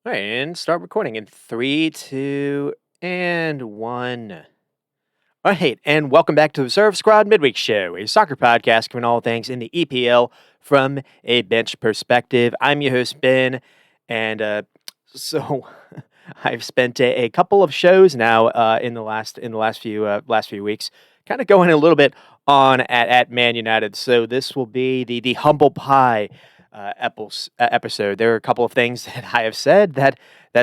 All right, and start recording in three, two, and one. All right, and welcome back to the Serve Squad Midweek Show, a soccer podcast covering all things in the EPL from a bench perspective. I'm your host Ben, and so I've spent a couple of shows now in the last few weeks, kind of going a little bit on at Man United. So this will be the humble pie episode. There are a couple of things that I have said that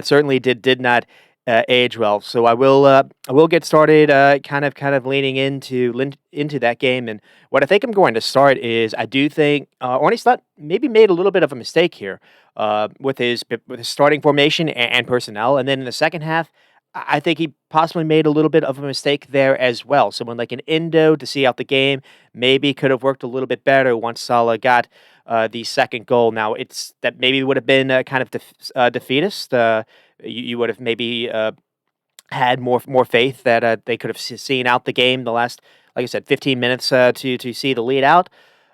certainly did not age well. So I will get started, kind of leaning into that game. And what I think I'm going to start is I do think Arne Slot maybe made a little bit of a mistake here with his starting formation and personnel, and then in the second half. I think he possibly made a little bit of a mistake there as well. Someone like an Indo to see out the game maybe could have worked a little bit better once Salah got the second goal. Now, it's that maybe would have been kind of defeatist. You would have maybe had more faith that they could have seen out the game the last, like I said, 15 minutes to see the lead out.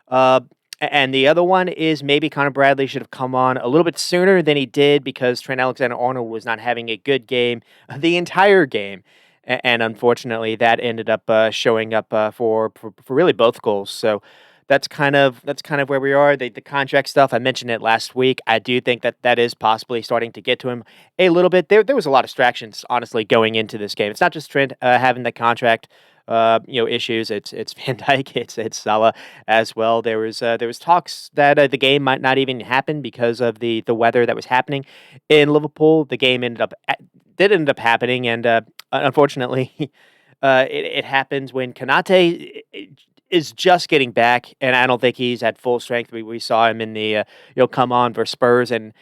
Uh, and the other one is maybe Connor Bradley should have come on a little bit sooner than he did because Trent Alexander-Arnold was not having a good game the entire game. And unfortunately, that ended up showing up for really both goals. So that's kind of where we are. The contract stuff, I mentioned it last week. I do think that is possibly starting to get to him a little bit. There was a lot of distractions, honestly, going into this game. It's not just Trent having the contract issues. It's Van Dijk, it's Salah as well. There was talks that the game might not even happen because of the weather that was happening in Liverpool. The game did end up happening, and unfortunately, it happens when Kanate is just getting back, and I don't think he's at full strength. We saw him in the come on for Spurs, and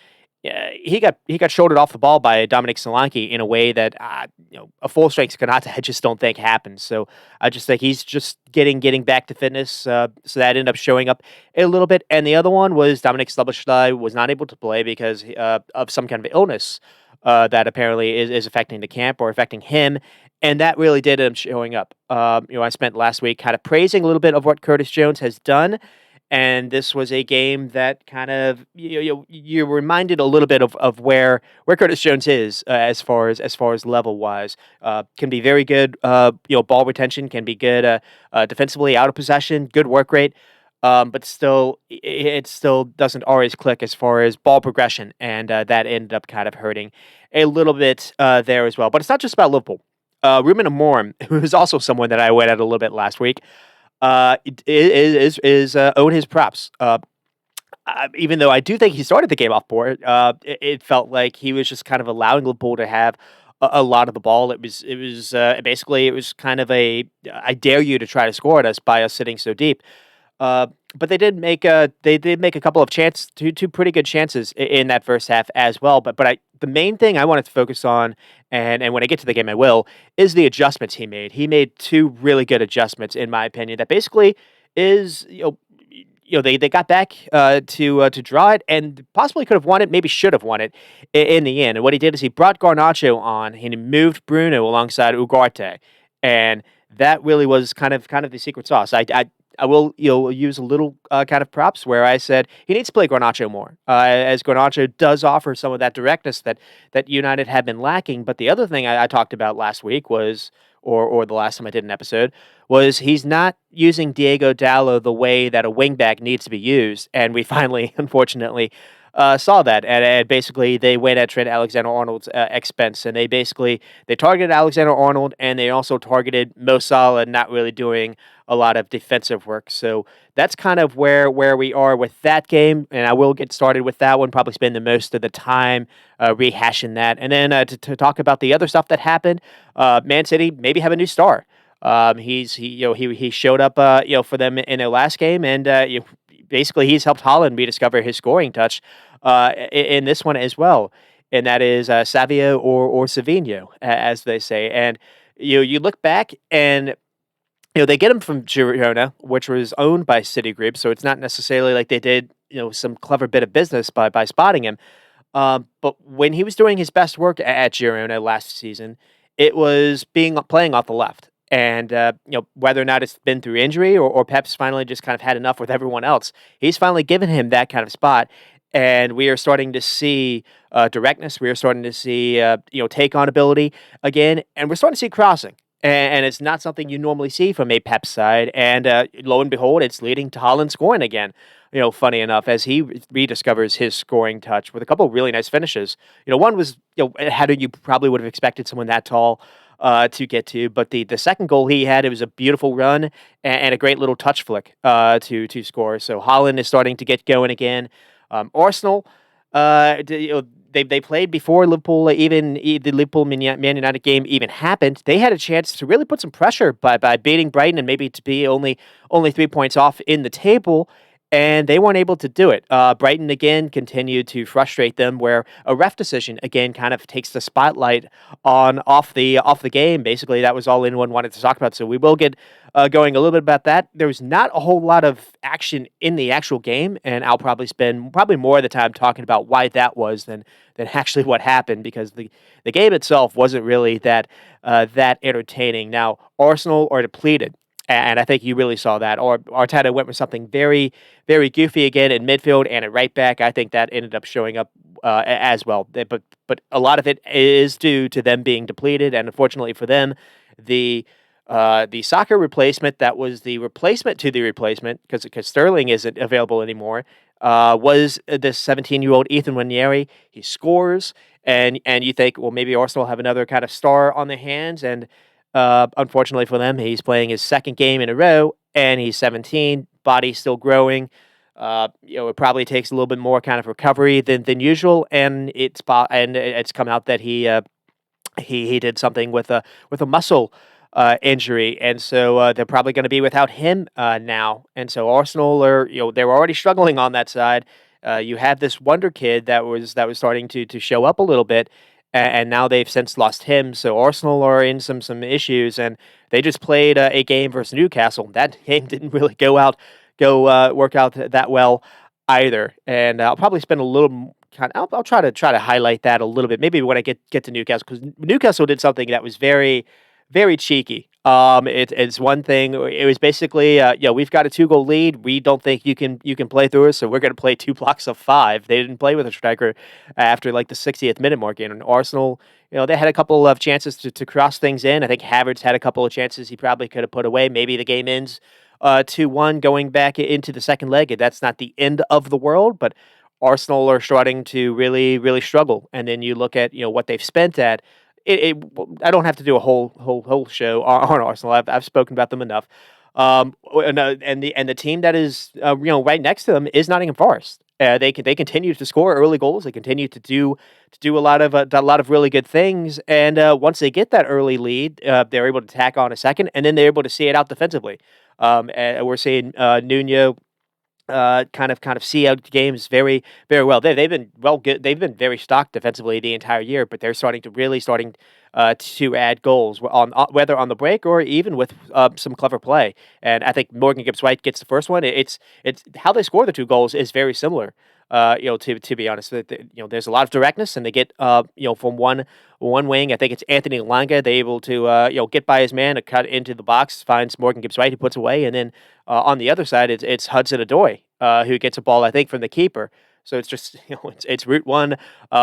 he got shouldered off the ball by Dominic Solanke in a way that a full strength Kanata I just don't think happens. So I just think he's just getting back to fitness. So that ended up showing up a little bit. And the other one was Dominic Slabashly was not able to play because of some kind of illness that apparently is affecting the camp or affecting him. And that really did end up showing up. I spent last week kind of praising a little bit of what Curtis Jones has done, and this was a game that kind of you're reminded a little bit of where Curtis Jones is as far as level wise. Can be very good. Ball retention can be good. Defensively, out of possession, good work rate. But still, it still doesn't always click as far as ball progression, and that ended up kind of hurting a little bit there as well. But it's not just about Liverpool. Ruben Amorim, who is also someone that I went at a little bit last week, is owed his props. Even though I do think he started the game off poor, it felt like he was just kind of allowing Liverpool to have a lot of the ball. It was basically it was kind of a I dare you to try to score at us by us sitting so deep. But they did make a couple of two pretty good chances in that first half as well. But the main thing I wanted to focus on, and when I get to the game I will, is the adjustments he made. He made two really good adjustments in my opinion. That basically is they got back to draw it and possibly could have won it, maybe should have won it in the end. And what he did is he brought Garnacho on and he moved Bruno alongside Ugarte, and that really was kind of the secret sauce. I will use a little kind of props where I said he needs to play Garnacho more, as Garnacho does offer some of that directness that United have been lacking. But the other thing I talked about last week was, or the last time I did an episode, was he's not using Diego Dallo the way that a wingback needs to be used, and we finally, unfortunately, saw that. And basically, they went at Trent Alexander-Arnold's expense, and they targeted Alexander-Arnold, and they also targeted Mo Salah, not really doing a lot of defensive work. So that's kind of where we are with that game, and I will get started with that one. Probably spend the most of the time rehashing that, and then to talk about the other stuff that happened. Man City maybe have a new star. He showed up for them in their last game, and basically he's helped Holland rediscover his scoring touch in this one as well, and that is Savio or Savinho, as they say. And you look back and they get him from Girona, which was owned by Citigroup, so it's not necessarily like they did some clever bit of business by spotting him. But when he was doing his best work at Girona last season, it was playing off the left. And whether or not it's been through injury or Pep's finally just kind of had enough with everyone else, he's finally given him that kind of spot. and we are starting to see directness. We are starting to see take on ability again, and we're starting to see crossing. And it's not something you normally see from a Pep side. And lo and behold, it's leading to Holland scoring again. Funny enough, as he rediscovers his scoring touch with a couple of really nice finishes. One was how you probably would have expected someone that tall to get to, but the second goal he had, it was a beautiful run and a great little touch flick to score. So Holland is starting to get going again. Arsenal, they played before Liverpool, the Liverpool Man United game even happened. They had a chance to really put some pressure by beating Brighton and maybe to be only 3 points off in the table. And they weren't able to do it. Brighton again continued to frustrate them, where a ref decision again kind of takes the spotlight off the game. Basically, that was all anyone wanted to talk about. So we will get going a little bit about that. There was not a whole lot of action in the actual game, and I'll probably spend more of the time talking about why that was than actually what happened, because the game itself wasn't really that entertaining. Now, Arsenal are depleted. And I think you really saw that. Or Arteta went with something very, very goofy again in midfield and at right back. I think that ended up showing up as well. But a lot of it is due to them being depleted, and unfortunately for them, the soccer replacement that was the replacement to the replacement, because Sterling isn't available anymore, was this 17-year-old Ethan Nwaneri. He scores, and you think, well, maybe Arsenal have another kind of star on their hands, and unfortunately for them, he's playing his second game in a row, and he's 17. Body's still growing. It probably takes a little bit more kind of recovery than usual, and it's come out that he did something with a muscle injury, and so they're probably going to be without him now. And so Arsenal are they're already struggling on that side. You have this wonder kid that was starting to show up a little bit. And now they've since lost him, so Arsenal are in some issues, and they just played a game versus Newcastle. That game didn't really work out that well either. And I'll probably spend a little I'll try to highlight that a little bit, maybe when I get to Newcastle, because Newcastle did something that was very, very cheeky. It's one thing. It was basically, we've got a 2-goal lead. We don't think you can play through us, so we're going to play 2 blocks of 5. They didn't play with a striker after like the 60th minute mark. And Arsenal, they had a couple of chances to cross things in. I think Havertz had a couple of chances he probably could have put away. Maybe the game ends 2-1 going back into the second leg. That's not the end of the world, but Arsenal are starting to really, really struggle. And then you look at what they've spent at. I don't have to do a whole show on Arsenal. I've spoken about them enough. And the team that is right next to them is Nottingham Forest. They continue to score early goals. They continue to do a lot of really good things. And once they get that early lead, they're able to tack on a second, and then they're able to see it out defensively. And we're seeing Nuno kind of see out games very, very well. They've been good. They've been very stocked defensively the entire year, but they're starting to add goals whether on the break or even with some clever play. And I think Morgan Gibbs-White gets the first one. It's how they score the 2 goals is very similar. To be honest, there's a lot of directness, and they get from one wing. I think it's Anthony Elanga. They're able to get by his man, to cut into the box, finds Morgan Gibbs-White, who puts away, and then on the other side it's Hudson-Odoi who gets a ball, I think, from the keeper. So it's just it's Route 1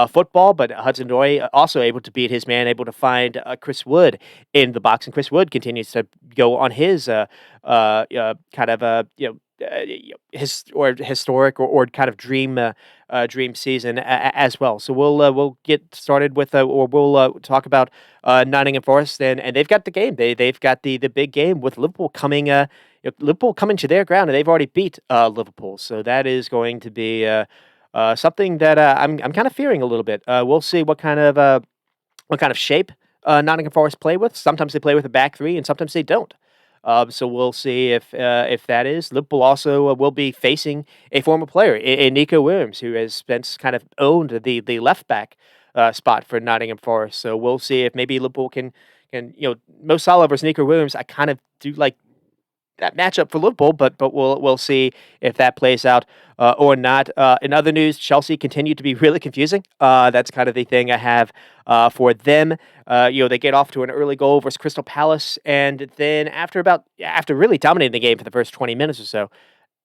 football, but Hudson-Odoi also able to beat his man, able to find Chris Wood in the box, and Chris Wood continues to go on his historic or kind of dream season as well. So we'll get started with or we'll talk about Nottingham Forest, and they've got the game. They've got the big game with Liverpool coming. Liverpool coming to their ground, and they've already beat Liverpool. So that is going to be something that I'm kind of fearing a little bit. We'll see what kind of shape Nottingham Forest play with. Sometimes they play with a back 3, and sometimes they don't. So we'll see if that is. Liverpool also will be facing a former player in Nico Williams, who has kind of owned the left back spot for Nottingham Forest. So we'll see if maybe Liverpool can Mo Salah versus Nico Williams. I kind of do like that matchup for Liverpool, but we'll see if that plays out or not. In other news, Chelsea continue to be really confusing. That's kind of the thing I have for them. They get off to an early goal versus Crystal Palace, and then after really dominating the game for the first 20 minutes or so,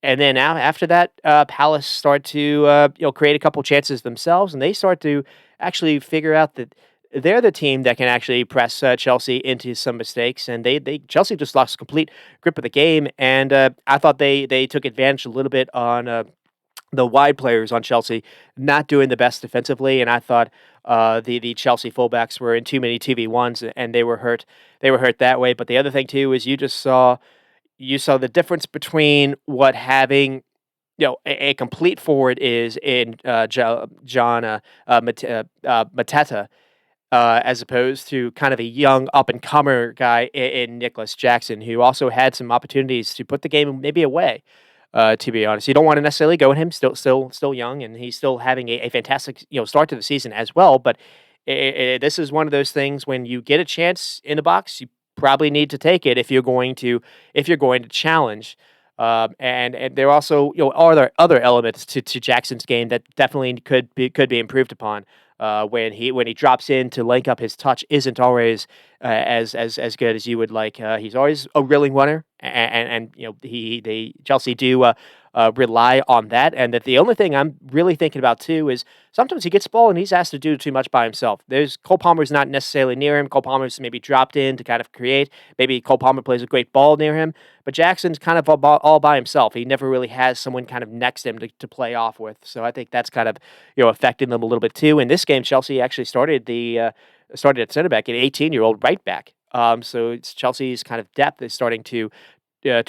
And then after that, Palace start to create a couple chances themselves, and they start to actually figure out that they're the team that can actually press Chelsea into some mistakes, and they Chelsea just lost complete grip of the game, and I thought they took advantage a little bit on the wide players on Chelsea not doing the best defensively, and I thought the Chelsea fullbacks were in too many 2v1s, and they were hurt. They were hurt that way. But the other thing too is you saw the difference between what having a complete forward is in John Mateta, as opposed to kind of a young up and comer guy in Nicholas Jackson, who also had some opportunities to put the game maybe away. To be honest, you don't want to necessarily go at him. Still young, and he's still having a fantastic start to the season as well. But this is one of those things when you get a chance in the box, you probably need to take it if you're going to challenge. And there also are there other elements to Jackson's game that definitely could be improved upon. When he drops in to link up, his touch isn't always as good as you would like. He's always a willing runner, and Chelsea do rely on that. And that the only thing I'm really thinking about too is sometimes he gets the ball and he's asked to do too much by himself. There's Cole Palmer's not necessarily near him. Cole Palmer's maybe dropped in to kind of create. Maybe Cole Palmer plays a great ball near him, but Jackson's kind of all by himself. He never really has someone kind of next to him to play off with. So I think that's kind of affecting them a little bit too. In this game, Chelsea actually started at center back, an 18-year-old right back. So it's Chelsea's kind of depth is starting to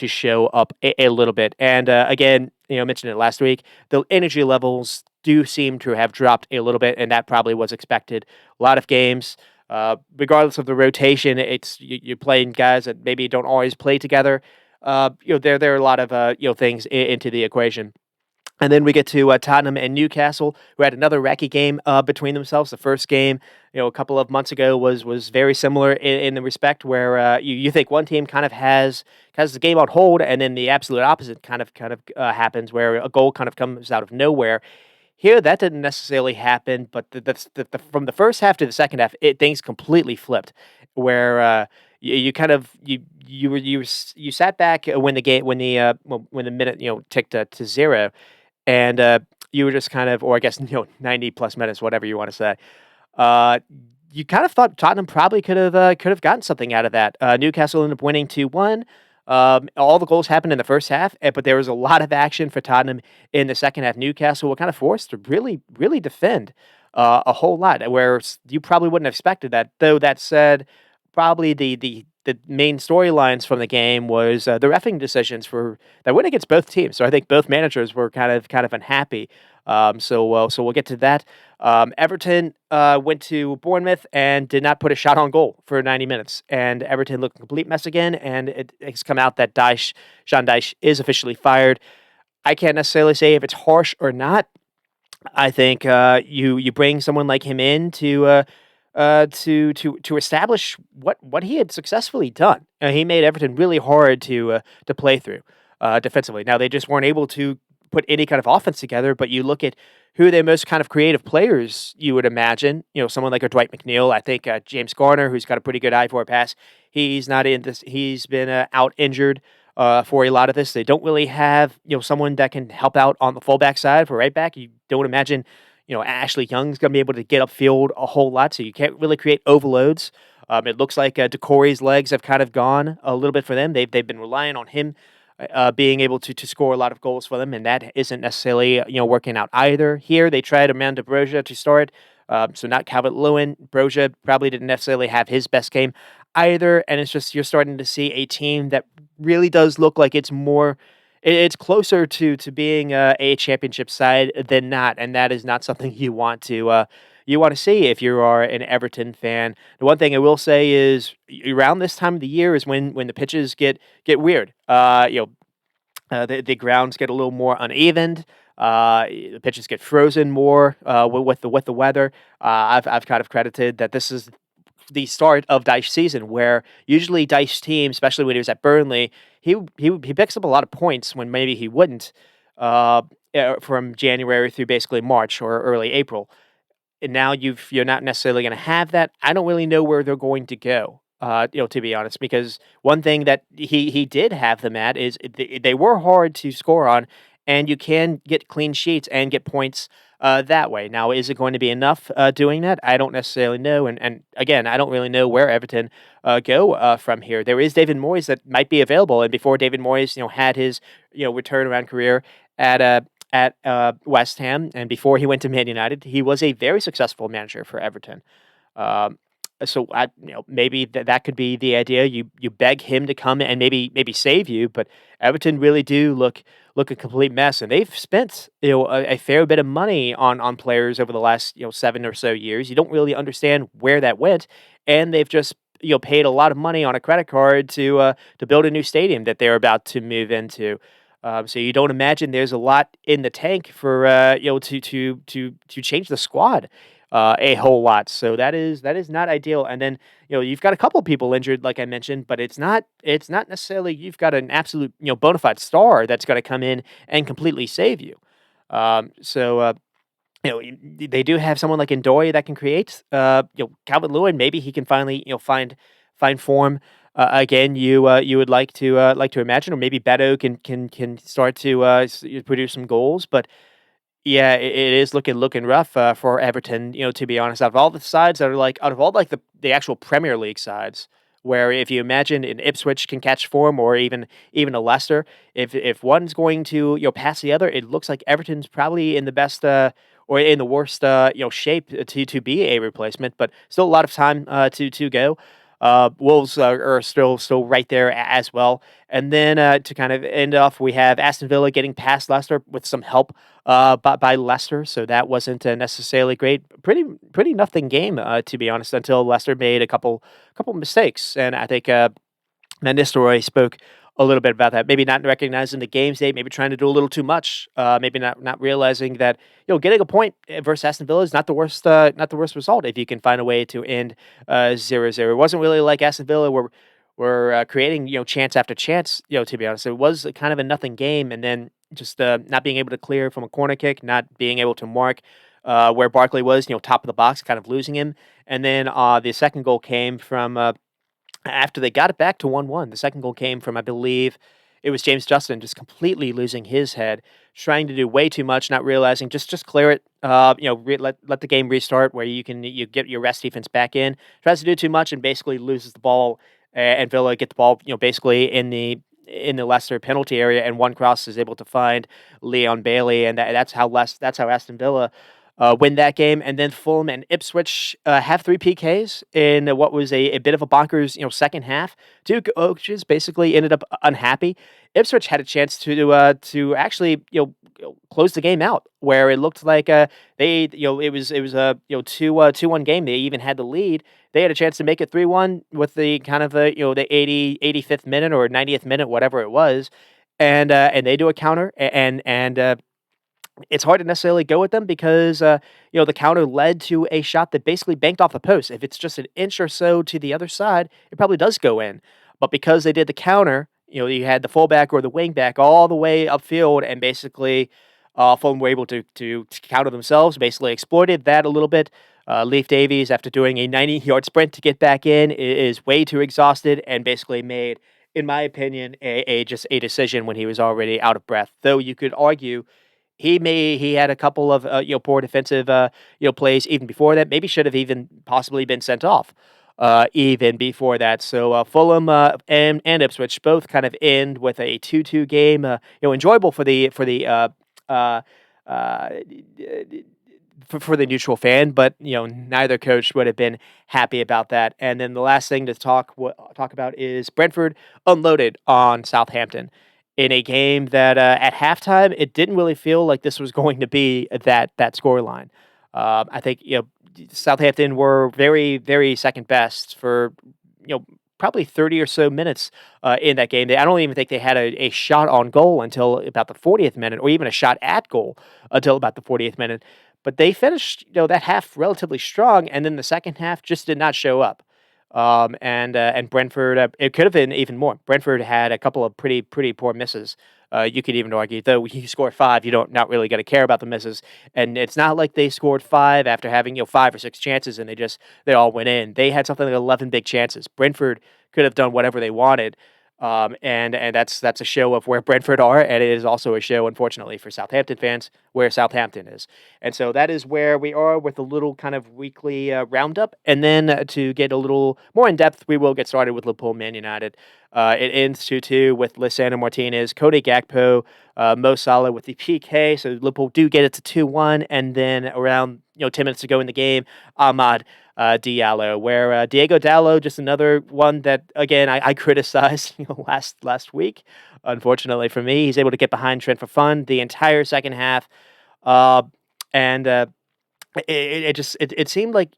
show up a little bit. And again, I mentioned it last week. The energy levels do seem to have dropped a little bit, and that probably was expected. A lot of games, regardless of the rotation, you're playing guys that maybe don't always play together. There are a lot of things into the equation. And then we get to Tottenham and Newcastle, who had another racky game between themselves. The first game, a couple of months ago, was very similar in the respect where you think one team kind of has the game on hold, and then the absolute opposite kind of happens, where a goal kind of comes out of nowhere. Here, that didn't necessarily happen, but from the first half to the second half, things completely flipped. Where you kind of you sat back when the minute ticked to zero, and you were just kind of, or I guess 90 plus minutes, whatever you want to say. Uh, you kind of thought Tottenham probably could have gotten something out of that. Newcastle ended up winning 2-1. All the goals happened in the first half, but there was a lot of action for Tottenham in the second half. Newcastle were kind of forced to really, really defend a whole lot, where you probably wouldn't have expected that. Though that said, probably the main storylines from the game was the reffing decisions for that went against both teams. So I think both managers were kind of unhappy. So we'll get to that. Everton went to Bournemouth and did not put a shot on goal for 90 minutes, and Everton looked a complete mess again. And it's come out that Sean Dyche is officially fired. I can't necessarily say if it's harsh or not. I think you bring someone like him in to establish what he had successfully done. He made Everton really hard to play through defensively. Now they just weren't able to put any kind of offense together. But you look at who their most kind of creative players you would imagine. Someone like a Dwight McNeil. I think James Garner, who's got a pretty good eye for a pass. He's not in this. He's been out injured. For a lot of this, they don't really have someone that can help out on the fullback side for right back. You don't imagine Ashley Young's going to be able to get upfield a whole lot, so you can't really create overloads. It looks like Decore's legs have kind of gone a little bit for them. They've been relying on him being able to score a lot of goals for them, and that isn't necessarily working out either. Here they tried Amanda Broja to start, so not Calvert-Lewin. Broja probably didn't necessarily have his best game either, and it's just you're starting to see a team that really does look like it's more. It's closer to being a championship side than not, and that is not something you want to see if you are an Everton fan. The one thing I will say is around this time of the year is when the pitches get weird. The grounds get a little more uneven. The pitches get frozen more with the weather. I've kind of credited that this is the start of Dyche season, where usually Dyche team, especially when he was at Burnley, he picks up a lot of points when maybe he wouldn't from January through basically March or early April. And now you're not necessarily going to have that. I don't really know where they're going to go. To be honest, because one thing that he did have them at is they were hard to score on, and you can get clean sheets and get points that way. Now, is it going to be enough doing that? I don't necessarily know, and again, I don't really know where Everton go from here. There is David Moyes that might be available, and before David Moyes, had his returnaround career at West Ham, and before he went to Man United, he was a very successful manager for Everton. Um, so maybe that could be the idea. You beg him to come and maybe save you, but Everton really do look a complete mess, and they've spent a fair bit of money on players over the last 7 or so years. You don't really understand where that went, and they've just paid a lot of money on a credit card to build a new stadium that they're about to move into. So you don't imagine there's a lot in the tank for to change the squad a whole lot. So that is not ideal. And then you've got a couple people injured, like I mentioned, but it's not necessarily you've got an absolute bona fide star that's going to come in and completely save you. So they do have someone like Ndoye that can create. Calvert Lewin, maybe he can finally find form. Again, you would like to imagine, or maybe Beto can start to produce some goals, but yeah, it is looking rough for Everton. To be honest, out of all the sides that are out of all the actual Premier League sides, where if you imagine an Ipswich can catch form, or even a Leicester, if one's going to pass the other, it looks like Everton's probably in the best or in the worst shape to be a replacement. But still a lot of time to go. Wolves are still right there as well. And then to kind of end off, we have Aston Villa getting past Leicester with some help by Leicester, so that wasn't necessarily great. Pretty nothing game to be honest, until Leicester made a couple mistakes, and I think Van Nistelrooy spoke a little bit about that. Maybe not recognizing the game state, maybe trying to do a little too much. Maybe not realizing that getting a point versus Aston Villa is not the worst result if you can find a way to end 0-0. It wasn't really like Aston Villa were creating chance after chance. To be honest, it was kind of a nothing game, and then just not being able to clear from a corner kick, not being able to mark. Where Barkley was, top of the box, kind of losing him. And then the second goal came from after they got it back to 1-1. The second goal came from, I believe, it was James Justin just completely losing his head, trying to do way too much, not realizing just clear it. Let the game restart where you get your rest defense back in. Tries to do too much and basically loses the ball, and Villa get the ball, basically in the Leicester penalty area, and one cross is able to find Leon Bailey, and that's how Aston Villa win that game. And then Fulham and Ipswich have 3 PKs in what was a bit of a bonkers second half. Two coaches basically ended up unhappy. Ipswich had a chance to actually close the game out, where it looked like they it was a 2-1 game. They even had the lead. They had a chance to make it 3-1 with the kind of the 85th minute or 90th minute, whatever it was, and they do a counter, and it's hard to necessarily go with them because the counter led to a shot that basically banked off the post. If it's just an inch or so to the other side, it probably does go in. But because they did the counter, you had the fullback or the wingback all the way upfield, and basically Fulham were able to counter themselves. Basically exploited that a little bit. Leif Davies, after doing a 90-yard sprint to get back in, is way too exhausted and basically made, in my opinion, just a decision when he was already out of breath. Though you could argue he had a couple of poor defensive plays even before that. Maybe should have even possibly been sent off even before that. So Fulham and Ipswich both kind of end with a 2-2 game. Enjoyable uh, uh, for the neutral fan, but neither coach would have been happy about that. And then the last thing to talk about is Brentford unloaded on Southampton in a game that at halftime it didn't really feel like this was going to be that scoreline. I think Southampton were very very second best for probably 30 or so minutes in that game. I don't even think they had a shot on goal until about the 40th minute, or even a shot at goal until about the 40th minute. But they finished that half relatively strong, and then the second half just did not show up. And Brentford, it could have been even more. Brentford had a couple of pretty poor misses You could even argue, though you score 5, you don't not really going to care about the misses. And it's not like they scored 5 after having 5 or 6 chances and they all went in. They had something like 11 big chances. Brentford could have done whatever they wanted. And that's a show of where Brentford are, and it is also a show, unfortunately, for Southampton fans, where Southampton is. And so that is where we are with a little kind of weekly roundup. And then to get a little more in depth, we will get started with Liverpool Man United. It ends 2-2 with Lisandro Martinez, Cody Gakpo, Mo Salah with the PK. So Liverpool do get it to 2-1, and then around 10 minutes to go in the game, Ahmad Diallo, where Diego Dallo, just another one that, again, I criticized last week. Unfortunately for me, he's able to get behind Trent for fun the entire second half. And it seemed like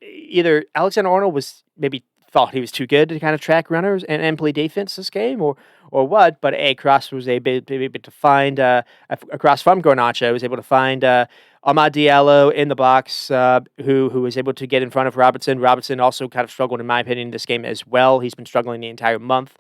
either Alexander Arnold was maybe thought he was too good to kind of track runners and play defense this game, or what. But Cross was able to find across from Garnacho, was able to find Amad Diallo in the box, who was able to get in front of Robertson. Robertson also kind of struggled, in my opinion, in this game as well. He's been struggling the entire month.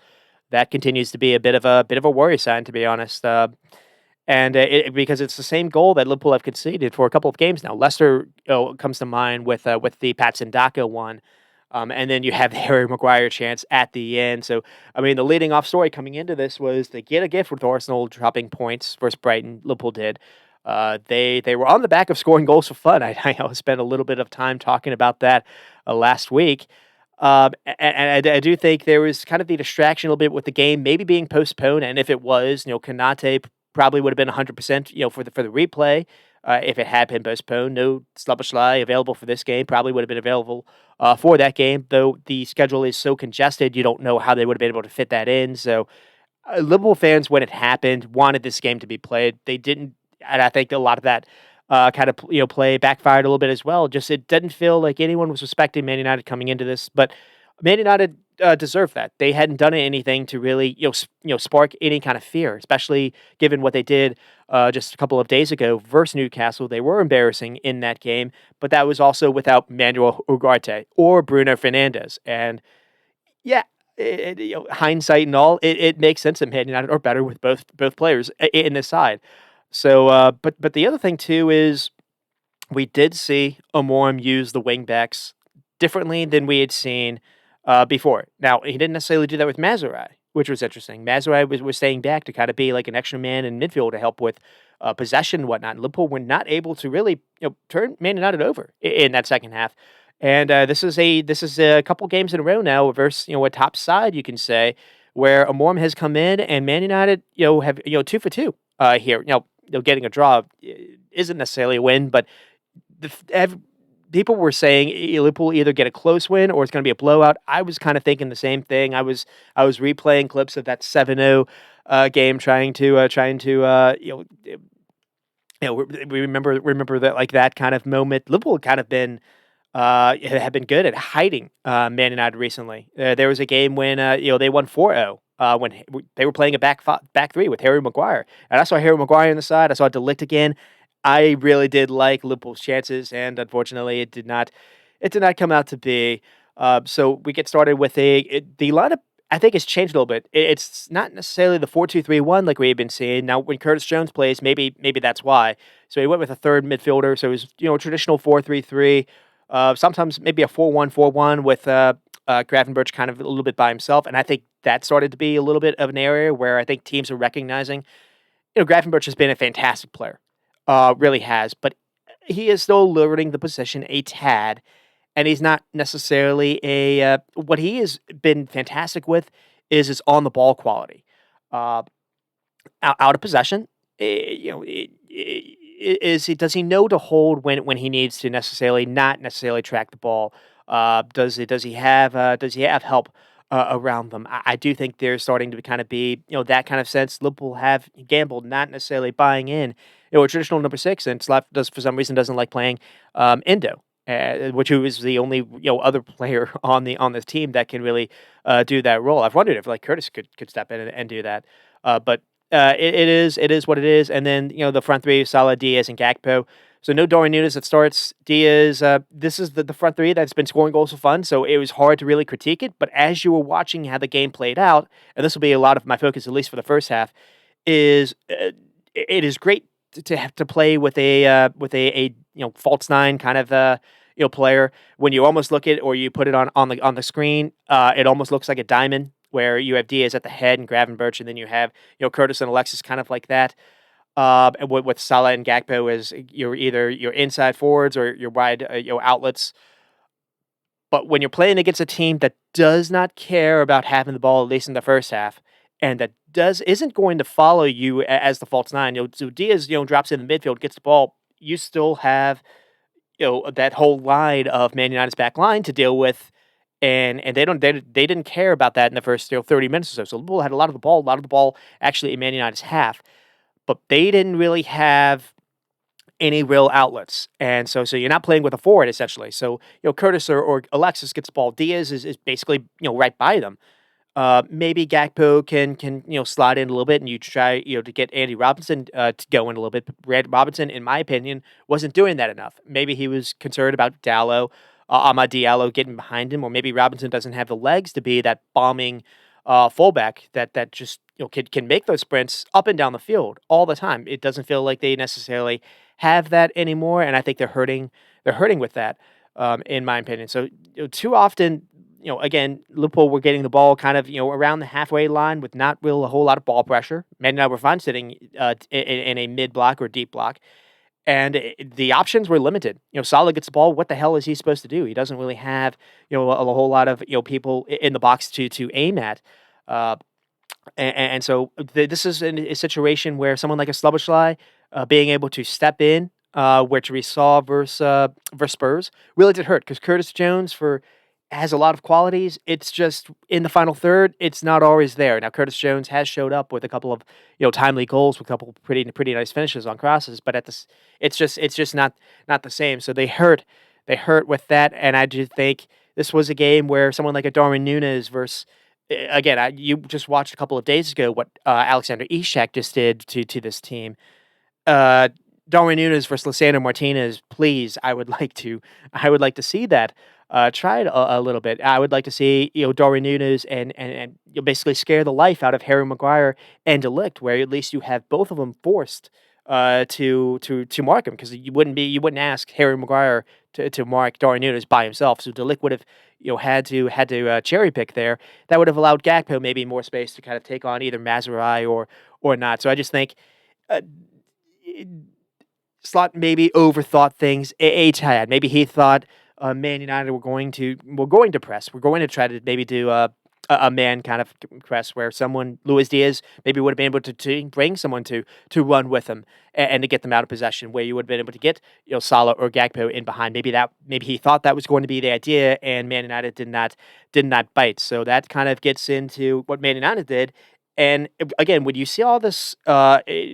That continues to be a bit of a worry sign, to be honest. And because it's the same goal that Liverpool have conceded for a couple of games now. Leicester comes to mind with the Patson Daka one. And then you have the Harry Maguire chance at the end. So, I mean, the leading off story coming into this was they get a gift with Arsenal dropping points versus Brighton. Liverpool did. They were on the back of scoring goals for fun. I spent a little bit of time talking about that last week. And I do think there was kind of the distraction a little bit with the game maybe being postponed. And if it was, Konate probably would have been 100%, for the replay. If it had been postponed, no Slabashly available for this game, probably would have been available for that game, though the schedule is so congested, you don't know how they would have been able to fit that in. So Liverpool fans, when it happened, wanted this game to be played. They didn't, and I think a lot of that kind of play backfired a little bit as well. Just it didn't feel like anyone was respecting Man United coming into this, but Man United deserved that. They hadn't done anything to really spark any kind of fear, especially given what they did just a couple of days ago versus Newcastle. They were embarrassing in that game, but that was also without Manuel Ugarte or Bruno Fernandes. And yeah, hindsight and all, it makes sense that Man United are better with both players in this side. So, but the other thing too is we did see Amorim use the wingbacks differently than we had seen before. Now, he didn't necessarily do that with Mazurai, which was interesting. Mazurai was staying back to kind of be like an extra man in midfield to help with possession and whatnot. And Liverpool were not able to really turn Man United over in that second half. And this is a couple games in a row now versus a top side, you can say, where Amorim has come in and Man United have 2 for 2 here. Getting a draw isn't necessarily a win, but people were saying Liverpool either get a close win or it's going to be a blowout. I was kind of thinking the same thing. I was replaying clips of that 7-0 game, trying to we remember that, like, that kind of moment. Liverpool had kind of been have been good at hiding Man United recently. There was a game when they won 4-0 when they were playing a back three with Harry Maguire, and I saw Harry Maguire on the side. I saw De Ligt again. I really did like Liverpool's chances, and unfortunately, it did not come out to be. So we get started with the lineup. I think it's changed a little bit. It's not necessarily the 4-2-3-1 like we have been seeing. Now, when Curtis Jones plays, maybe that's why. So he went with a third midfielder. So it was a traditional 4-3-3. Sometimes maybe a 4-1-4-1 with Gravenberch kind of a little bit by himself. And I think that started to be a little bit of an area where I think teams are recognizing, Gravenberch has been a fantastic player. Really has. But he is still learning the position a tad. And he's not necessarily what he has been fantastic with is his on-the-ball quality. Out of possession, does he know to hold when he needs to not necessarily track the ball? Does he have help around them? I do think they're starting to kind of be that kind of sense. Liverpool have gambled, not necessarily buying in a traditional number 6, and Slav for some reason doesn't like playing Endo. Which is the only other player on this team that can really do that role. I've wondered if Curtis could step in and do that, but it is what it is. And then the front three: Salah, Diaz, and Gakpo. So no Darwin Núñez that starts. Diaz. This is the front three that's been scoring goals for fun. So it was hard to really critique it. But as you were watching how the game played out, and this will be a lot of my focus, at least for the first half, is it is great to have to play with a false nine kind of player. When you almost look at or you put it on the screen, it almost looks like a diamond where you have Diaz at the head and Gravenberch, and then you have Curtis and Alexis kind of like that. And with Salah and Gakpo as you're either your inside forwards or your wide outlets. But when you're playing against a team that does not care about having the ball, at least in the first half, and that isn't going to follow you as the false nine, so Diaz drops in the midfield, gets the ball, you still have that whole line of Man United's back line to deal with. And they didn't care about that in the first 30 minutes or so. So Liverpool had a lot of the ball actually in Man United's half, but they didn't really have any real outlets. And so you're not playing with a forward essentially. So, Curtis or Alexis gets the ball. Diaz is basically, right by them. Maybe Gakpo can slide in a little bit, and you try to get Andy Robinson to go in a little bit. But Robinson, in my opinion, wasn't doing that enough. Maybe he was concerned about Amad Diallo getting behind him, or maybe Robinson doesn't have the legs to be that bombing fullback that just can make those sprints up and down the field all the time. It doesn't feel like they necessarily have that anymore, and I think they're hurting. They're hurting with that, in my opinion. So too often, again, Liverpool were getting the ball kind of around the halfway line with not real a whole lot of ball pressure. Man United were fine sitting in a mid block or deep block, and the options were limited. Salah gets the ball. What the hell is he supposed to do? He doesn't really have a whole lot of people in the box to aim at. Uh, and so this is a situation where someone like a Slabberschlei being able to step in, which we saw versus Spurs, really did hurt because Curtis Jones has a lot of qualities. It's just in the final third, it's not always there. Now Curtis Jones has showed up with a couple of timely goals, with a couple of pretty nice finishes on crosses, but it's just not the same. So they hurt with that, and I do think this was a game where someone like a Darwin Núñez versus again, you just watched a couple of days ago what Alexander Isak just did to this team. Uh, Darwin Núñez versus Lisandro Martinez. Please, I would like to see that tried a little bit. I would like to see Darwin Núñez and basically scare the life out of Harry Maguire and De Ligt, where at least you have both of them forced to mark him, because you wouldn't ask Harry Maguire to mark Darwin Núñez by himself. So De Ligt would have had to cherry pick there. That would have allowed Gakpo maybe more space to kind of take on either Mazurai or not. So I just think uh, Slot maybe overthought things a tad. Maybe he thought Man United were going to press. We're going to try to maybe do a man kind of press where someone Luis Diaz maybe would have been able to bring someone to run with him and to get them out of possession. Where you would have been able to get Salah or Gakpo in behind. Maybe he thought that was going to be the idea, and Man United did not bite. So that kind of gets into what Man United did. And again, when you see all this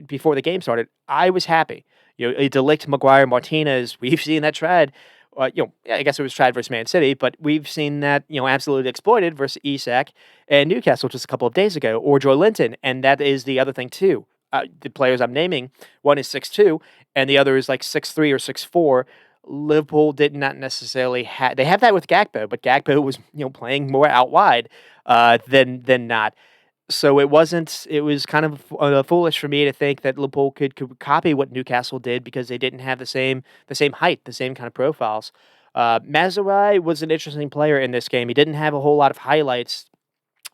before the game started, I was happy. De Ligt, Maguire, Martinez, we've seen that tried. Yeah, I guess it was tried versus Man City, but we've seen that, absolutely exploited versus Isak and Newcastle just a couple of days ago, or Joy Linton. And that is the other thing, too. The players I'm naming, one is 6'2", and the other is like 6'3" or 6'4". Liverpool did not necessarily have. They have that with Gakpo, but Gakpo was, playing more out wide than not. So it wasn't. It was kind of foolish for me to think that Liverpool could copy what Newcastle did, because they didn't have the same height, the same kind of profiles. Mazurai was an interesting player in this game. He didn't have a whole lot of highlights,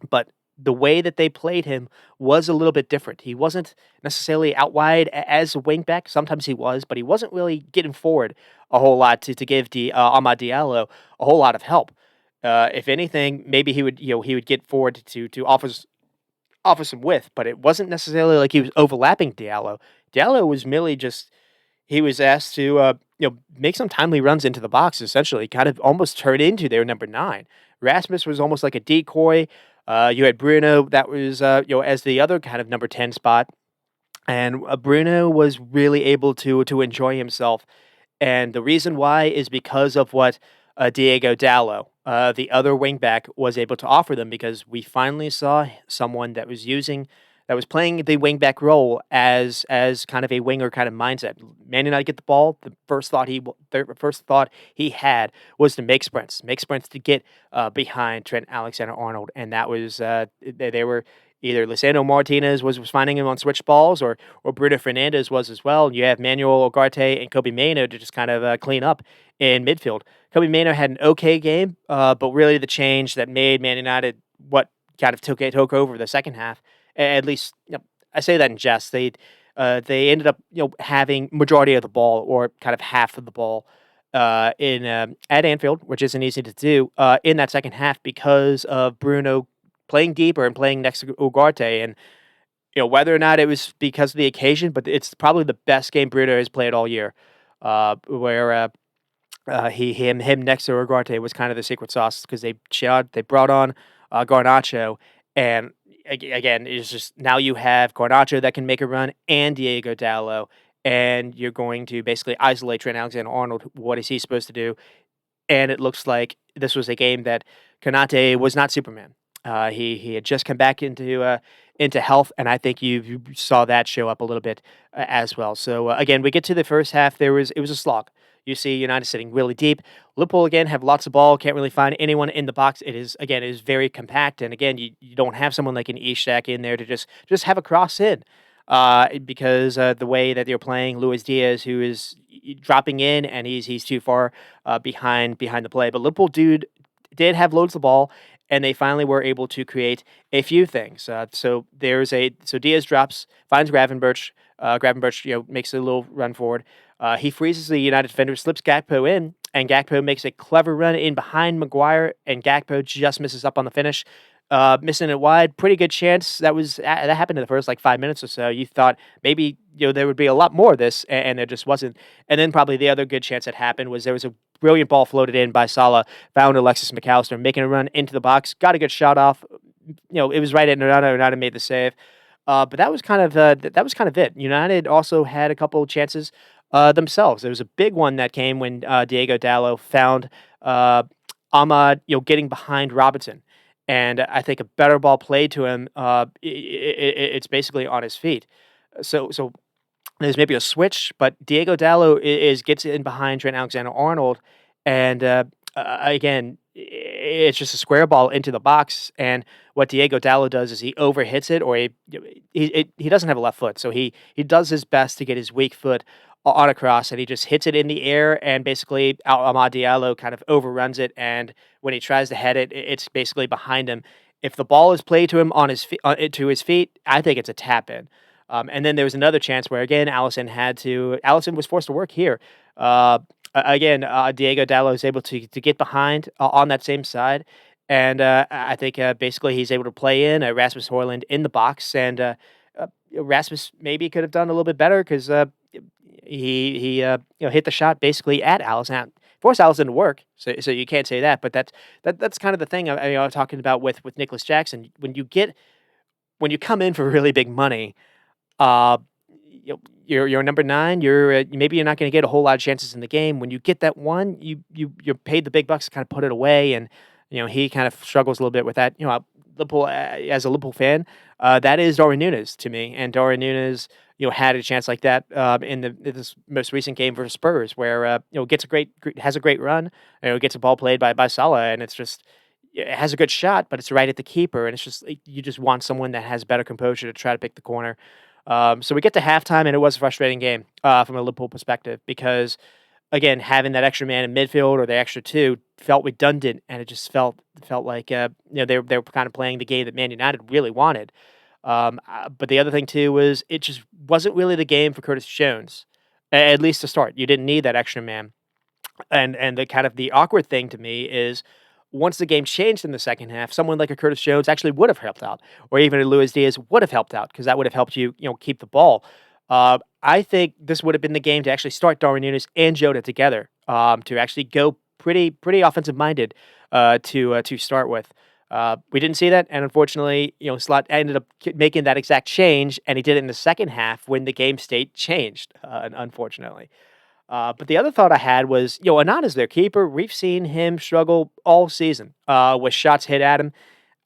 but the way that they played him was a little bit different. He wasn't necessarily out wide as a wingback. Sometimes he was, but he wasn't really getting forward a whole lot to give Amad Diallo a whole lot of help. If anything, maybe he would get forward to offer some width, but it wasn't necessarily like he was overlapping Diallo. Diallo was merely just he was asked to make some timely runs into the box, essentially, kind of almost turn into their number 9. Rasmus was almost like a decoy. You had Bruno that was as the other kind of number 10 spot, and Bruno was really able to enjoy himself, and the reason why is because of what Diego Dallo, the other wingback, was able to offer them, because we finally saw someone that was playing the wingback role as kind of a winger kind of mindset. Man United get the ball. The first thought he had was to make sprints to get behind Trent Alexander-Arnold, and that was they were. either Lisandro Martinez was finding him on switch balls, or Bruno Fernandes was as well. And you have Manuel Ugarte and Kobe Mano to just kind of clean up in midfield. Kobe Mano had an okay game, but really the change that made Man United what kind of took over the second half. At least, I say that in jest. They ended up having majority of the ball, or kind of half of the ball, in at Anfield, which isn't easy to do in that second half because of Bruno playing deeper and playing next to Ugarte. And whether or not it was because of the occasion, but it's probably the best game Bruno has played all year. Where him next to Ugarte was kind of the secret sauce, because they brought on Garnacho, and again, it's just now you have Garnacho that can make a run, and Diego Dallo, and you're going to basically isolate Trent Alexander-Arnold. What is he supposed to do? And it looks like this was a game that Konate was not Superman. He had just come back into health, and I think you saw that show up a little bit as well. So again, we get to the first half. It was a slog. You see United sitting really deep. Liverpool again have lots of ball. Can't really find anyone in the box. It is very compact, and again, you don't have someone like an Ishak in there to just have a cross in. Because the way that they're playing Luis Diaz, who is dropping in, and he's too far behind the play. But Liverpool did have loads of the ball, and they finally were able to create a few things. So Diaz drops, finds Gravenberch. Gravenberch makes a little run forward. He freezes the United defender, slips Gakpo in, and Gakpo makes a clever run in behind Maguire, and Gakpo just misses up on the finish. Missing it wide, pretty good chance. That happened in the first 5 minutes or so. You thought maybe there would be a lot more of this, and there just wasn't. And then probably the other good chance that happened was there was a brilliant ball floated in by Salah, found Alexis McAllister making a run into the box, got a good shot off. It was right at Ronaldo. Ronaldo made the save. But that was kind of it. United also had a couple of chances themselves. There was a big one that came when Diego Dallo found Ahmad, getting behind Robinson. And I think a better ball played to him, it's basically on his feet. So there's maybe a switch, but Diego Dallo gets in behind Trent Alexander-Arnold, and again, it's just a square ball into the box. And what Diego Dallo does is he overhits it, or he doesn't have a left foot, so he does his best to get his weak foot on a cross, and he just hits it in the air, and basically Amad Diallo kind of overruns it, and when he tries to head it, it's basically behind him. If the ball is played to him on his to his feet, I think it's a tap in. And then there was another chance where again Allison was forced to work here. Again, Diego Dallo is able to get behind on that same side, and I think basically he's able to play in Rasmus Højlund in the box, and Rasmus maybe could have done a little bit better because he hit the shot basically at Allison, forced Allison to work. So you can't say that, but that's kind of the thing I'm talking about with Nicholas Jackson. When you come in for really big money, you're number 9. Maybe you're not going to get a whole lot of chances in the game. When you get that one, you're paid the big bucks to kind of put it away, and he kind of struggles a little bit with that. Liverpool, as a Liverpool fan, that is Darwin Núñez to me, and Darwin Núñez had a chance like that in this most recent game versus Spurs, where has a great run, gets a ball played by Salah, and it has a good shot, but it's right at the keeper, and it's just you just want someone that has better composure to try to pick the corner. So we get to halftime, and it was a frustrating game from a Liverpool perspective because, again, having that extra man in midfield or the extra 2 felt redundant, and it just felt like they were kind of playing the game that Man United really wanted. But the other thing too was it just wasn't really the game for Curtis Jones, at least to start. You didn't need that extra man, and the kind of the awkward thing to me is once the game changed in the second half, someone like a Curtis Jones actually would have helped out, or even a Luis Diaz would have helped out because that would have helped you keep the ball. I think this would have been the game to actually start Darwin Núñez and Jota together to actually go pretty offensive minded to start with. We didn't see that, and unfortunately, Slot ended up making that exact change, and he did it in the second half when the game state changed, unfortunately. But the other thought I had was, Anana's their keeper. We've seen him struggle all season with shots hit at him.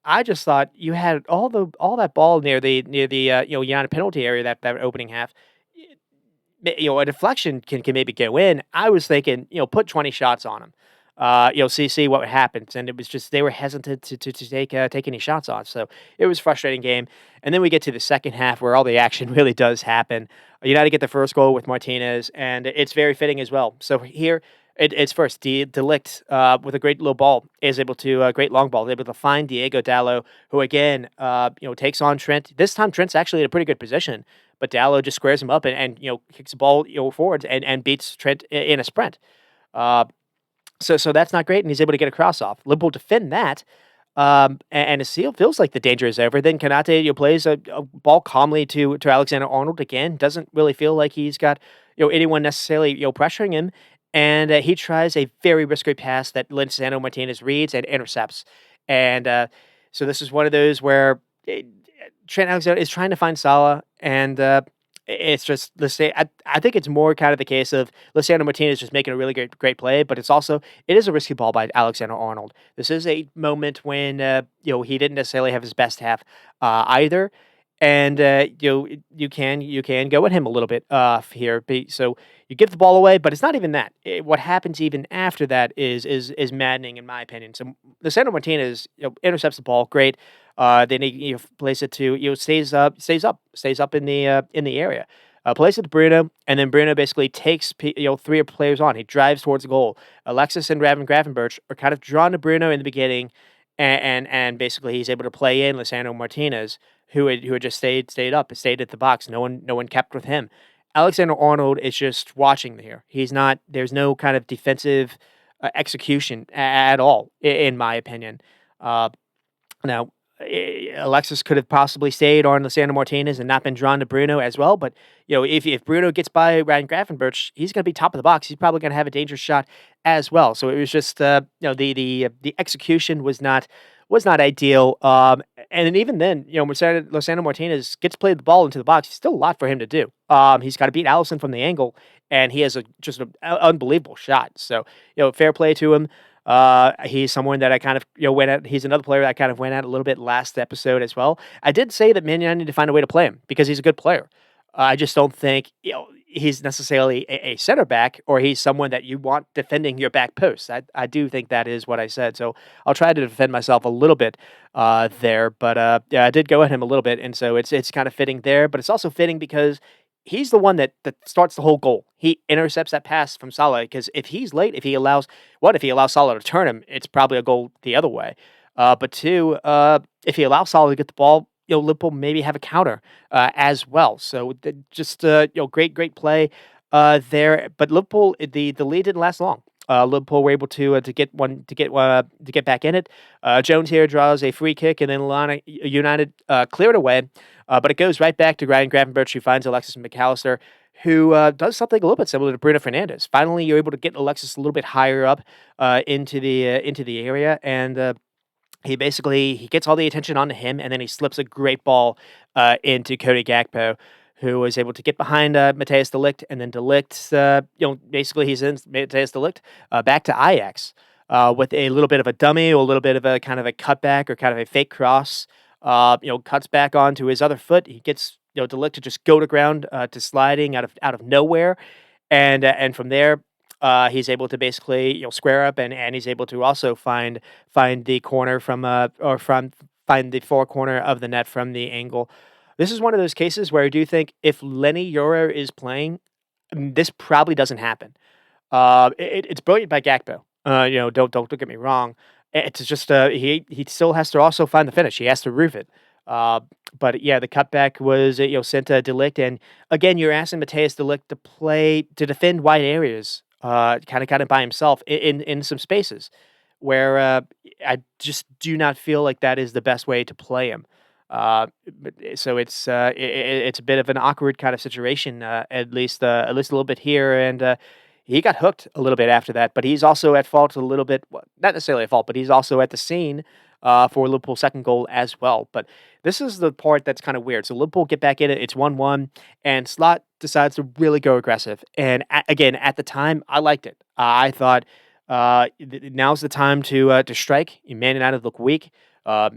I just thought you had all that ball near the United penalty area that opening half. A deflection can maybe go in. I was thinking, put 20 shots on him. see what happens. And it was just they were hesitant to take any shots on. So it was a frustrating game. And then we get to the second half where all the action really does happen. United get the first goal with Martinez, and it's very fitting as well. So here it's first. Delict with a great little ball is able to great long ball, able to find Diego Dallo, who again takes on Trent. This time Trent's actually in a pretty good position, but Dallo just squares him up and kicks the ball forwards and beats Trent in a sprint. Uh, so that's not great, and he's able to get a cross off. Liverpool defend that, and it feels like the danger is over. Then Kanate plays a ball calmly to Alexander Arnold again. Doesn't really feel like he's got anyone necessarily pressuring him, and he tries a very risky pass that Lisandro Martinez reads and intercepts. And so this is one of those where Trent Alexander is trying to find Salah, and it's just let's say I think it's more kind of the case of Lisandro Martinez just making a really great play, but it is a risky ball by Alexander Arnold. This is a moment when he didn't necessarily have his best half either, and you can go at him a little bit here. So you give the ball away, but it's not even that. What happens even after that is maddening in my opinion. So Lisandro Martinez intercepts the ball, great. Then he plays it to stays up in the area. Plays it to Bruno, and then Bruno basically takes three players on. He drives towards the goal. Alexis and Raven Gravenberch are kind of drawn to Bruno in the beginning, and basically he's able to play in Lisandro Martinez, who had just stayed at the box. No one kept with him. Alexander Arnold is just watching here. He's not. There's no kind of defensive execution at all, in my opinion. Now, Alexis could have possibly stayed on Lisandro Martinez and not been drawn to Bruno as well. But if Bruno gets by Ryan Gravenberch, he's going to be top of the box. He's probably going to have a dangerous shot as well. So it was just the execution was not ideal. And then even then, Lisandro Martinez gets played the ball into the box. It's still a lot for him to do. He's got to beat Allison from the angle, and he has just an unbelievable shot. So fair play to him. He's someone that I kind of went at. He's another player that I kind of went at a little bit last episode as well. I did say that Man United need to find a way to play him because he's a good player. I just don't think he's necessarily a center back or he's someone that you want defending your back post. I do think that is what I said. So I'll try to defend myself a little bit there. But yeah, I did go at him a little bit, and so it's kind of fitting there. But it's also fitting because he's the one that starts the whole goal. He intercepts that pass from Salah because if he's late, if he allows Salah to turn him, it's probably a goal the other way. But two, if he allows Salah to get the ball, Liverpool maybe have a counter as well. So just great play there. But Liverpool, the lead didn't last long. Liverpool were able to get back in it. Jones here draws a free kick, and then United clear it away. But it goes right back to Ryan Gravenberch, who finds Alexis McAllister, who does something a little bit similar to Bruno Fernandes. Finally, you're able to get Alexis a little bit higher up into the area, and he gets all the attention onto him, and then he slips a great ball into Cody Gakpo, who was able to get behind Matthijs de Ligt, and then de Ligt, basically he's in Matthijs de Ligt back to Ajax with a little bit of a dummy or a little bit of a kind of a cutback or kind of a fake cross. Cuts back onto his other foot. He gets de Ligt to just go to ground to sliding out of nowhere, and from there. He's able to basically square up and he's able to also find the corner find the far corner of the net from the angle. This is one of those cases where I do think if Lenny Yoro is playing, this probably doesn't happen. It's brilliant by Gakpo. Don't get me wrong. It's just he still has to also find the finish. He has to roof it. But yeah, the cutback was sent to de Ligt, and again you're asking Matthijs de Ligt to defend wide areas. Kind of by himself in some spaces where I just do not feel like that is the best way to play him. So it's a bit of an awkward kind of situation, at least a little bit here, and he got hooked a little bit after that. But he's also at fault a little bit, well, not necessarily at fault, but he's also at the scene for Liverpool's second goal as well. But this is the part that's kind of weird. So Liverpool get back in it. It's 1-1, and Slot decides to really go aggressive. And again, at the time, I liked it. I thought now's the time to strike. Man United look weak.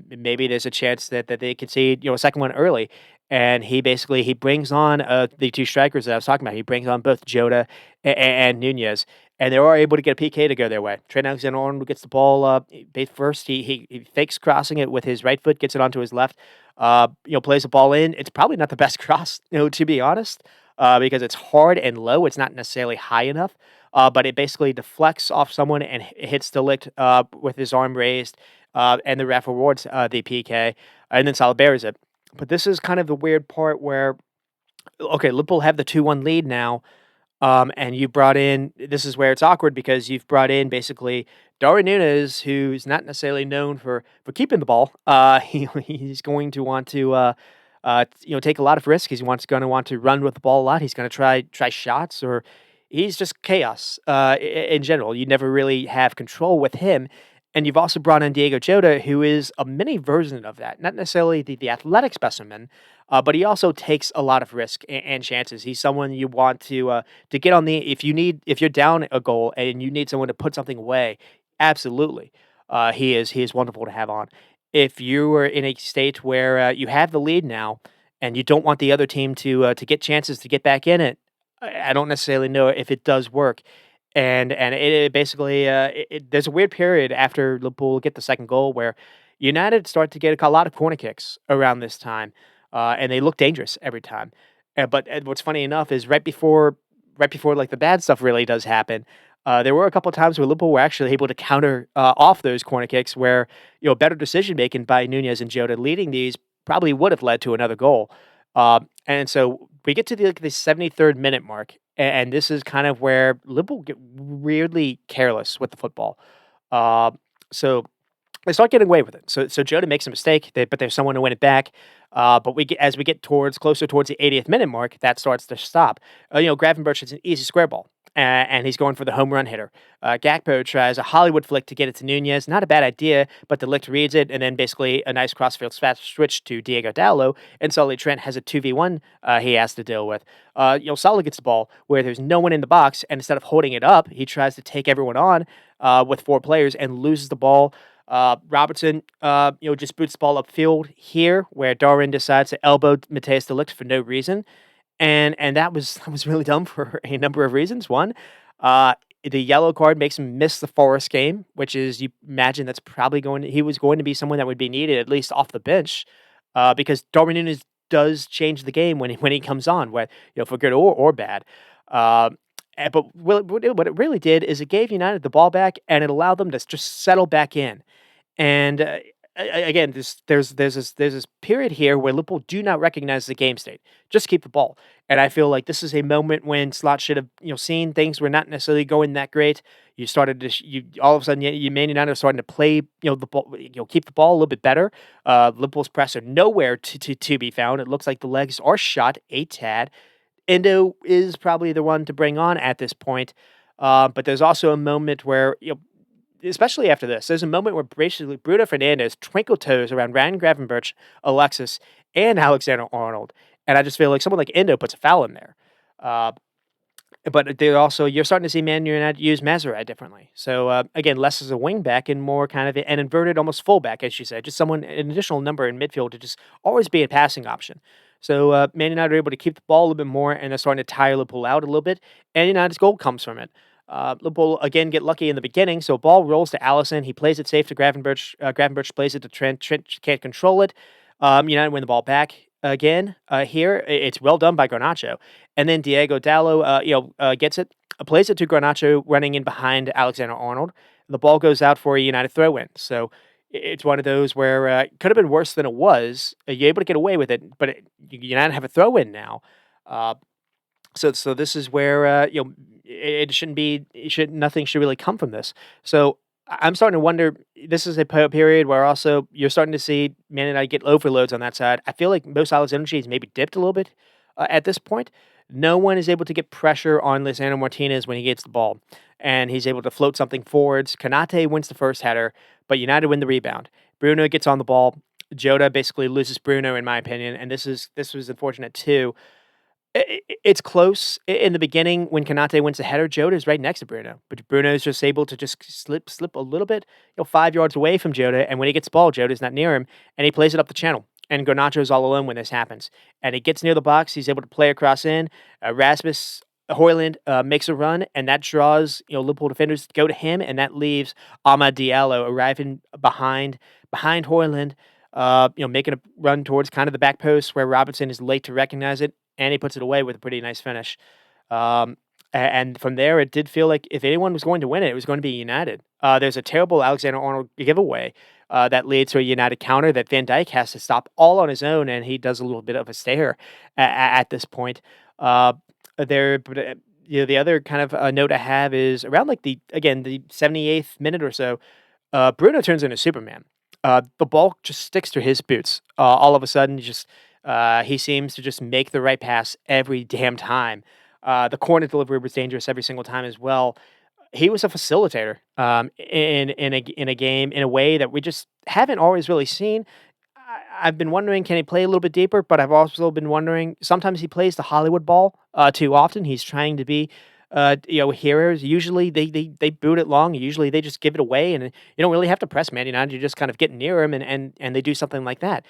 Maybe there's a chance that they concede a second one early. And he brings on the two strikers that I was talking about. He brings on both Jota and Nunez. and they are able to get a PK to go their way. Trent Alexander-Arnold gets the ball bait first. He fakes crossing it with his right foot, gets it onto his left. Plays the ball in. It's probably not the best cross, to be honest, because it's hard and low. It's not necessarily high enough, but it basically deflects off someone and hits De Ligt with his arm raised, and the ref awards the PK, and then Salah buries it. But this is kind of the weird part where, okay, Liverpool have the 2-1 lead now, and you brought in, this is where it's awkward because you've brought in basically Darwin Núñez, who's not necessarily known for keeping the ball. He's going to want to take a lot of risks. He's going to want to run with the ball a lot. He's going to try shots, or he's just chaos in general. You never really have control with him. And you've also brought in Diego Jota, who is a mini version of that. Not necessarily the athletic specimen, but he also takes a lot of risk and chances. He's someone you want to get on the, if you're down a goal and you need someone to put something away. Absolutely, he is wonderful to have on. If you are in a state where you have the lead now and you don't want the other team to get chances to get back in it, I don't necessarily know if it does work. And it basically, there's a weird period after Liverpool get the second goal where United start to get a lot of corner kicks around this time, and they look dangerous every time. But what's funny enough is right before like the bad stuff really does happen, there were a couple of times where Liverpool were actually able to counter off those corner kicks where better decision making by Nunez and Jota leading these probably would have led to another goal. And so we get to the 73rd minute mark, and this is kind of where Liverpool get weirdly careless with the football. Uh, so they start getting away with it. So Jota makes a mistake, but there's someone to win it back. But as we get closer towards the 80th minute mark, that starts to stop. Gravenberch is an easy square ball, and he's going for the home run hitter. Gakpo tries a Hollywood flick to get it to Nunez. Not a bad idea, but De Ligt reads it, and then basically a nice crossfield switch to Diego Dallo, and suddenly Trent has a 2v1 he has to deal with. Salah gets the ball where there's no one in the box, and instead of holding it up, he tries to take everyone on with 4 players and loses the ball. Robertson, just boots the ball upfield here, where Darwin decides to elbow Matthijs de Ligt for no reason, and that was really dumb for a number of reasons. One, the yellow card makes him miss the Forest game, which is, you imagine that's probably he was going to be someone that would be needed at least off the bench, because Darwin Núñez does change the game when he comes on, for good or bad. But what it really did is it gave United the ball back, and it allowed them to just settle back in. And again, there's this period here where Liverpool do not recognize the game state. Just keep the ball. And I feel like this is a moment when Slot should have seen things were not necessarily going that great. You started to all of a sudden you Man United are starting to play the ball, keep the ball a little bit better. Liverpool's press are nowhere to be found. It looks like the legs are shot a tad. Endo is probably the one to bring on at this point. But there's also a moment where, especially after this, there's a moment where basically Bruno Fernandes twinkle toes around Ryan Gravenberch, Alexis, and Alexander-Arnold. And I just feel like someone like Endo puts a foul in there. But you're starting to see Man United use Mazraoui differently. So, again, less as a wing back and more kind of an inverted, almost fullback, as you said. Just an additional number in midfield to just always be a passing option. So, Man United are able to keep the ball a little bit more, and they're starting to tire Liverpool out a little bit. And United's goal comes from it. Liverpool, again, get lucky in the beginning. So, ball rolls to Alisson. He plays it safe to Gravenberch. Gravenberch plays it to Trent. Trent can't control it. United win the ball back. Again, here it's well done by Garnacho, and then Diego Dallo, gets it, plays it to Garnacho, running in behind Alexander-Arnold. The ball goes out for a United throw-in. So it's one of those where it could have been worse than it was. You're able to get away with it, but United have a throw-in now. So this is where it shouldn't be. Nothing should really come from this. So I'm starting to wonder, this is a period where also you're starting to see Man United get overloads on that side. I feel like Mo Salah's energy has maybe dipped a little bit at this point. No one is able to get pressure on Lisandro Martinez when he gets the ball, and he's able to float something forwards. Konate wins the first header, but United win the rebound. Bruno gets on the ball. Jota basically loses Bruno, in my opinion, and this was unfortunate too. It's close in the beginning when Konate wins the header. Jota is right next to Bruno, but Bruno is just able to just slip a little bit, 5 yards away from Jota. And when he gets the ball, Jota's not near him, and he plays it up the channel. And Garnacho is all alone when this happens. And he gets near the box. He's able to play across in. Rasmus Højlund makes a run, and that draws Liverpool defenders to go to him, and that leaves Amad Diallo arriving behind Højlund, making a run towards kind of the back post where Robertson is late to recognize it, and he puts it away with a pretty nice finish. And from there, it did feel like if anyone was going to win it, it was going to be United. There's a terrible Alexander-Arnold giveaway that leads to a United counter that Van Dijk has to stop all on his own, and he does a little bit of a stare at this point. The other kind of note I have is around like the 78th minute or so, Bruno turns into Superman. The ball just sticks to his boots. All of a sudden, he seems to just make the right pass every damn time. The corner delivery was dangerous every single time as well. He was a facilitator in a game in a way that we just haven't always really seen. I've been wondering, can he play a little bit deeper? But I've also been wondering, sometimes he plays the Hollywood ball too often. He's trying to be, heroes. Usually they boot it long. Usually they just give it away, and you don't really have to press Man United. You just kind of get near him, and they do something like that.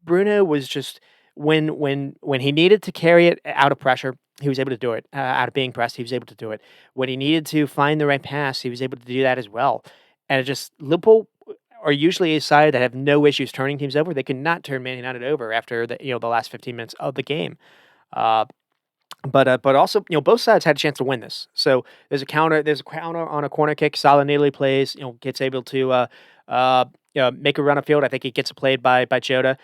Bruno was just when he needed to carry it out of pressure, he was able to do it. Out of being pressed, he was able to do it. When he needed to find the right pass, he was able to do that as well. And it just Liverpool are usually a side that have no issues turning teams over. They could not turn Man United over after the last 15 minutes of the game. Uh, but also, both sides had a chance to win this. So there's a counter on a corner kick. Salah nearly plays, gets able to make a run of field. I think he gets played by Jota.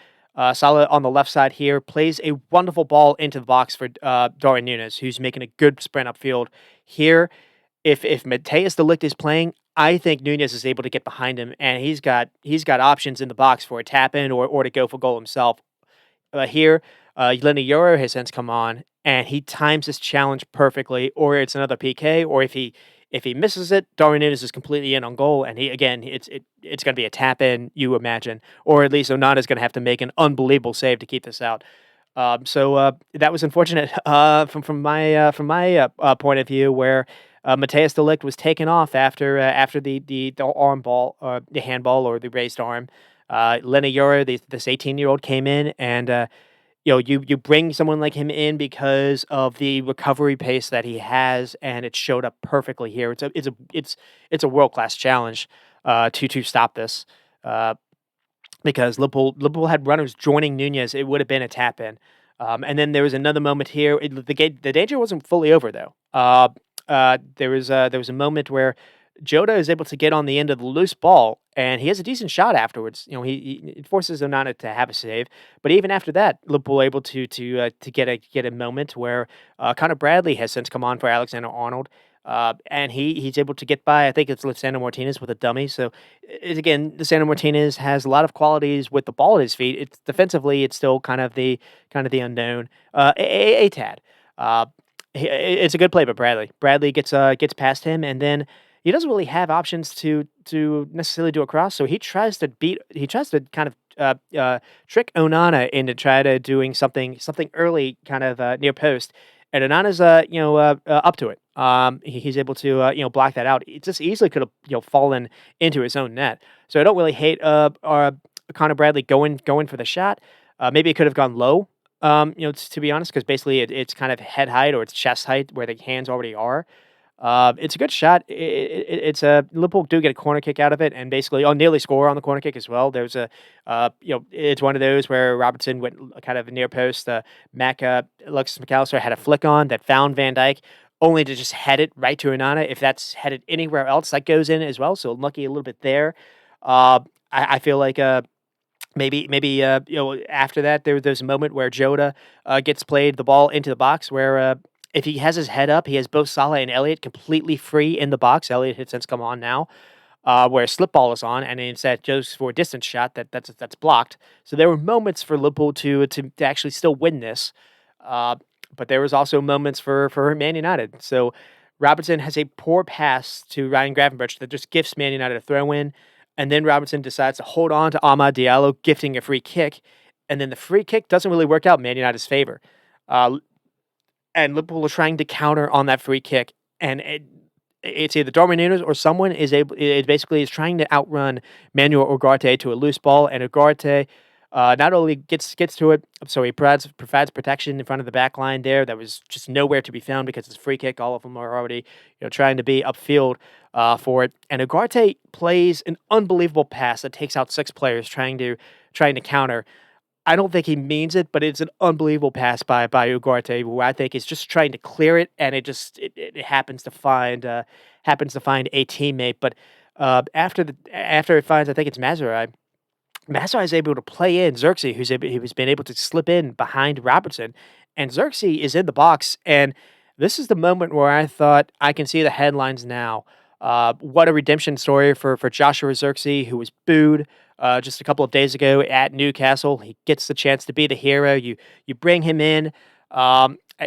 Salah on the left side here plays a wonderful ball into the box for Darwin Núñez, who's making a good sprint upfield. Here, if Matheus de Ligt is playing, I think Núñez is able to get behind him, and he's got options in the box for a tap in or to go for goal himself. Here, Lenny Euro has since come on, and he times this challenge perfectly, or it's another PK, or if he misses it, Darwin Núñez is completely in on goal, and it's going to be a tap in, you imagine, or at least Onana's going to have to make an unbelievable save to keep this out. So that was unfortunate from my point of view, where Matheus de Ligt was taken off after the arm ball, the handball, or the raised arm. Lenny Euro, this 18-year-old, came in, and you bring someone like him in because of the recovery pace that he has, and it showed up perfectly here. It's a world-class challenge to stop this. Because Liverpool had runners joining Núñez, it would have been a tap in. And then there was another moment here. The danger wasn't fully over though. There was a moment where Jota is able to get on the end of the loose ball, and he has a decent shot afterwards. He forces Onana to have a save, but even after that, Liverpool able to get a moment where Connor Bradley has since come on for Alexander-Arnold. And he's able to get by. I think it's Lisandro Martinez with a dummy. So again, Lisandro Martinez has a lot of qualities with the ball at his feet. It's defensively, it's still kind of the unknown. A tad. It's a good play, but Bradley gets past him, and then he doesn't really have options to necessarily do a cross. So he tries to kind of trick Onana into try to doing something early, kind of near post. And Onana's up to it. He's able to block that out. It just easily could have fallen into his own net. So I don't really hate Connor Bradley going for the shot. Maybe it could have gone low. To be honest, because basically it's kind of head height or it's chest height where the hands already are. It's a good shot. It's a Liverpool do get a corner kick out of it, and basically nearly score on the corner kick as well. There's it's one of those where Robertson went kind of near post. Alexis McAllister had a flick on that found Van Dijk, only to just head it right to Onana. If that's headed anywhere else, that goes in as well. So lucky a little bit there. I feel like maybe after that there's a moment where Jota gets played the ball into the box where. If he has his head up, he has both Salah and Elliott completely free in the box. Elliott had since come on now, where slip ball is on, and instead goes for a distance shot that's blocked. So there were moments for Liverpool to actually still win this, but there was also moments for Man United. So Robertson has a poor pass to Ryan Gravenberch that just gifts Man United a throw in, and then Robertson decides to hold on to Amad Diallo, gifting a free kick, and then the free kick doesn't really work out in Man United's favor. And Liverpool are trying to counter on that free kick, and it's either Darwin Núñez or someone is trying to outrun Manuel Ugarte to a loose ball, and Ugarte Not only gets to it, so he provides protection in front of the back line there that was just nowhere to be found because it's a free kick. All of them are already trying to be upfield for it. And Ugarte plays an unbelievable pass that takes out 6 players trying to counter. I don't think he means it, but it's an unbelievable pass by Ugarte, who I think is just trying to clear it, and it happens to find a teammate. But after it finds, I think it's Mazai is able to play in Xerxes, who's been able to slip in behind Robertson, and Xerxes is in the box. And this is the moment where I thought I can see the headlines now. What a redemption story for Joshua Xerxes, who was booed just a couple of days ago at Newcastle. He gets the chance to be the hero. You bring him in.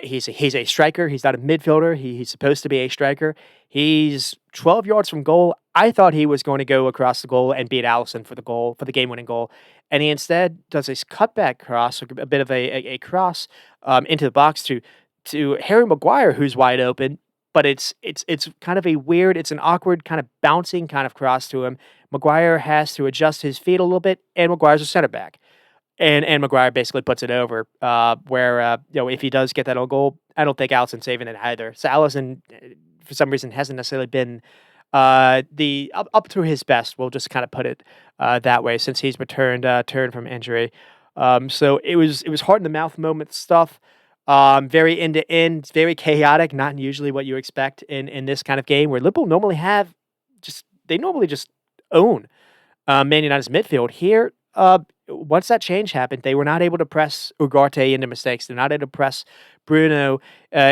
He's a striker. He's not a midfielder. He's supposed to be a striker. He's 12 yards from goal. I thought he was going to go across the goal and beat Allison for the game-winning goal, and he instead does this cutback cross, a bit of a cross into the box to Harry Maguire, who's wide open. But it's kind of it's an awkward kind of bouncing kind of cross to him. Maguire has to adjust his feet a little bit, and Maguire's a center back. And Maguire basically puts it over, where if he does get that own goal, I don't think Allison's saving it either. So Allison, for some reason, hasn't necessarily been the up to his best. We'll just kind of put it that way since he's turned from injury. So it was hard in the mouth moment stuff. Very end to end, very chaotic. Not usually what you expect in this kind of game where Liverpool normally just own Man United's midfield. Here, once that change happened, they were not able to press Ugarte into mistakes. They're not able to press Bruno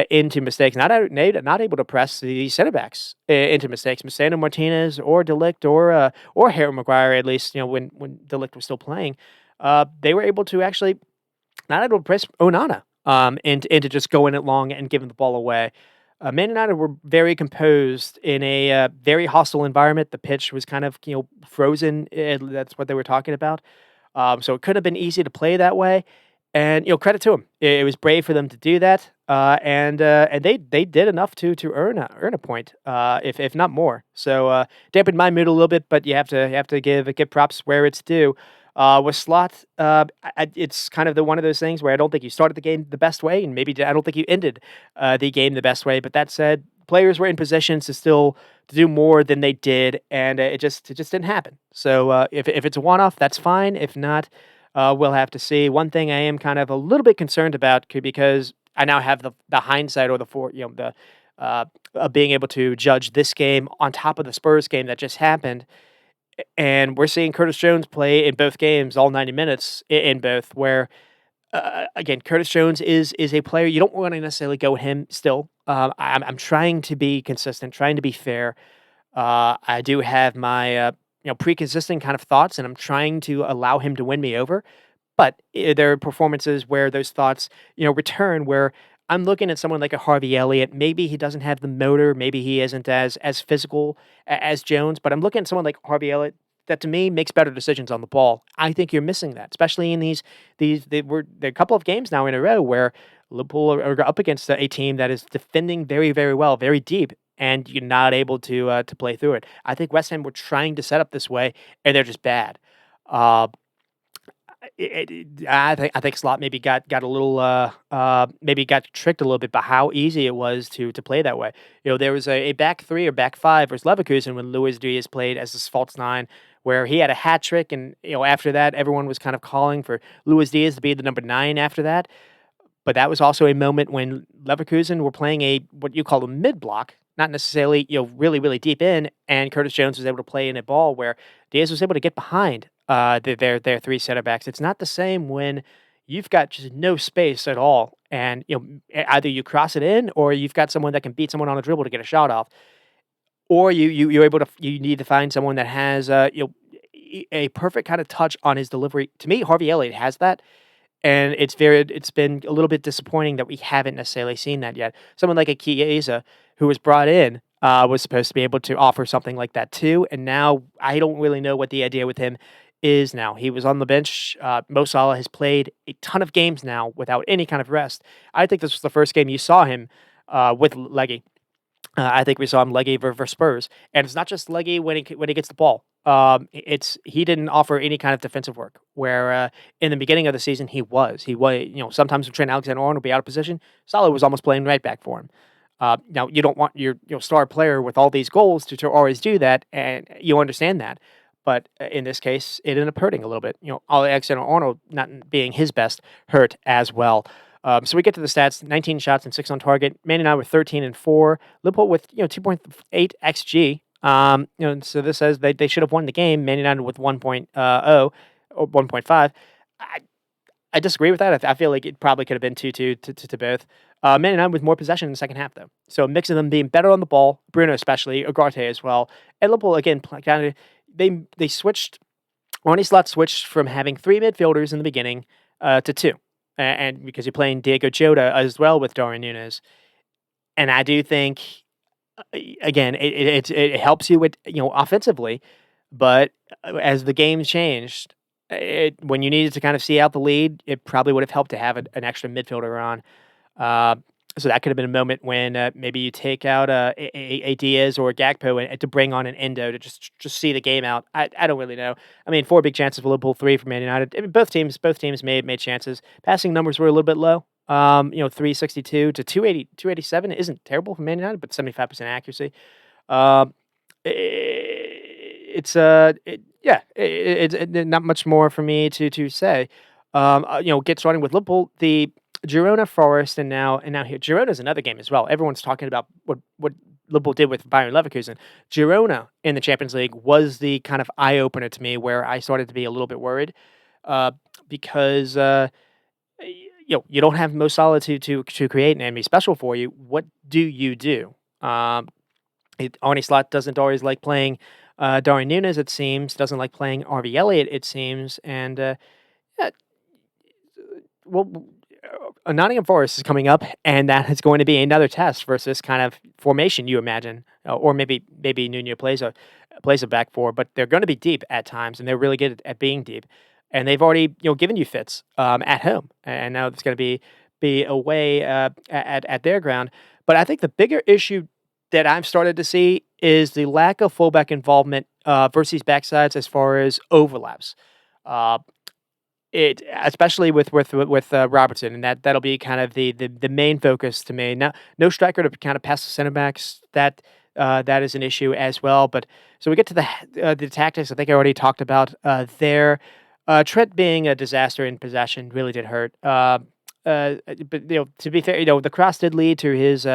into mistakes. Not able to press the center backs into mistakes. Masano Martinez or Delict or Harry Maguire, at least when Delict was still playing, they were able to actually not able to press Onana into just going it long and giving the ball away. Man United were very composed in a very hostile environment. The pitch was kind of frozen. That's what they were talking about. So it could have been easy to play that way, and credit to them. It was brave for them to do that, and they did enough to earn a point, if not more. So dampened my mood a little bit, but you have to give props where it's due. With Slot, it's kind of one of those things where I don't think you started the game the best way, and maybe I don't think you ended the game the best way. But that said, players were in positions to do more than they did, and it just didn't happen. So if it's a one-off, that's fine. If not, we'll have to see. One thing I am kind of a little bit concerned about, because I now have the hindsight or being able to judge this game on top of the Spurs game that just happened. And we're seeing Curtis Jones play in both games, all 90 minutes in both, where, again, Curtis Jones is a player. You don't want to necessarily go with him still. I'm trying to be consistent, trying to be fair. I do have my, pre-consistent kind of thoughts, and I'm trying to allow him to win me over. But there are performances where those thoughts, return, where I'm looking at someone like a Harvey Elliott. Maybe he doesn't have the motor. Maybe he isn't as physical as Jones. But I'm looking at someone like Harvey Elliott that, to me, makes better decisions on the ball. I think you're missing that, especially in there are a couple of games now in a row where Liverpool are up against a team that is defending very, very well, very deep, and you're not able to play through it. I think West Ham were trying to set up this way, and they're just bad. I think Slot maybe got a little maybe got tricked a little bit by how easy it was to play that way. There was a back three or back five versus Leverkusen when Luis Diaz played as this false nine, where he had a hat trick, and after that everyone was kind of calling for Luis Diaz to be the number 9 after that. But that was also a moment when Leverkusen were playing what you call a mid block, not necessarily really really deep in, and Curtis Jones was able to play in a ball where Diaz was able to get behind their 3 center backs. It's not the same when you've got just no space at all, and either you cross it in or you've got someone that can beat someone on a dribble to get a shot off, or you need to find someone that has a perfect kind of touch on his delivery. To me, Harvey Elliott has that. And it's been a little bit disappointing that we haven't necessarily seen that yet. Someone like a Chiesa, who was brought in, was supposed to be able to offer something like that too. And now I don't really know what the idea with him is now. He was on the bench. Mo Salah has played a ton of games now without any kind of rest. I think this was the first game you saw him with Leggy. I think we saw him leggy versus Spurs, and it's not just leggy when he gets the ball. He didn't offer any kind of defensive work. Where in the beginning of the season he was sometimes when Trent Alexander-Arnold would be out of position, Salah was almost playing right back for him. Now you don't want your star player with all these goals to always do that, and you understand that. But in this case, it ended up hurting a little bit. Alexander-Arnold not being his best hurt as well. So we get to the stats: 19 shots and 6 on target. Man United with 13 and 4. Liverpool with 2.8 xG. So this says they should have won the game. Man United with 1.0 or 1.5. I, I disagree with that. I feel like it probably could have been 2-2 to both. Man United with more possession in the second half, though. So a mix of them being better on the ball, Bruno especially, Ugarte as well. And Liverpool, again, kind of they switched. Ronnie Slot switched from having 3 midfielders in the beginning to 2. And because you're playing Diego Jota as well with Darwin Núñez. And I do think, again, it helps you with, offensively, but as the game's changed, when you needed to kind of see out the lead, it probably would have helped to have an extra midfielder on. So that could have been a moment when maybe you take out a Diaz or a Gakpo and to bring on an Endo to just see the game out. I don't really know. I mean, 4 big chances for Liverpool, 3 for Man United. I mean, both teams made chances. Passing numbers were a little bit low. 362 to 287 isn't terrible for Man United, but 75% accuracy. Um, it's not much more for me to say. Get starting with Liverpool, the Girona, Forest, and now here. Girona's another game as well. Everyone's talking about what Liverpool did with Bayern Leverkusen. Girona in the Champions League was the kind of eye opener to me, where I started to be a little bit worried, because you don't have Mo Salah to create an enemy special for you. What do you do? Arne Slot doesn't always like playing Darwin Núñez, it seems. Doesn't like playing RB Elliott, it seems. And Nottingham Forest is coming up, and that is going to be another test versus this kind of formation you imagine, or maybe Nuno plays a back four, but they're going to be deep at times, and they're really good at being deep. And they've already given you fits at home, and now it's going to be away at their ground. But I think the bigger issue that I've started to see is the lack of fullback involvement versus backsides as far as overlaps. It especially with Robertson, and that'll be kind of the main focus to me. Now, no striker to kind of pass the center backs. That is an issue as well. But so we get to the tactics. I think I already talked about there. Trent being a disaster in possession really did hurt. But to be fair, the cross did lead to his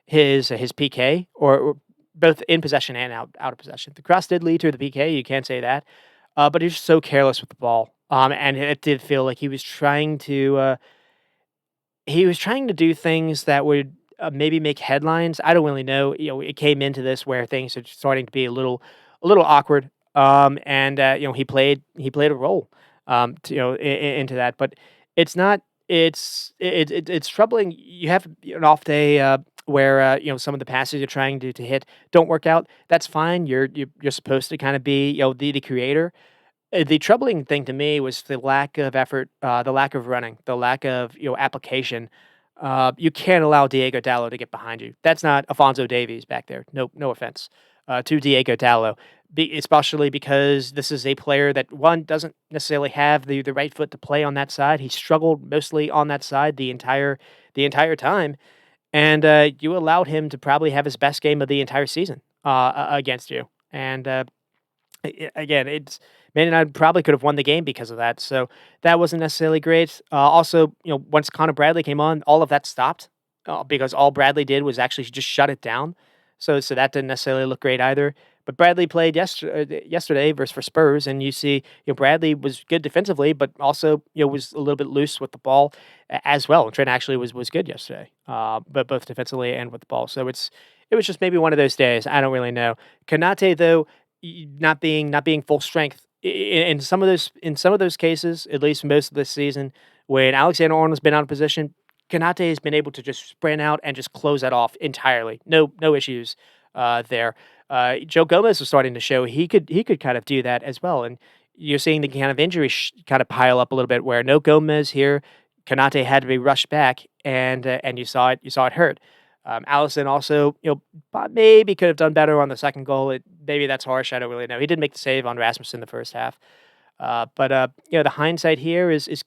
PK, or both in possession and out of possession. The cross did lead to the PK. You can't say that. But he's so careless with the ball. And it did feel like he was trying to do things that would maybe make headlines. I don't really know. It came into this where things are starting to be a little awkward. And he played a role, into that. But it's not. It's troubling. You have an off day where some of the passes you're trying to hit don't work out. That's fine. You're supposed to kind of be the creator. The troubling thing to me was the lack of effort, the lack of running, the lack of application. You can't allow Diego Dallo to get behind you. That's not Alphonso Davies back there. No offense to Diego Dallo, especially because this is a player that one doesn't necessarily have the right foot to play on that side. He struggled mostly on that side the entire time, and you allowed him to probably have his best game of the entire season against you. And again, it's Man United probably could have won the game because of that. So that wasn't necessarily great. Also, once Connor Bradley came on, all of that stopped because all Bradley did was actually just shut it down. So that didn't necessarily look great either. But Bradley played yesterday versus for Spurs, and you see, Bradley was good defensively, but also was a little bit loose with the ball as well. And Trent actually was good yesterday, but both defensively and with the ball. So it was just maybe one of those days. I don't really know. Konate, though, not being full strength in some of those cases, at least most of this season, when Alexander-Arnold's been out of position, Konate has been able to just sprint out and just close that off entirely. No issues there. Joe Gomez was starting to show he could kind of do that as well, and you're seeing the kind of injuries kind of pile up a little bit where no Gomez here, Konate had to be rushed back, and you saw it hurt. Allison also, maybe could have done better on the second goal. Maybe that's harsh. I don't really know. He did make the save on Rasmussen in the first half. But the hindsight here is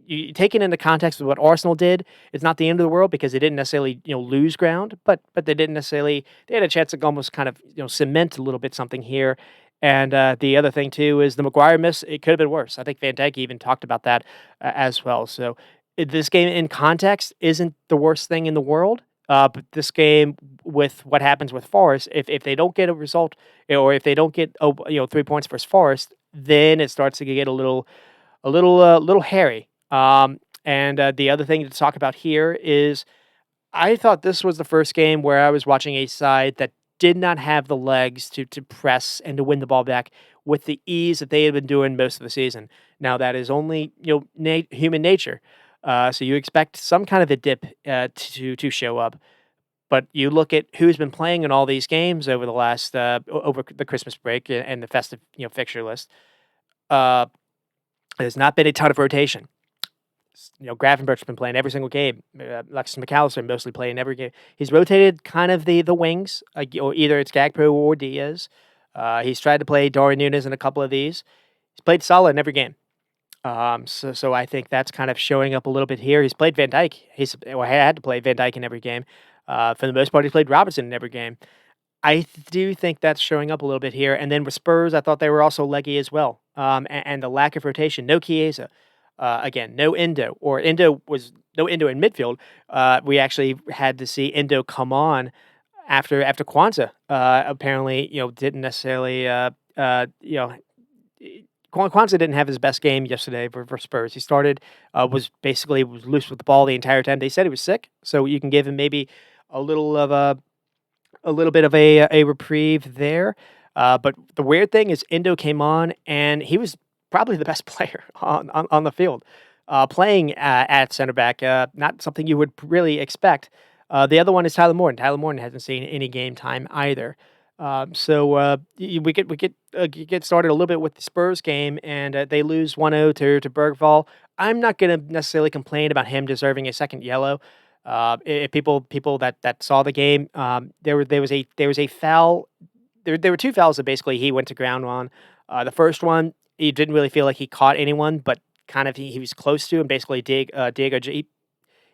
you taken into context of what Arsenal did, it's not the end of the world because they didn't necessarily, lose ground, but they didn't necessarily they had a chance to almost kind of, cement a little bit something here. And the other thing too is the Maguire miss. It could have been worse. I think Van Dijk even talked about that as well. So this game in context isn't the worst thing in the world. But this game with what happens with Forest, if they don't get a result, or if they don't get 3 points versus Forest, then it starts to get a little hairy. And the other thing to talk about here is I thought this was the first game where I was watching a side that did not have the legs to press and to win the ball back with the ease that they had been doing most of the season. Now that is only human nature, so you expect some kind of a dip to show up. But you look at who's been playing in all these games over the last over the Christmas break and the festive fixture list. Uh, there's not been a ton of rotation. Gravenberch's been playing every single game. Alexis McAllister mostly playing every game. He's rotated kind of the wings, or either it's Gakpo or Diaz. He's tried to play Darwin Núñez in a couple of these. He's played solid in every game. So I think that's kind of showing up a little bit here. He's played Van Dijk. Had to play Van Dijk in every game. For the most part, he's played Robertson in every game. I do think that's showing up a little bit here. And then with Spurs, I thought they were also leggy as well. And the lack of rotation. No Chiesa. Again, no Endo. Or Endo was no Endo in midfield. We actually had to see Endo come on after Kwanzaa. Apparently, didn't necessarily, Kwanzaa didn't have his best game yesterday for Spurs. He started, was loose with the ball the entire time. They said he was sick, so you can give him maybe a little of a little bit of a reprieve there. But the weird thing is Endo came on and he was probably the best player on the field, playing at center back. Not something you would really expect. The other one is Tyler Morton. Tyler Morton hasn't seen any game time either. We get started a little bit with the Spurs game, and they lose 1-0 to Bergvall. I'm not going to necessarily complain about him deserving a second yellow. If people that saw the game, there was a foul. There were two fouls that basically he went to ground on. The first one, he didn't really feel like he caught anyone, but kind of he was close to, and basically he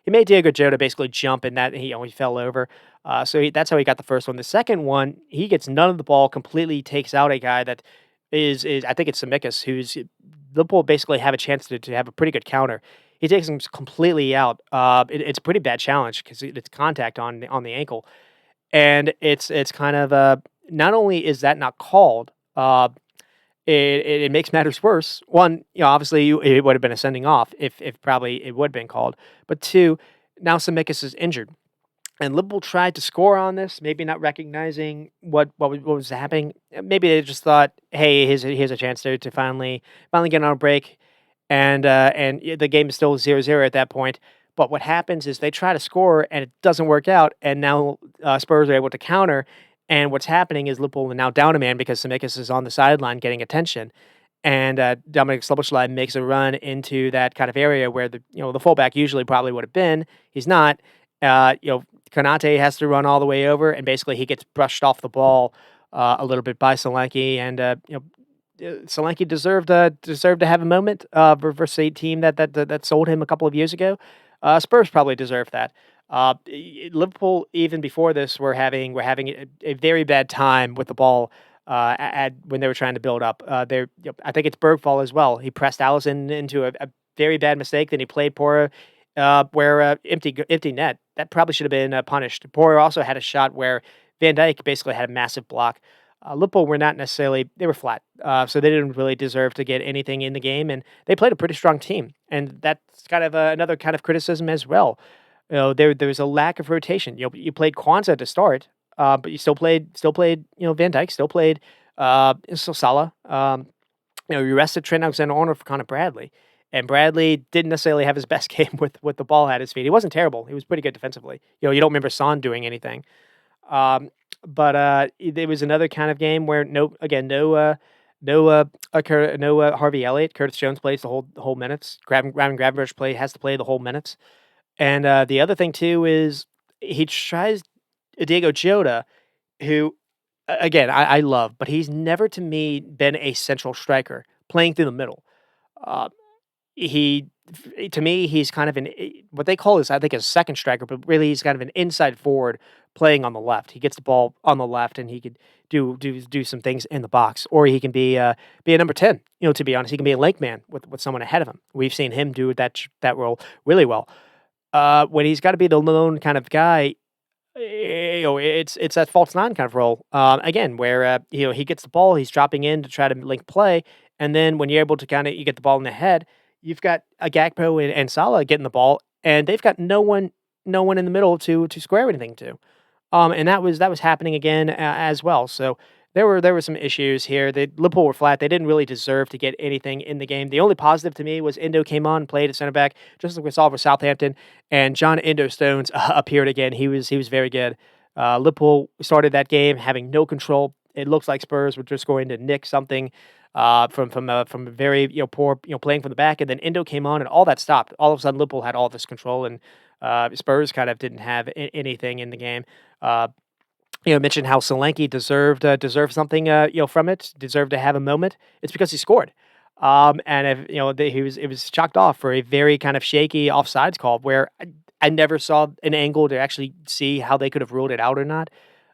made Diego Jota basically jump, and that he fell over. That's how he got the first one. The second one, he gets none of the ball, completely takes out a guy that is I think it's Tsimikas, who's Liverpool basically have a chance to have a pretty good counter. He takes him completely out. It's a pretty bad challenge because it's contact on the ankle, and it's kind of not only is that not called, it makes matters worse. One, obviously it would have been a sending off if probably it would have been called. But two, now Tsimikas is injured. And Liverpool tried to score on this, maybe not recognizing what was happening. Maybe they just thought, hey, here's a chance to finally get on a break. And the game is still 0-0 at that point. But what happens is they try to score and it doesn't work out. And now Spurs are able to counter. And what's happening is Liverpool are now down a man because Tsimikas is on the sideline getting attention. And Dominic Szoboszlai makes a run into that kind of area where the fullback usually probably would have been. He's not. Konate has to run all the way over, and basically he gets brushed off the ball a little bit by Solanke. And Solanke deserved to have a moment versus a team that sold him a couple of years ago. Spurs probably deserve that. Liverpool, even before this, were having a very bad time with the ball when they were trying to build up. I think it's Bergvall as well. He pressed Allison into a very bad mistake. Then he played Pora where empty net. That probably should have been punished. Pora also had a shot where Van Dijk basically had a massive block. Liverpool were not necessarily, they were flat. So they didn't really deserve to get anything in the game. And they played a pretty strong team. And that's kind of another kind of criticism as well. There was a lack of rotation. You played Kwanzaa to start, but you still played. Van Dijk still played. Salah. You rested Trent Alexander-Arnold for Connor Bradley, and Bradley didn't necessarily have his best game with the ball at his feet. He wasn't terrible. He was pretty good defensively. You don't remember Son doing anything. But there was another kind of game where no Harvey Elliott. Curtis Jones plays the whole minutes. Gravenberch has to play the whole minutes. And the other thing too is he tries Diego Jota, who again I love, but he's never to me been a central striker playing through the middle. Uh, he to me, he's kind of what they call is, I think, a second striker, but really he's kind of an inside forward playing on the left. He gets the ball on the left, and he could do some things in the box, or he can be a number 10. To be honest, he can be a link man with someone ahead of him. We've seen him do that role really well. When he's got to be the lone kind of guy, it's that false nine kind of role. Again, where he gets the ball, he's dropping in to try to link play, and then when you're able to you get the ball in the head, you've got a Gakpo and Salah getting the ball, and they've got no one in the middle to square anything to. And that was happening again as well. So there were some issues here. Liverpool were flat. They didn't really deserve to get anything in the game. The only positive to me was Endo came on, played at center back, just like we saw with Southampton, and John Endo Stones appeared again. He was very good. Liverpool started that game having no control. It looks like Spurs were just going to nick something from a very poor playing from the back, and then Endo came on, and all that stopped. All of a sudden, Liverpool had all this control, and Spurs kind of didn't have anything in the game. Uh, mentioned how Solanke deserved something from it, deserved to have a moment. It's because he scored. And if, it was chalked off for a very kind of shaky offsides call where I never saw an angle to actually see how they could have ruled it out or not.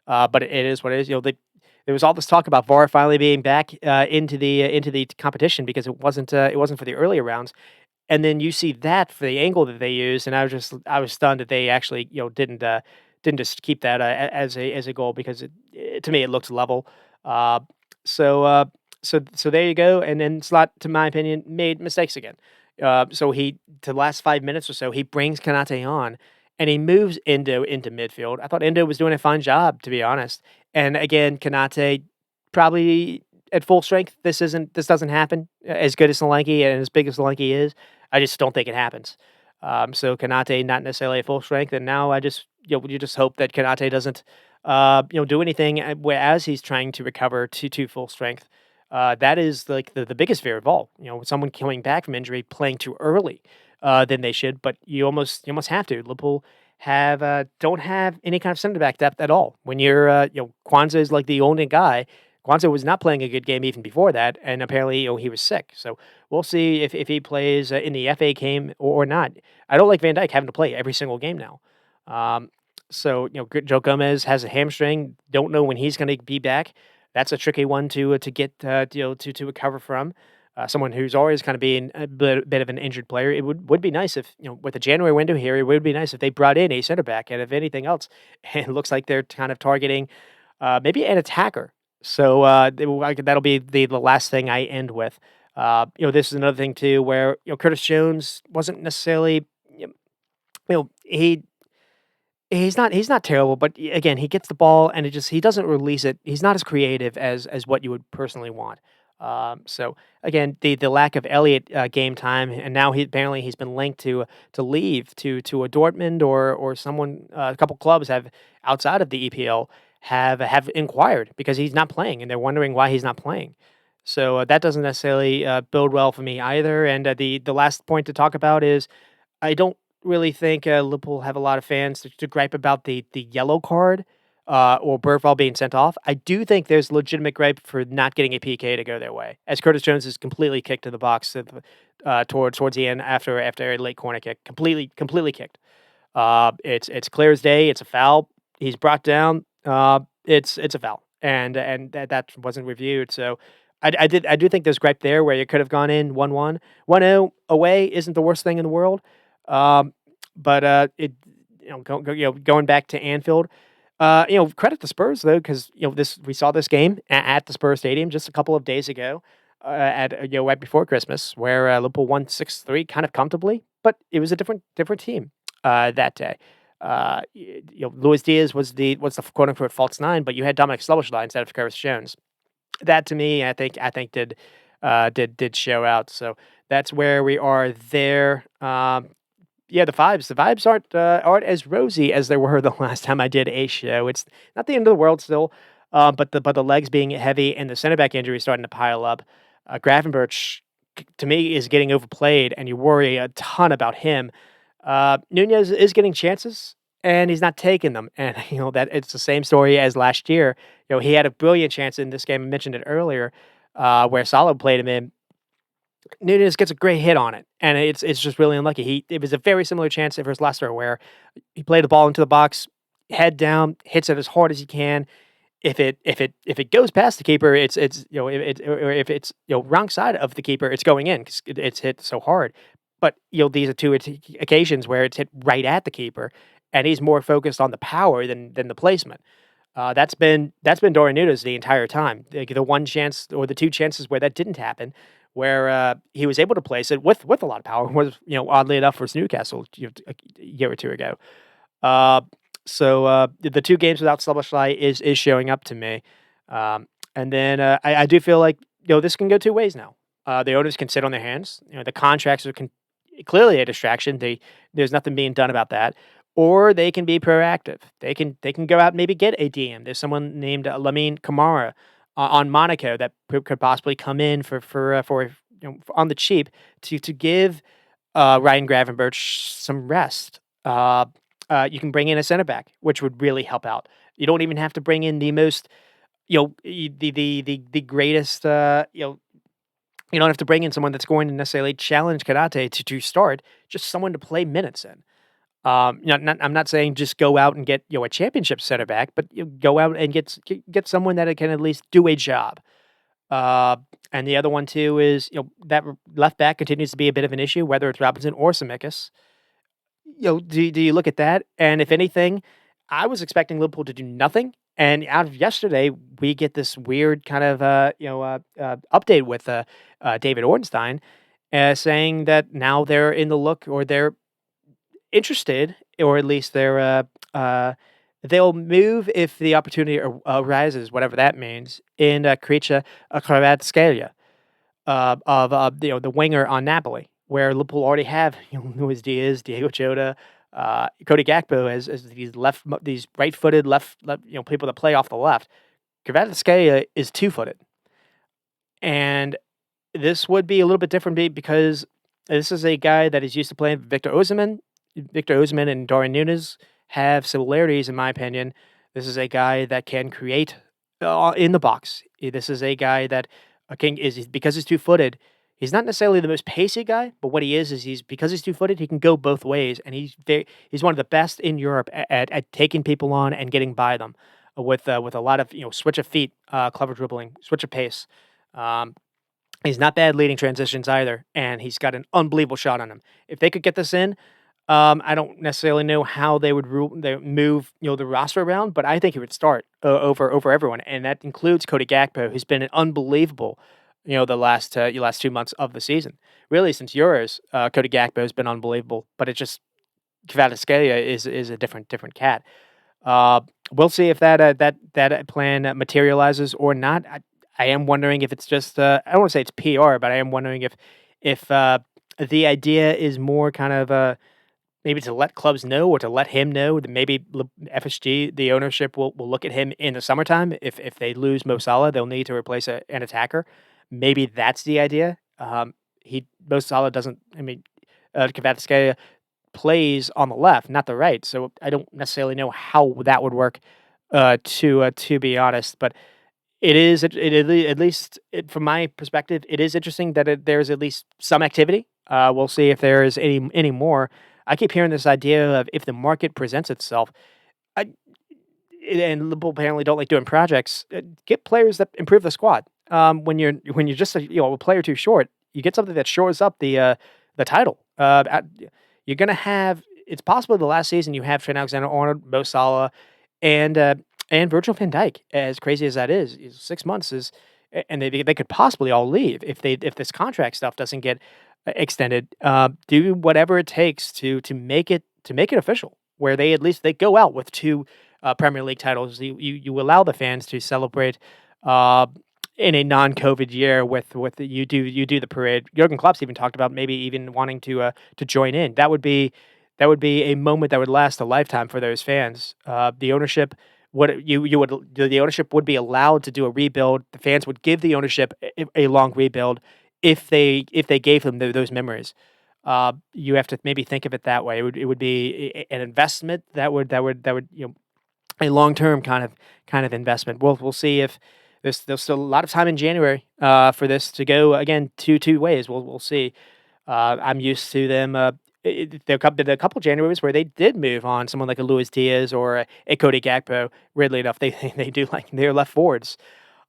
But it is what it is. There was all this talk about VAR finally being back into the competition because it wasn't for the earlier rounds. And then you see that for the angle that they used, and I was stunned that they actually didn't just keep that as a goal because to me it looks level. Uh, so so there you go. And then Slot, to my opinion, made mistakes again. So he to the last 5 minutes or so he brings Kanate on. And he moves Endo into midfield. I thought Endo was doing a fine job, to be honest. And again, Kanate probably at full strength. This doesn't happen. As good as Solanke and as big as Solanke is, I just don't think it happens. So Kanate not necessarily at full strength, and now you just hope that Kanate doesn't do anything as he's trying to recover to full strength. That is like the biggest fear of all. Someone coming back from injury playing too early than they should, but you almost have to. Liverpool don't have any kind of center back depth at all. When Kwanzaa is like the only guy. Kwanzaa was not playing a good game even before that, and apparently he was sick. So we'll see if he plays in the FA game or not. I don't like Van Dijk having to play every single game now. So Joe Gomez has a hamstring. Don't know when he's going to be back. That's a tricky one to get to recover from. Someone who's always kind of being a bit of an injured player. It would be nice if with the January window here, it would be nice if they brought in a center back, and if anything else, it looks like they're kind of targeting maybe an attacker. So that'll be the last thing I end with. This is another thing too, where Curtis Jones wasn't necessarily, he he's not terrible, but again, he gets the ball and he doesn't release it. He's not as creative as what you would personally want. So again, the lack of Elliott game time, and now he's been linked to leave to a Dortmund or someone. A couple clubs have outside of the EPL have inquired because he's not playing, and they're wondering why he's not playing. So that doesn't necessarily bode well for me either. And the last point to talk about is I don't really think Liverpool have a lot of fans to gripe about the yellow card or Bergvall being sent off. I do think there's legitimate gripe for not getting a PK to go their way, as Curtis Jones is completely kicked to the box towards the end after a late corner kick, completely kicked. It's clear as day. It's a foul. He's brought down. It's a foul, and that wasn't reviewed. So I do think there's gripe there where you could have gone in 1-1, 1-0 away isn't the worst thing in the world. But it going back to Anfield, credit the Spurs though, because we saw this game at the Spurs Stadium just a couple of days ago, right before Christmas, where Liverpool won 6-3 kind of comfortably, but it was a different team that day. Luis Diaz was the quote unquote false nine, but you had Dominic Szoboszlai instead of Curtis Jones. That to me, I think did show out. So that's where we are there. Yeah, the vibes aren't as rosy as they were the last time I did a show. It's not the end of the world still, but the legs being heavy and the center back injury starting to pile up. Gravenberch, to me, is getting overplayed, and you worry a ton about him. Nunez is getting chances, and he's not taking them. And that it's the same story as last year. He had a brilliant chance in this game. I mentioned it earlier, where Salah played him in. Nunez gets a great hit on it, and it's just really unlucky. It was a very similar chance versus Leicester, where he played the ball into the box, head down, hits it as hard as he can. If it goes past the keeper, it's or if it's wrong side of the keeper, it's going in because it's hit so hard. But these are two occasions where it's hit right at the keeper, and he's more focused on the power than the placement. That's been Dorian Nunez the entire time. The one chance or the two chances where that didn't happen, where he was able to place it with a lot of power was oddly enough versus Newcastle a year or two ago. Uh, so the two games without Szoboszlai is showing up to me, and then I do feel like this can go two ways now. The owners can sit on their hands. The contracts are clearly a distraction. There's nothing being done about that. Or they can be proactive. They can go out and maybe get a DM. There's someone named Lamine Kamara on Monaco that could possibly come in for on the cheap to give Ryan Gravenberch some rest. You can bring in a center back, which would really help out. You don't even have to bring in the most, the greatest. You don't have to bring in someone that's going to necessarily challenge Karate to start. Just someone to play minutes in. I'm not saying just go out and get a championship center back, but go out and get someone that can at least do a job. And the other one too is that left back continues to be a bit of an issue, whether it's Robinson or Tsimikas. Do you look at that? And if anything, I was expecting Liverpool to do nothing. And out of yesterday, we get this weird kind of update with David Ornstein saying that now they're in the look or they're interested, or at least they'll move if the opportunity arises, whatever that means, in Krycha Kvaratskhelia the winger on Napoli, where Liverpool already have Luis Diaz, Diego Jota, Cody Gakpo as these right-footed left people that play off the left. Kvaratskhelia is two-footed, and this would be a little bit different because this is a guy that is used to playing Victor Osimhen. Victor Osimhen and Dorian Nunez have similarities, in my opinion. This is a guy that can create in the box. This is a guy that because he's two-footed. He's not necessarily the most pacey guy, but what he is because he's two-footed, he can go both ways, and he's one of the best in Europe at taking people on and getting by them with a lot of switch of feet, clever dribbling, switch of pace. He's not bad leading transitions either, and he's got an unbelievable shot on him. If they could get this in, I don't necessarily know how they would move the roster around, but I think he would start over everyone, and that includes Cody Gakpo, who's been an unbelievable the last 2 months of the season. Really, since Euros, Cody Gakpo has been unbelievable, but it's just Kvaratskhelia is a different cat. We'll see if that plan materializes or not. I am wondering if it's just I don't want to say it's PR, but I am wondering if the idea is more kind of maybe to let clubs know or to let him know that maybe FSG, the ownership, will look at him in the summertime. If they lose Mo Salah, they'll need to replace an attacker. Maybe that's the idea. Mo Salah doesn't. I mean, Kvaratskhelia plays on the left, not the right. So I don't necessarily know how that would work. To be honest, but it is at least from my perspective, it is interesting that there's at least some activity. We'll see if there is any more. I keep hearing this idea of if the market presents itself, and Liverpool apparently don't like doing projects. Get players that improve the squad. When you're just a player too short, you get something that shores up the title. You're gonna have. It's possible the last season you have Trent Alexander-Arnold, Mo Salah, and Virgil van Dijk. As crazy as that is 6 months is, and they could possibly all leave if this contract stuff doesn't get extended. Do whatever it takes to make it official, where they at least they go out with two Premier League titles. You allow the fans to celebrate in a non-COVID year with you do the parade. Jurgen Klopp's even talked about maybe even wanting to join in. That would be a moment that would last a lifetime for those fans. The ownership the ownership would be allowed to do a rebuild. The fans would give the ownership a long rebuild if they gave them those memories. You have to maybe think of it that way. It would be an investment that would a long-term kind of investment. We'll see if there's still a lot of time in January for this to go again two ways. We'll see. I'm used to them. There a couple Januaries where they did move on someone like a Luis Diaz or a Cody Gakpo. Weirdly enough, they they do like their left forwards.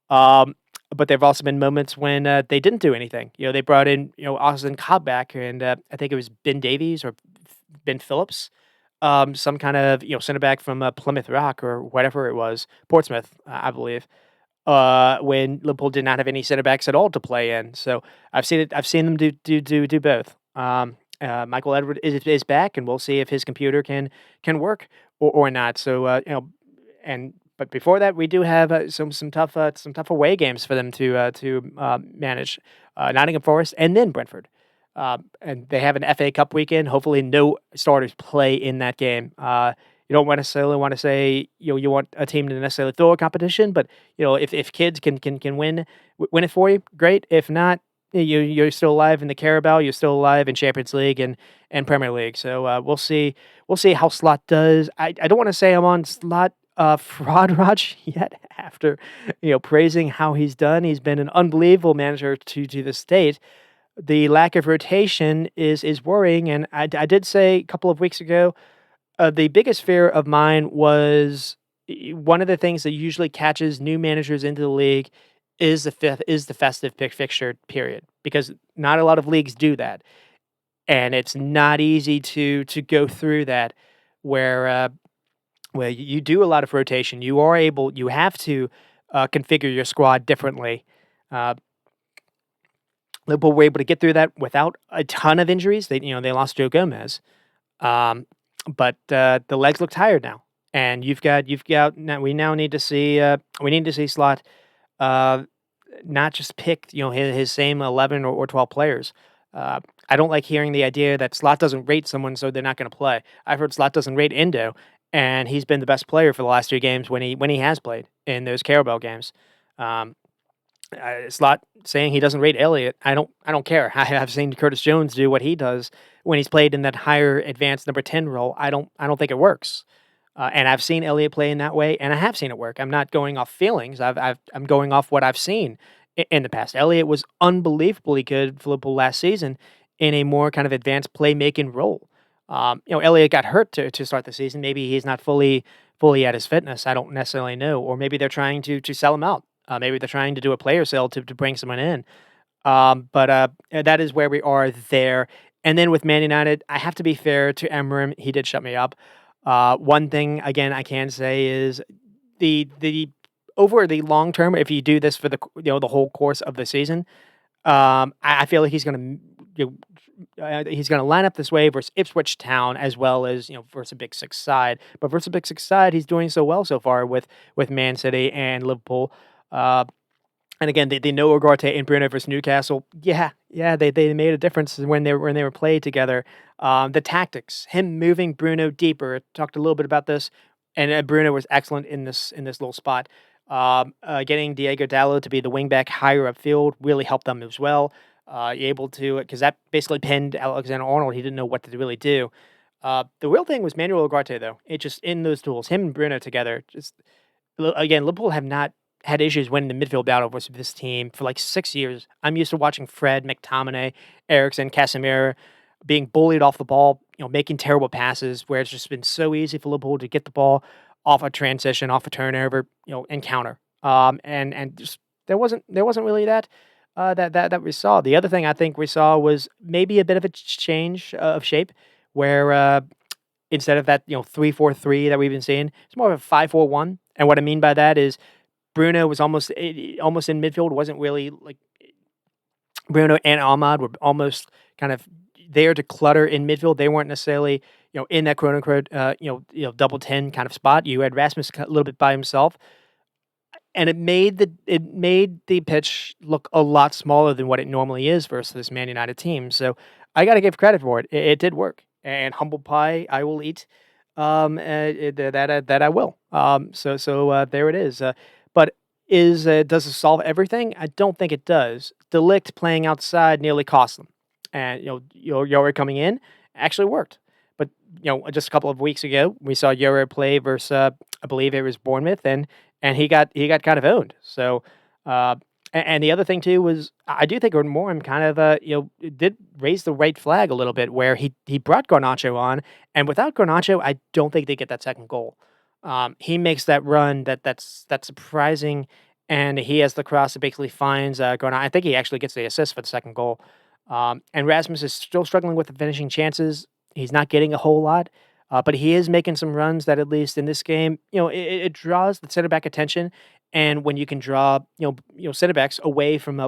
Um, but there've also been moments when they didn't do anything. They brought in Austin Cobb back, and I think it was Ben Davies or Ben Phillips, some kind of center back from Plymouth Rock or whatever it was, Portsmouth, I believe. When Liverpool did not have any center backs at all to play in, so I've seen it. I've seen them do both. Michael Edward is back, and we'll see if his computer can work or not. So and but before that, we do have some tough away games for them to manage. Nottingham Forest and then Brentford. And they have an FA Cup weekend. Hopefully, no starters play in that game. You don't necessarily want to say you want a team to necessarily throw a competition, but if kids can win it for you, great. If not, you're still alive in the Carabao. You're still alive in Champions League and Premier League. So we'll see how Slot does. I don't want to say I'm on Slot fraud watch yet after praising how he's done. He's been an unbelievable manager to the state. The lack of rotation is worrying, and I did say a couple of weeks ago, the biggest fear of mine was one of the things that usually catches new managers into the league is the festive fixture period, because not a lot of leagues do that, and it's not easy to go through that where you do a lot of rotation. You have to configure your squad differently. Uh, Liverpool were able to get through that without a ton of injuries. They lost Joe Gomez, but the legs look tired now, and you've got now. We need to see Slot uh, not just pick his same 11 or 12 players. I don't like hearing the idea that Slot doesn't rate someone, so they're not going to play. I've heard Slot doesn't rate Indo, and he's been the best player for the last 3 games when he has played in those Carabao games. Um, Slot saying he doesn't rate Elliott. I don't care. I've seen Curtis Jones do what he does when he's played in that higher advanced number 10 role. I don't think it works. And I've seen Elliott play in that way, and I have seen it work. I'm not going off feelings. I'm going off what I've seen in the past. Elliott was unbelievably good for Liverpool last season in a more kind of advanced playmaking role. Elliott got hurt to start the season. Maybe he's not fully at his fitness. I don't necessarily know, or maybe they're trying to sell him out. Maybe they're trying to do a player sale to bring someone in. But that is where we are there. And then with Man United, I have to be fair to Emram. He did shut me up. One thing again I can say is the over the long term, if you do this for the whole course of the season, I feel like he's gonna line up this way versus Ipswich Town as well as versus a Big Six side. But versus a Big Six side, he's doing so well so far with Man City and Liverpool. Uh, and again, they know Ugarte and Bruno versus Newcastle. Yeah, they made a difference when they were played together. The tactics, him moving Bruno deeper. Talked a little bit about this, and Bruno was excellent in this little spot. Getting Diego Dallo to be the wingback higher upfield really helped them as well. You're able to, because that basically pinned Alexander Arnold. He didn't know what to really do. The real thing was Manuel Ugarte, though. It just in those tools, him and Bruno together. Just again, Liverpool have not had issues winning the midfield battle versus this team for like 6 years. I'm used to watching Fred, McTominay, Eriksson, Casemiro being bullied off the ball, making terrible passes where it's just been so easy for Liverpool to get the ball off a transition, off a turnover, and counter. And just there wasn't really that we saw. The other thing I think we saw was maybe a bit of a change of shape where instead of that 3-4-3 that we've been seeing, it's more of a 5-4-1. And what I mean by that is Bruno was almost in midfield. Wasn't really like Bruno and Ahmad were almost kind of there to clutter in midfield. They weren't necessarily in that quote unquote double 10 kind of spot. You had Rasmus a little bit by himself, and it made the pitch look a lot smaller than what it normally is versus this Man United team. So I got to give credit for it. It did work, and humble pie I will eat. That I will. So there it is. But does it solve everything? I don't think it does. Delict playing outside nearly cost them. and Yoro coming in actually worked. But just a couple of weeks ago, we saw Yoro play versus I believe it was Bournemouth, and he got kind of owned. So. Uh, and the other thing too was I do think Gordon Moore kind of did raise the right flag a little bit where he brought Garnacho on, and without Garnacho, I don't think they get that second goal. He makes that run that's surprising, and he has the cross that basically finds Garnacho. I think he actually gets the assist for the second goal. And Rasmus is still struggling with the finishing chances. He's not getting a whole lot, but he is making some runs that, at least in this game, it draws the center back attention. And when you can draw, center backs away from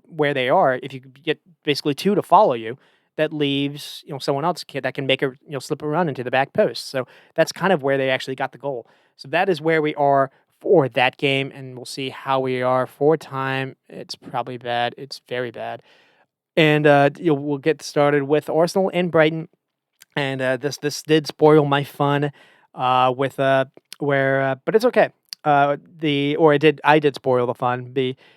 where they are, if you could get basically two to follow you, that leaves someone else that can make a slip a run into the back post. So that's kind of where they actually got the goal. So that is where we are for that game, and we'll see how we are for time. It's probably bad. It's very bad. And we'll get started with Arsenal and Brighton. And this did spoil my fun with but it's okay. I did spoil the fun.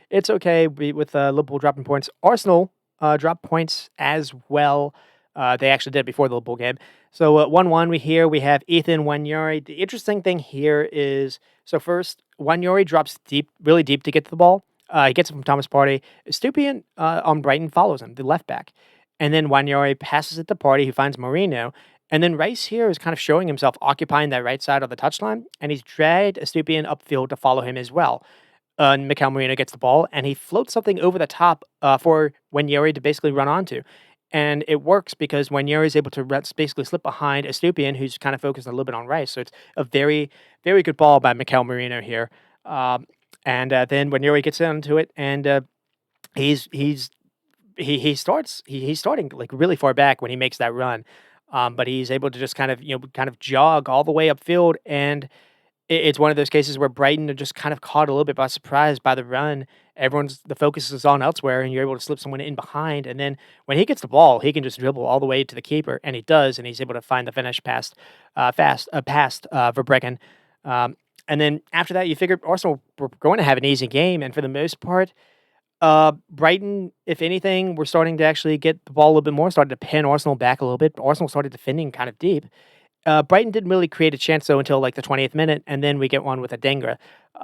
It's okay with Liverpool dropping points. Arsenal dropped points as well. They actually did before the Liverpool game. So 1-1 we have Ethan Wanyori. The interesting thing here is, so first, Wanyori drops deep, really deep to get to the ball. He gets it from Thomas Partey. Stupian on Brighton follows him, the left back. And then Wanyori passes it to Partey, who finds Mourinho. And then Rice here is kind of showing himself occupying that right side of the touchline, and he's dragged Estupiñán upfield to follow him as well. And Mikel Merino gets the ball, and he floats something over the top for Wanyeri to basically run onto. And it works because Wanyeri is able to basically slip behind Estupiñán, who's kind of focused a little bit on Rice. So it's a very, very good ball by Mikel Merino here. And then Wanyeri gets into it, and he's he's starting like really far back when he makes that run. But he's able to just kind of jog all the way upfield, and it's one of those cases where Brighton are just kind of caught a little bit by surprise by the run. The focus is on elsewhere, and you're able to slip someone in behind. And then when he gets the ball, he can just dribble all the way to the keeper, and he does, and he's able to find the finish past Verbruggen. And then after that, you figure Arsenal were going to have an easy game, and for the most part, Brighton, if anything, were starting to actually get the ball a little bit more, started to pin Arsenal back a little bit. Arsenal started defending kind of deep. Brighton didn't really create a chance, though, until like the 20th minute, and then we get one with a Dengra.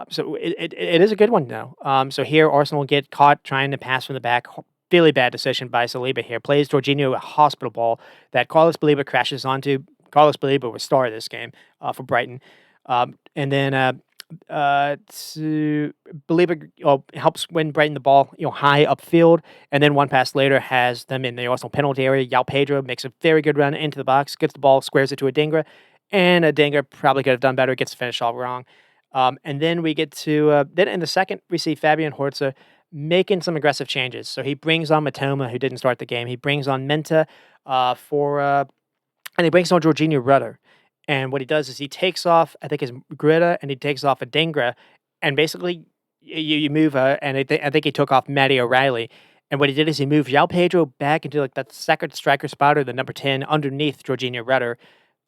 So it is a good one now. So here, Arsenal get caught trying to pass from the back. Really bad decision by Saliba here. Plays Jorginho a hospital ball that Carlos Saliba crashes onto. Carlos Saliba was star of this game for Brighton. And then to Belieber helps win Brighton the ball, high upfield, and then one pass later has them in the Arsenal penalty area. João Pedro makes a very good run into the box, gets the ball, squares it to a Dengra, and a Dengra probably could have done better, gets the finish all wrong. And then we get to then in the second we see Fabian Hortzer making some aggressive changes. So he brings on Matoma, who didn't start the game. He brings on Menta and he brings on Jorginho Rudder. And what he does is he takes off, I think, his Greta, and he takes off a Dengra, and basically you move, and I think he took off Matty O'Reilly. And what he did is he moved João Pedro back into like that second striker spot, or the number 10 underneath Jorginho Rudder.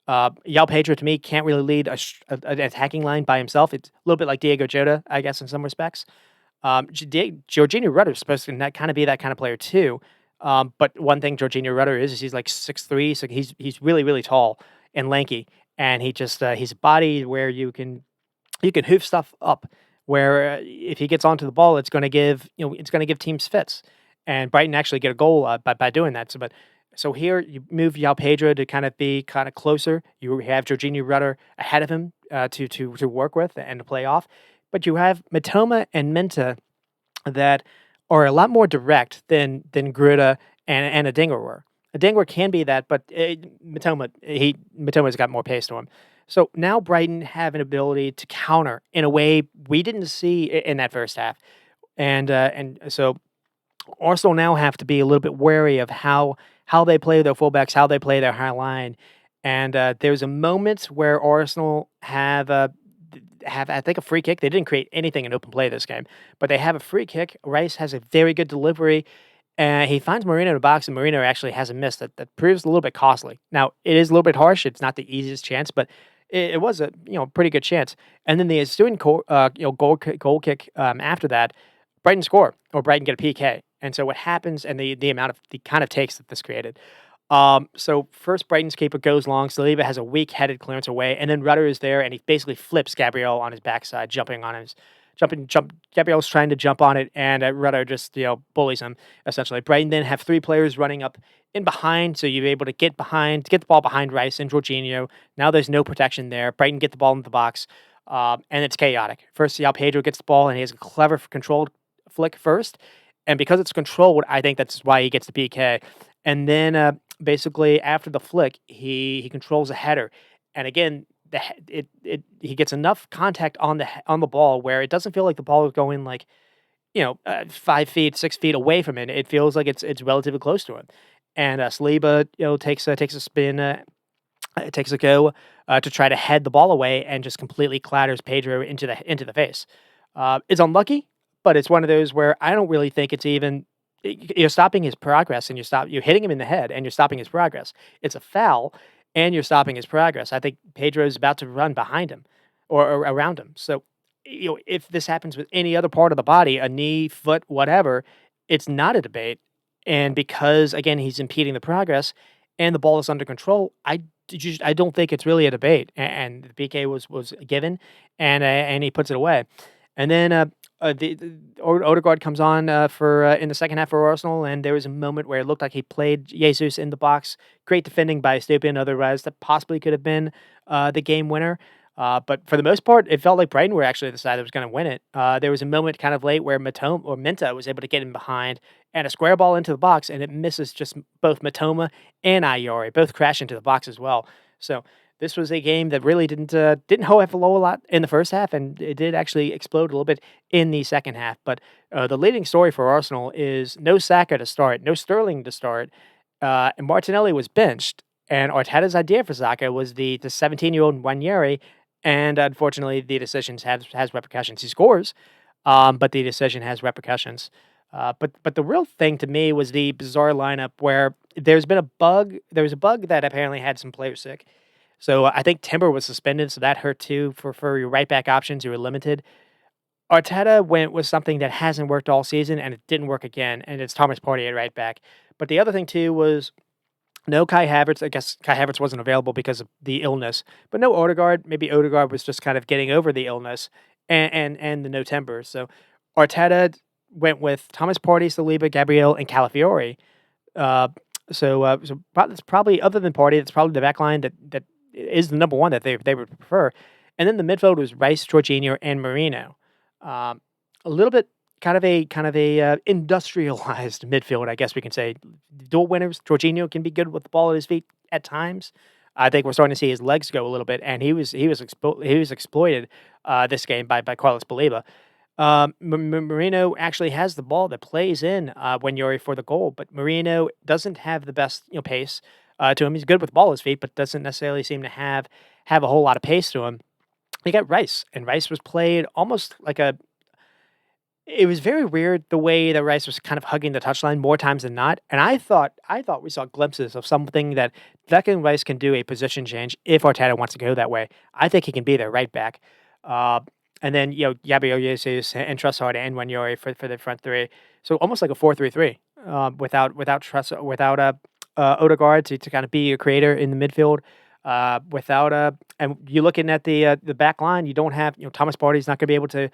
João Pedro, to me, can't really lead an attacking line by himself. It's a little bit like Diego Jota, I guess, in some respects. Jorginho Rudder is supposed to kind of be that kind of player too. But one thing Jorginho Rudder is he's like 6'3", so he's really, really tall and lanky. And he's a body where you can hoof stuff up. Where if he gets onto the ball, it's going to give teams fits. And Brighton actually get a goal by doing that. So here you move João Pedro to kind of be kind of closer. You have Jorginho Rudder ahead of him to work with and to play off. But you have Matoma and Menta that are a lot more direct than Gruda and a Dinger were. A Dangler can be that, but Matoma's got more pace to him. So now Brighton have an ability to counter in a way we didn't see in that first half, and so Arsenal now have to be a little bit wary of how they play their fullbacks, how they play their high line, and there's a moment where Arsenal have I think a free kick. They didn't create anything in open play this game, but they have a free kick. Rice has a very good delivery. He finds Marino in the box, and Marino actually has a miss that proves a little bit costly. Now, it is a little bit harsh. It's not the easiest chance, but it was a pretty good chance. And then the ensuing goal kick after that, Brighton score, or Brighton get a PK. And so what happens, and the amount of the kind of takes that this created. So first Brighton's keeper goes long, Saliba has a weak-headed clearance away, and then Rudder is there, and he basically flips Gabriel on his backside, jumping on his jump. Gabriel's trying to jump on it, and Rudder just bullies him essentially. Brighton then have three players running up in behind, so you're able to get the ball behind Rice and Jorginho. Now there's no protection there. Brighton get the ball into the box, and it's chaotic. First, Pedro gets the ball, and he has a clever controlled flick first, and because it's controlled, I think that's why he gets the PK. And then basically after the flick, he controls a header, and again, he gets enough contact on the ball where it doesn't feel like the ball is going 5 feet, 6 feet away from it. It feels like it's relatively close to him. And Saliba, takes a spin, takes a go to try to head the ball away, and just completely clatters Pedro into the face. It's unlucky, but it's one of those where I don't really think it's even you're stopping his progress, and you're hitting him in the head, and you're stopping his progress. It's a foul, and you're stopping his progress. I think Pedro is about to run behind him or around him. So, if this happens with any other part of the body, a knee, foot, whatever, it's not a debate. And because again he's impeding the progress, and the ball is under control, I don't think it's really a debate. And the PK was given, and he puts it away. And then Odegaard comes on for in the second half for Arsenal, and there was a moment where it looked like he played Jesus in the box. Great defending by Stupin, otherwise that possibly could have been the game winner. But for the most part, it felt like Brighton were actually the side that was going to win it. There was a moment kind of late where Minta was able to get in behind and a square ball into the box, and it misses just both Matoma and Ayori. Both crash into the box as well. So this was a game that really didn't have a lot in the first half, and it did actually explode a little bit in the second half. But the leading story for Arsenal is no Saka to start, no Sterling to start, and Martinelli was benched. And Arteta's idea for Saka was the 17-year-old Wanyeri, and unfortunately, the decision has repercussions. He scores, but the decision has repercussions. But the real thing to me was the bizarre lineup where there's been a bug. There was a bug that apparently had some players sick. So I think Timber was suspended, so that hurt too. For your right back options, you were limited. Arteta went with something that hasn't worked all season, and it didn't work again, and it's Thomas Partey at right back. But the other thing too was no Kai Havertz. I guess Kai Havertz wasn't available because of the illness, but no Odegaard. Maybe Odegaard was just kind of getting over the illness and the no Timber. So Arteta went with Thomas Partey, Saliba, Gabriel, and Calafiori. That's probably, other than Partey, that's probably the back line that is the number one that they would prefer. And then the midfield was Rice, Jorginho, and Marino. A little bit kind of a industrialized midfield, I guess we can say. Dual winners. Jorginho can be good with the ball at his feet at times. I think we're starting to see his legs go a little bit, and he was exploited this game by Carlos Baleba. Marino actually has the ball that plays in when you're for the goal, but Marino doesn't have the best pace to him. He's good with the ball at his feet, but doesn't necessarily seem to have a whole lot of pace to him. You got Rice, and Rice was played almost like a. It was very weird the way that Rice was kind of hugging the touchline more times than not, and I thought we saw glimpses of something that Declan Rice can do, a position change if Arteta wants to go that way. I think he can be their right back. And then, Gabriel Jesus and Trossard and Wanyori for the front three. So almost like a 4-3-3 without Odegaard to kind of be a creator in the midfield. And you're looking at the back line, you don't have, Thomas Partey's not going to be able to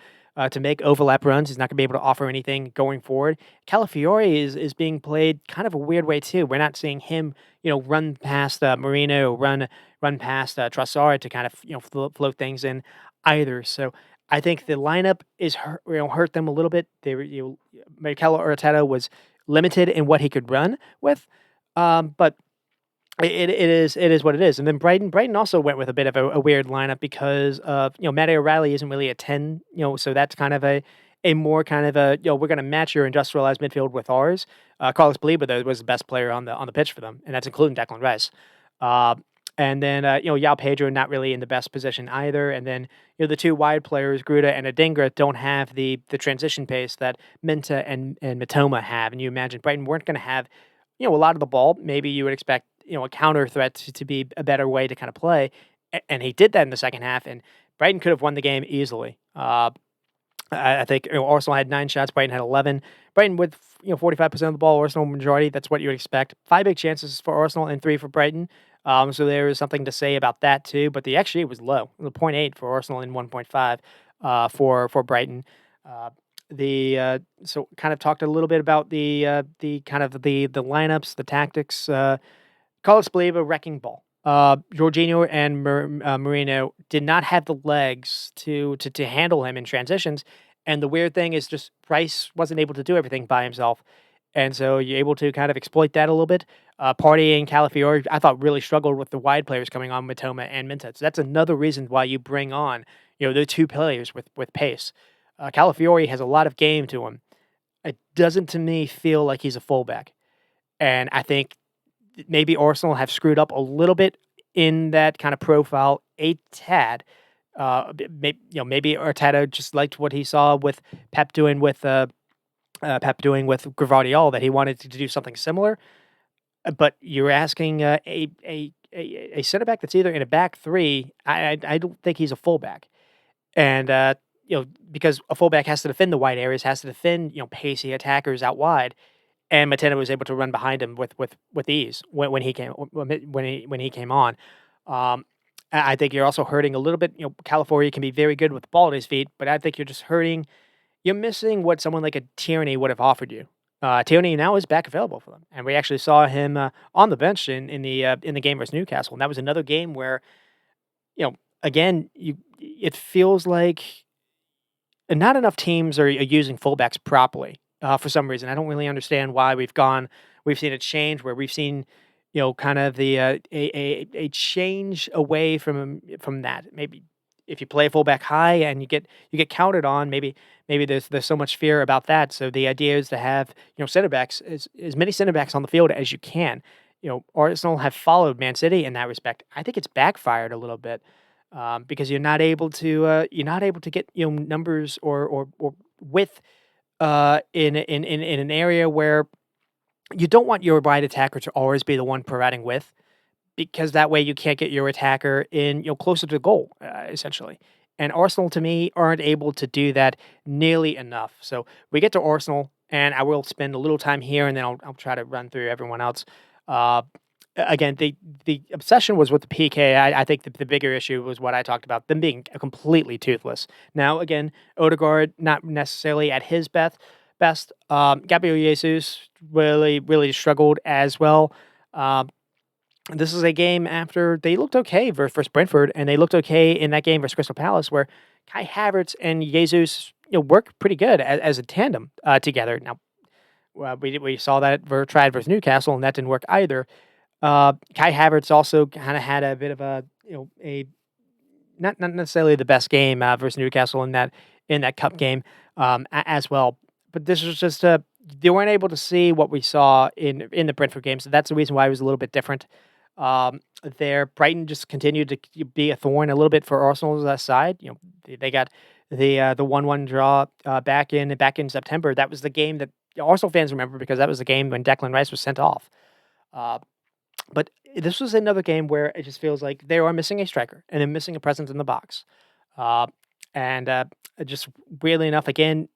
make overlap runs. He's not going to be able to offer anything going forward. Calafiori is being played kind of a weird way too. We're not seeing him, run past Marino, run past Trossard to kind of float things in either. So I think the lineup is hurt them a little bit. Mikel Arteta was limited in what he could run with, but it is what it is. And then Brighton also went with a bit of a weird lineup because Matty O'Reilly isn't really a 10, so that's kind of a more kind of a we're going to match your industrialized midfield with ours. Carlos Baleba though was the best player on the pitch for them, and that's including Declan Rice. And then, Pedro not really in the best position either. And then, the two wide players, Gruda and Adingra, don't have the transition pace that Minta and Matoma have. And you imagine Brighton weren't going to have, a lot of the ball. Maybe you would expect, a counter threat to be a better way to kind of play. And he did that in the second half, and Brighton could have won the game easily. I think Arsenal had 9 shots, Brighton had 11. Brighton with 45% of the ball, Arsenal majority. That's what you would expect. 5 big chances for Arsenal and 3 for Brighton. So there is something to say about that too. But the XG was low, 0.8 for Arsenal and 1.5 for Brighton. Uh, the so kind of talked a little bit about the kind of the lineups, the tactics. Carlos Baleba wrecking ball. Jorginho and Marino did not have the legs to handle him in transitions, and the weird thing is just Price wasn't able to do everything by himself, and so you're able to kind of exploit that a little bit. Partey and Calafiori, I thought really struggled with the wide players coming on, Matoma and Minta. So that's another reason why you bring on the two players with pace. Calafiori has a lot of game to him. It doesn't to me feel like he's a fullback, and I think maybe Arsenal have screwed up a little bit in that kind of profile a tad. Maybe Arteta just liked what he saw with Pep doing with Gvardiol, that he wanted to do something similar. But you're asking a center back that's either in a back three. I don't think he's a fullback, and because a fullback has to defend the wide areas, has to defend pacey attackers out wide, and Mateta was able to run behind him with ease when he came on. I think you're also hurting a little bit. California can be very good with the ball at his feet, but I think you're just hurting. You're missing what someone like a Tierney would have offered you. Tierney now is back available for them, and we actually saw him on the bench in the game versus Newcastle, and that was another game where again it feels like not enough teams are using fullbacks properly for some reason. I don't really understand why we've seen a change where we've seen, kind of the a change away from that. Maybe if you play fullback high and you get counted on, maybe there's so much fear about that. So the idea is to have center backs, as many center backs on the field as you can. Arsenal have followed Man City in that respect. I think it's backfired a little bit because you're not able to get numbers or width in an area where you don't want your wide attacker to always be the one providing width, because that way you can't get your attacker in closer to goal essentially. And Arsenal to me aren't able to do that nearly enough. So we get to Arsenal, and I will spend a little time here, and then I'll try to run through everyone else. Uh, Again, the obsession was with the PK. I think the bigger issue was what I talked about, them being completely toothless. Now, again, Odegaard not necessarily at his best. Gabriel Jesus really struggled as well. Um, this is a game after they looked okay versus Brentford, and they looked okay in that game versus Crystal Palace, where Kai Havertz and Jesus work pretty good as a tandem together. Now, we saw that tried versus Newcastle, and that didn't work either. Kai Havertz also kind of had a bit of a not necessarily the best game versus Newcastle in that cup game as well. But this was just they weren't able to see what we saw in the Brentford game, so that's the reason why it was a little bit different. There, Brighton just continued to be a thorn a little bit for Arsenal's side. They got the 1-1 draw back in September. That was the game that Arsenal fans remember, because that was the game when Declan Rice was sent off. But this was another game where it just feels like they are missing a striker and they're missing a presence in the box. And just weirdly enough, again,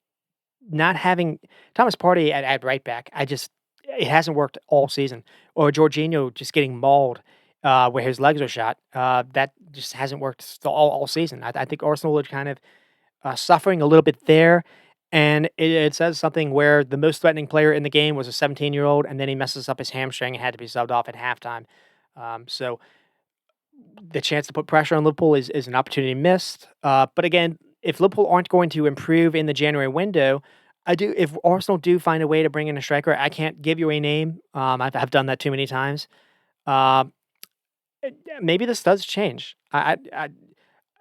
not having Thomas Partey at right back, it hasn't worked all season. Or Jorginho just getting mauled where his legs are shot. That just hasn't worked all season. I think Arsenal are kind of suffering a little bit there. And it says something where the most threatening player in the game was a 17-year-old, and then he messes up his hamstring and had to be subbed off at halftime. So the chance to put pressure on Liverpool is an opportunity missed. But again, if Liverpool aren't going to improve in the January window, if Arsenal do find a way to bring in a striker, I can't give you a name. I've done that too many times. Uh, Maybe this does change. I'm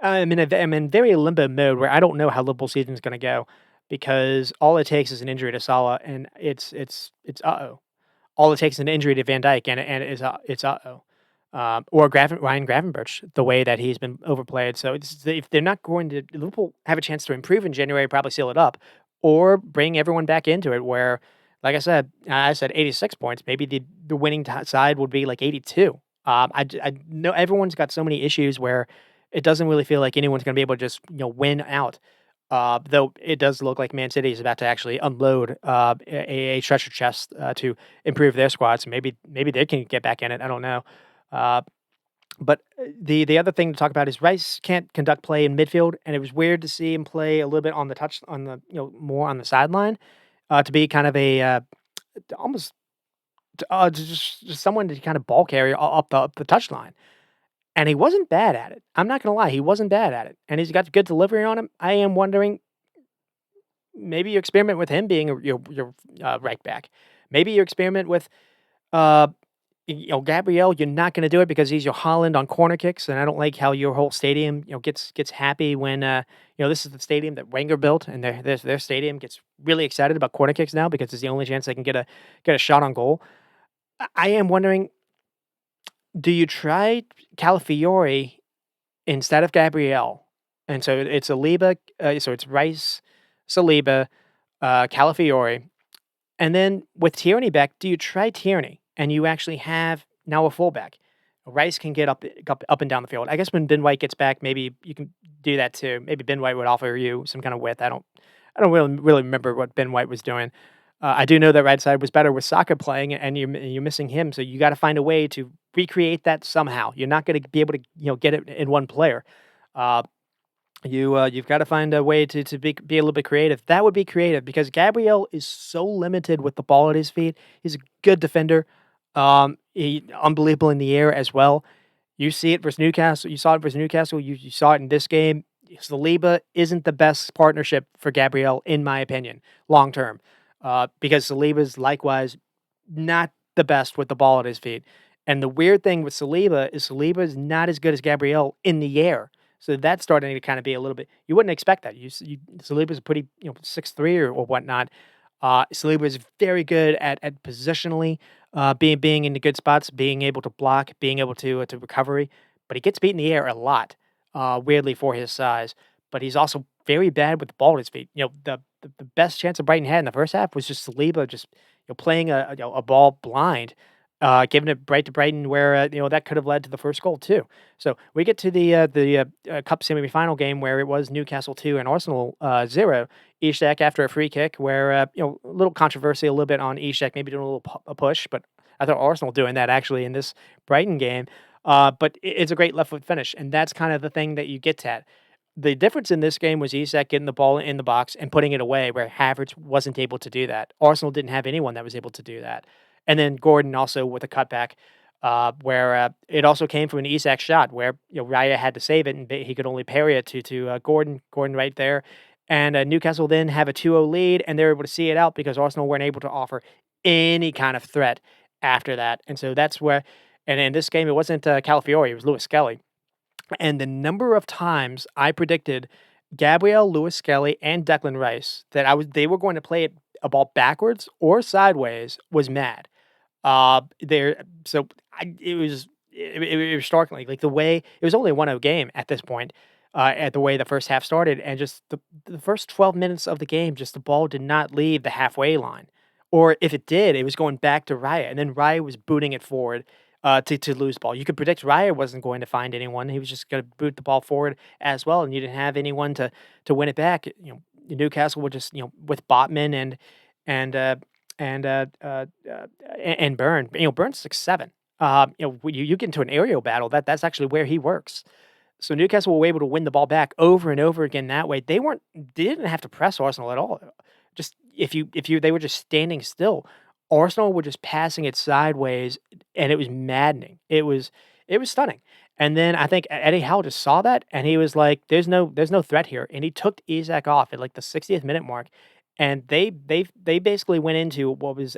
in very limbo mode where I don't know how Liverpool season is going to go, because all it takes is an injury to Salah, and it's uh-oh. All it takes is an injury to Van Dijk, and it's uh-oh. Or Ryan Gravenberch, the way that he's been overplayed. So if they're not going to, Liverpool have a chance to improve in January, probably seal it up, or bring everyone back into it. Where, like I said 86 points. Maybe the winning side would be like 82. I know everyone's got so many issues where it doesn't really feel like anyone's going to be able to just win out. Though it does look like Man City is about to actually unload a treasure chest to improve their squad. So maybe they can get back in it. I don't know. Uh, but the other thing to talk about is Rice can't conduct play in midfield, and it was weird to see him play a little bit on the touch on the more on the sideline to be kind of a almost just someone to kind of ball carry up the touchline. And he wasn't bad at it. I'm not gonna lie, he wasn't bad at it, and he's got good delivery on him. I am wondering, maybe you experiment with him being your right back. Maybe you experiment with, uh, Gabriel. You're not gonna do it because he's your Holland on corner kicks, and I don't like how your whole stadium, gets happy when, this is the stadium that Wenger built, and their stadium gets really excited about corner kicks now because it's the only chance they can get a shot on goal. I am wondering, do you try Calafiori instead of Gabrielle? And so it's Saliba, so it's Rice, Saliba, Calafiori, and then with Tierney back, do you try Tierney and you actually have now a fullback? Rice can get up and down the field. I guess when Ben White gets back, maybe you can do that too. Maybe Ben White would offer you some kind of width. I don't really remember what Ben White was doing. I do know that right side was better with Saka playing, and you're missing him. So you got to find a way to recreate that somehow. You're not going to be able to get it in one player. Uh, you've got to find a way to be a little bit creative. That would be creative because Gabriel is so limited with the ball at his feet. He's a good defender. He unbelievable in the air as well. You see it versus Newcastle. You saw it versus Newcastle. You saw it in this game. Saliba isn't the best partnership for Gabriel, in my opinion, long term, because Saliba's likewise not the best with the ball at his feet. And the weird thing with Saliba is not as good as Gabriel in the air. So that's starting to kind of be a little bit. You wouldn't expect that. Saliba's a pretty 6'3" or whatnot. Saliba is very good at positionally being in the good spots, being able to block, being able to recovery. But he gets beat in the air a lot, weirdly for his size. But he's also very bad with the ball at his feet. The best chance of Brighton had in the first half was just Saliba just playing a ball blind, giving it right to Brighton, where that could have led to the first goal too. So we get to the cup semifinal game where it was Newcastle 2 and Arsenal 0. Ishak after a free kick, where a little controversy a little bit on Ishak, maybe doing a little a push, but I thought Arsenal doing that actually in this Brighton game. But it's a great left foot finish, and that's kind of the thing that you get at. The difference in this game was Isak getting the ball in the box and putting it away, where Havertz wasn't able to do that. Arsenal didn't have anyone that was able to do that. And then Gordon also with a cutback, where it also came from an Isak shot, where Raya had to save it, and he could only parry it to Gordon right there. And Newcastle then have a 2-0 lead, and they're able to see it out because Arsenal weren't able to offer any kind of threat after that. And so that's where, and in this game, it wasn't Calafiori, it was Lewis Skelly. And the number of times I predicted Gabriel, Lewis Skelly, and Declan Rice that they were going to play a ball backwards or sideways was mad. There, so it was startling, like the way it was only a 1-0 game at this point, at the way the first half started, and just the first 12 minutes of the game, just the ball did not leave the halfway line, or if it did, it was going back to Raya, and then Raya was booting it forward. To lose ball, you could predict Raya wasn't going to find anyone. He was just going to boot the ball forward as well, and you didn't have anyone to win it back. Newcastle would just with Botman and and uh, uh, and Burn. Burn's 6'7". You get into an aerial battle, that's actually where he works. So Newcastle were able to win the ball back over and over again that way. They didn't have to press Arsenal at all. Just they were just standing still. Arsenal were just passing it sideways, and it was maddening. It was stunning. And then I think Eddie Howe just saw that, and he was like, "There's no threat here," and he took Isak off at like the 60th minute mark, and they basically went into what was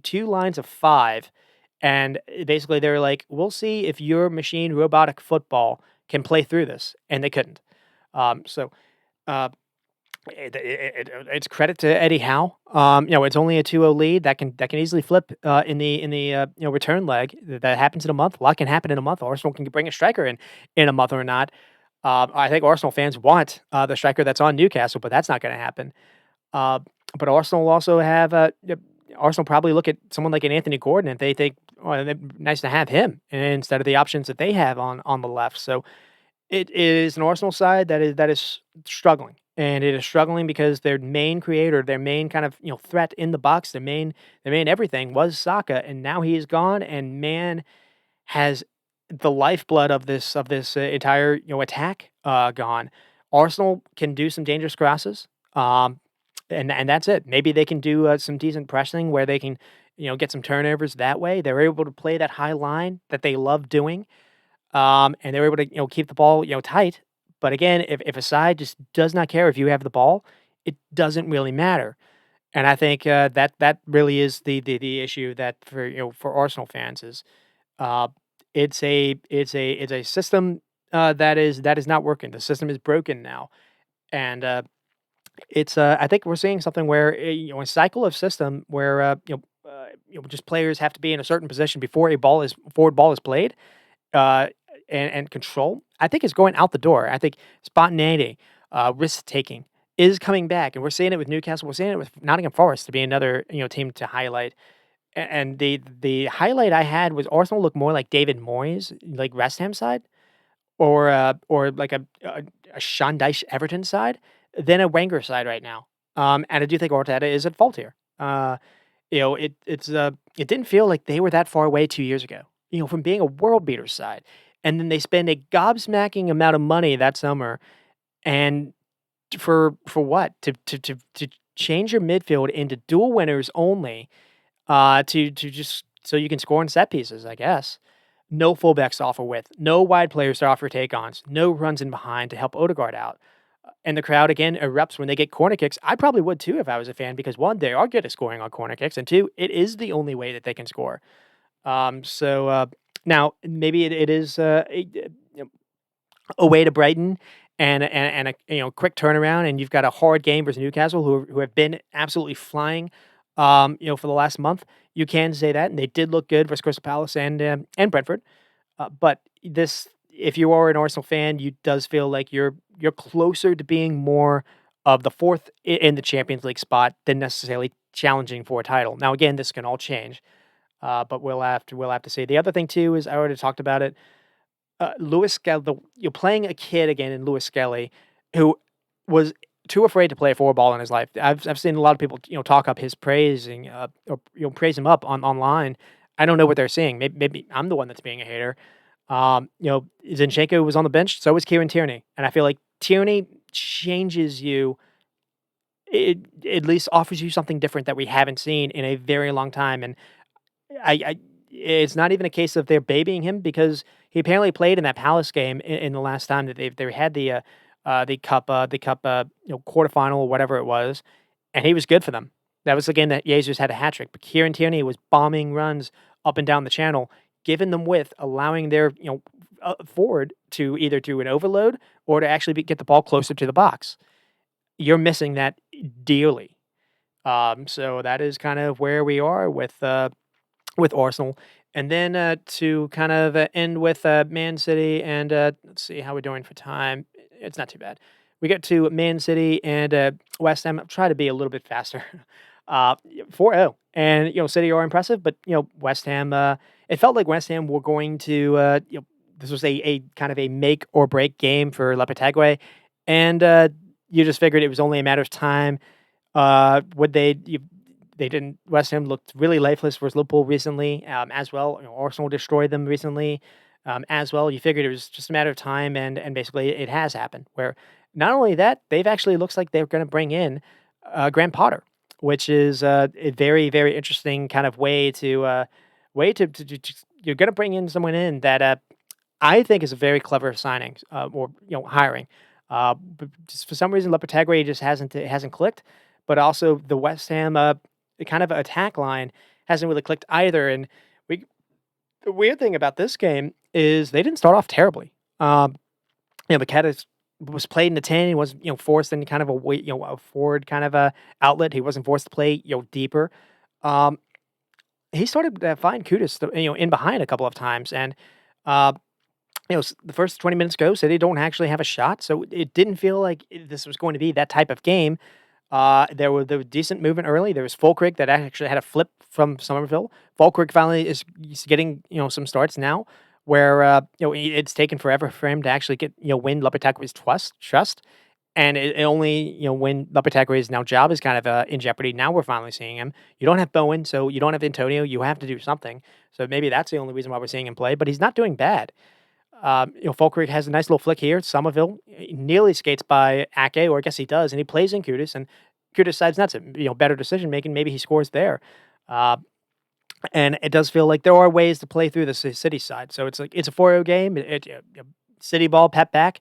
two lines of five, and basically they were like, "We'll see if your machine robotic football can play through this," and they couldn't. So. It's credit to Eddie Howe. It's only a 2-0 lead that can easily flip in the return leg. That happens in a month. A lot can happen in a month. Arsenal can bring a striker in a month or not. I think Arsenal fans want the striker that's on Newcastle, but that's not going to happen. But Arsenal also have Arsenal probably look at someone like an Anthony Gordon and they think, oh, it'd be nice to have him instead of the options that they have on the left. So it is an Arsenal side that is struggling. and it is struggling because their main creator, their main kind of threat in the box, their main everything was Saka, and now he is gone. And man, has the lifeblood of this entire attack gone. Arsenal can do some dangerous crosses, and that's it. Maybe they can do some decent pressing where they can get some turnovers that way. They're able to play that high line that they love doing, and they're able to keep the ball tight. But again, if a side just does not care if you have the ball, it doesn't really matter. And I think that really is the issue that for Arsenal fans is uh, it's a system that is not working. The system is broken now, and it's I think we're seeing something where a cycle of system where just players have to be in a certain position before a forward ball is played, uh, and control. I think is going out the door. I think spontaneity, risk taking is coming back, and we're seeing it with Newcastle. We're seeing it with Nottingham Forest to be another team to highlight. And the highlight I had was Arsenal looked more like David Moyes, like West Ham side, or like a Sean Dyche Everton side than a Wenger side right now. And I do think Arteta is at fault here. It didn't feel like they were that far away 2 years ago, from being a world beater side, and then they spend a gobsmacking amount of money that summer, and for what? To change your midfield into dual winners only, to just so you can score in set pieces, I guess. No fullbacks to offer width, no wide players to offer take-ons, no runs in behind to help Odegaard out. And the crowd again erupts when they get corner kicks. I probably would too if I was a fan because one, they are good at scoring on corner kicks, and two, it is the only way that they can score. So now maybe it is away to Brighton and a quick turnaround, and you've got a hard game versus Newcastle, who have been absolutely flying, for the last month. You can say that, and they did look good versus Crystal Palace and Brentford. But this, if you are an Arsenal fan, you does feel like you're closer to being more of the fourth in the Champions League spot than necessarily challenging for a title. Now, again, this can all change, but we'll have to see. The other thing too is I already talked about it. Lewis Skelly, you're playing a kid again in Lewis Skelly, who was too afraid to play a forward ball in his life. I've seen a lot of people talk up his praising or praise him up online. I don't know what they're seeing. Maybe I'm the one that's being a hater. Zinchenko was on the bench, so was Kieran Tierney, and I feel like Tierney changes you. It at least offers you something different that we haven't seen in a very long time, and I it's not even a case of they're babying him because he apparently played in that Palace game in the last time that they had the cup quarterfinal or whatever it was, and he was good for them. That was the game that Jesus had a hat trick, but Kieran Tierney was bombing runs up and down the channel, giving them width, allowing their forward to either do an overload or to actually get the ball closer to the box. You're missing that dearly. So that is kind of where we are with Arsenal. And then to kind of end with Man City, and let's see how we're doing for time. It's not too bad. We get to Man City and West Ham. I'll try to be a little bit faster. 4-0. And, City are impressive, but, West Ham, it felt like West Ham were going to, this was a kind of a make or break game for Lopetegui. And you just figured it was only a matter of time. They didn't. West Ham looked really lifeless versus Liverpool recently, as well. Arsenal destroyed them recently, as well. You figured it was just a matter of time, and basically it has happened. Where not only that, they've actually looks like they're going to bring in Graham Potter, which is a very very interesting kind of way to you're going to bring in someone in that I think is a very clever signing or hiring. But just for some reason, Lopetegui just hasn't clicked, but also the West Ham the kind of attack line hasn't really clicked either. And the weird thing about this game is they didn't start off terribly. McKenna was played in the 10. He was forced into kind of a forward kind of a outlet. He wasn't forced to play deeper. He started to find Kudus in behind a couple of times, and the first 20 minutes go, City don't actually have a shot, so it didn't feel like this was going to be that type of game. There was decent movement early. There was Fulkrug that actually had a flip from Somerville. Fulkrug finally is getting some starts now, where it's taken forever for him to actually get win Lopetegui's trust. And it only, when Lopetegui's now job is kind of in jeopardy. Now we're finally seeing him. You don't have Bowen, so you don't have Antonio. You have to do something. So maybe that's the only reason why we're seeing him play. But he's not doing bad. Folkrick has a nice little flick here. Somerville nearly skates by Ake, or I guess he does, and he plays in Kudus, and Kudus decides not to. Better decision making. Maybe he scores there. Uh, and it does feel like there are ways to play through the City side. So it's like it's a 4-0 game. City ball, pep back.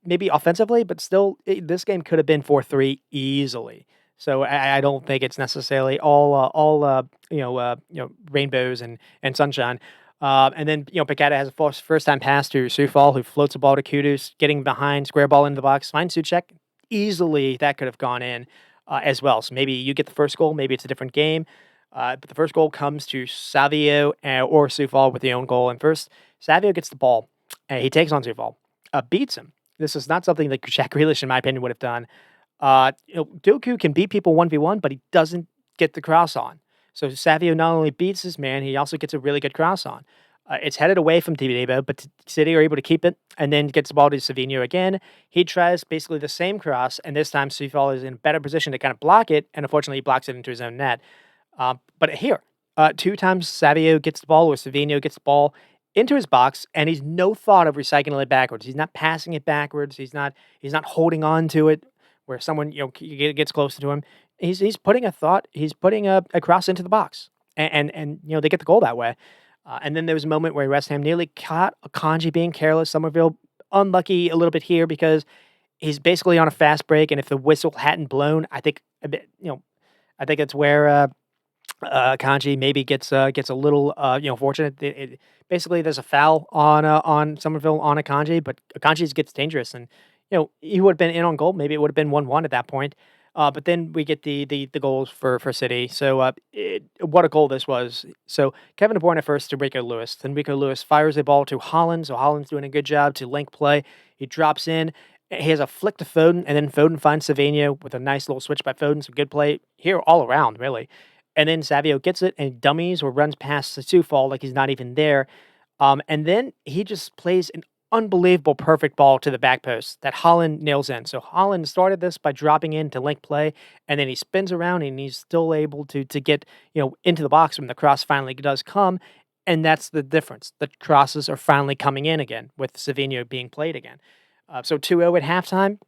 Maybe offensively, but still, this game could have been 4-3 easily. So I don't think it's necessarily all rainbows and sunshine. And then Picada has a first time pass to Sufal, who floats the ball to Kudus, getting behind, square ball into the box, finds Suchek. Easily, that could have gone in as well. So maybe you get the first goal. Maybe it's a different game. But the first goal comes to Savio or Sufal with the own goal. And first, Savio gets the ball. He takes on Sufal, beats him. This is not something that Jack Grealish, in my opinion, would have done. Doku can beat people 1v1, but he doesn't get the cross on. So Savio not only beats his man, he also gets a really good cross on. It's headed away from Tibidebo, but City are able to keep it, and then gets the ball to Savinho again. He tries basically the same cross, and this time Sufal is in a better position to kind of block it, and unfortunately he blocks it into his own net. But here, 2 times Savio gets the ball, or Savinho gets the ball into his box, and he's no thought of recycling it backwards. He's not passing it backwards. He's not holding on to it where someone gets closer to him. He's putting a thought. He's putting a cross into the box, and they get the goal that way. And then there was a moment where West Ham nearly caught Akanji being careless. Somerville unlucky a little bit here because he's basically on a fast break, and if the whistle hadn't blown, I think I think it's where Akanji maybe gets a little fortunate. Basically there's a foul on Somerville on Akanji, but Akanji gets dangerous, and he would have been in on goal. Maybe it would have been 1-1 at that point. But then we get the goals for City. So what a goal this was. So Kevin De Bruyne first to Rico Lewis. Then Rico Lewis fires the ball to Holland. So Holland's doing a good job to link play. He drops in. He has a flick to Foden, and then Foden finds Savinho with a nice little switch by Foden. Some good play here all around, really. And then Savio gets it and dummies or runs past the Sufal like he's not even there. And then he just plays an unbelievable perfect ball to the back post that Holland nails in. So Holland started this by dropping in to link play, and then he spins around and he's still able to get into the box when the cross finally does come. And that's the difference. The crosses are finally coming in again with Savinho being played again. So 2-0 at halftime.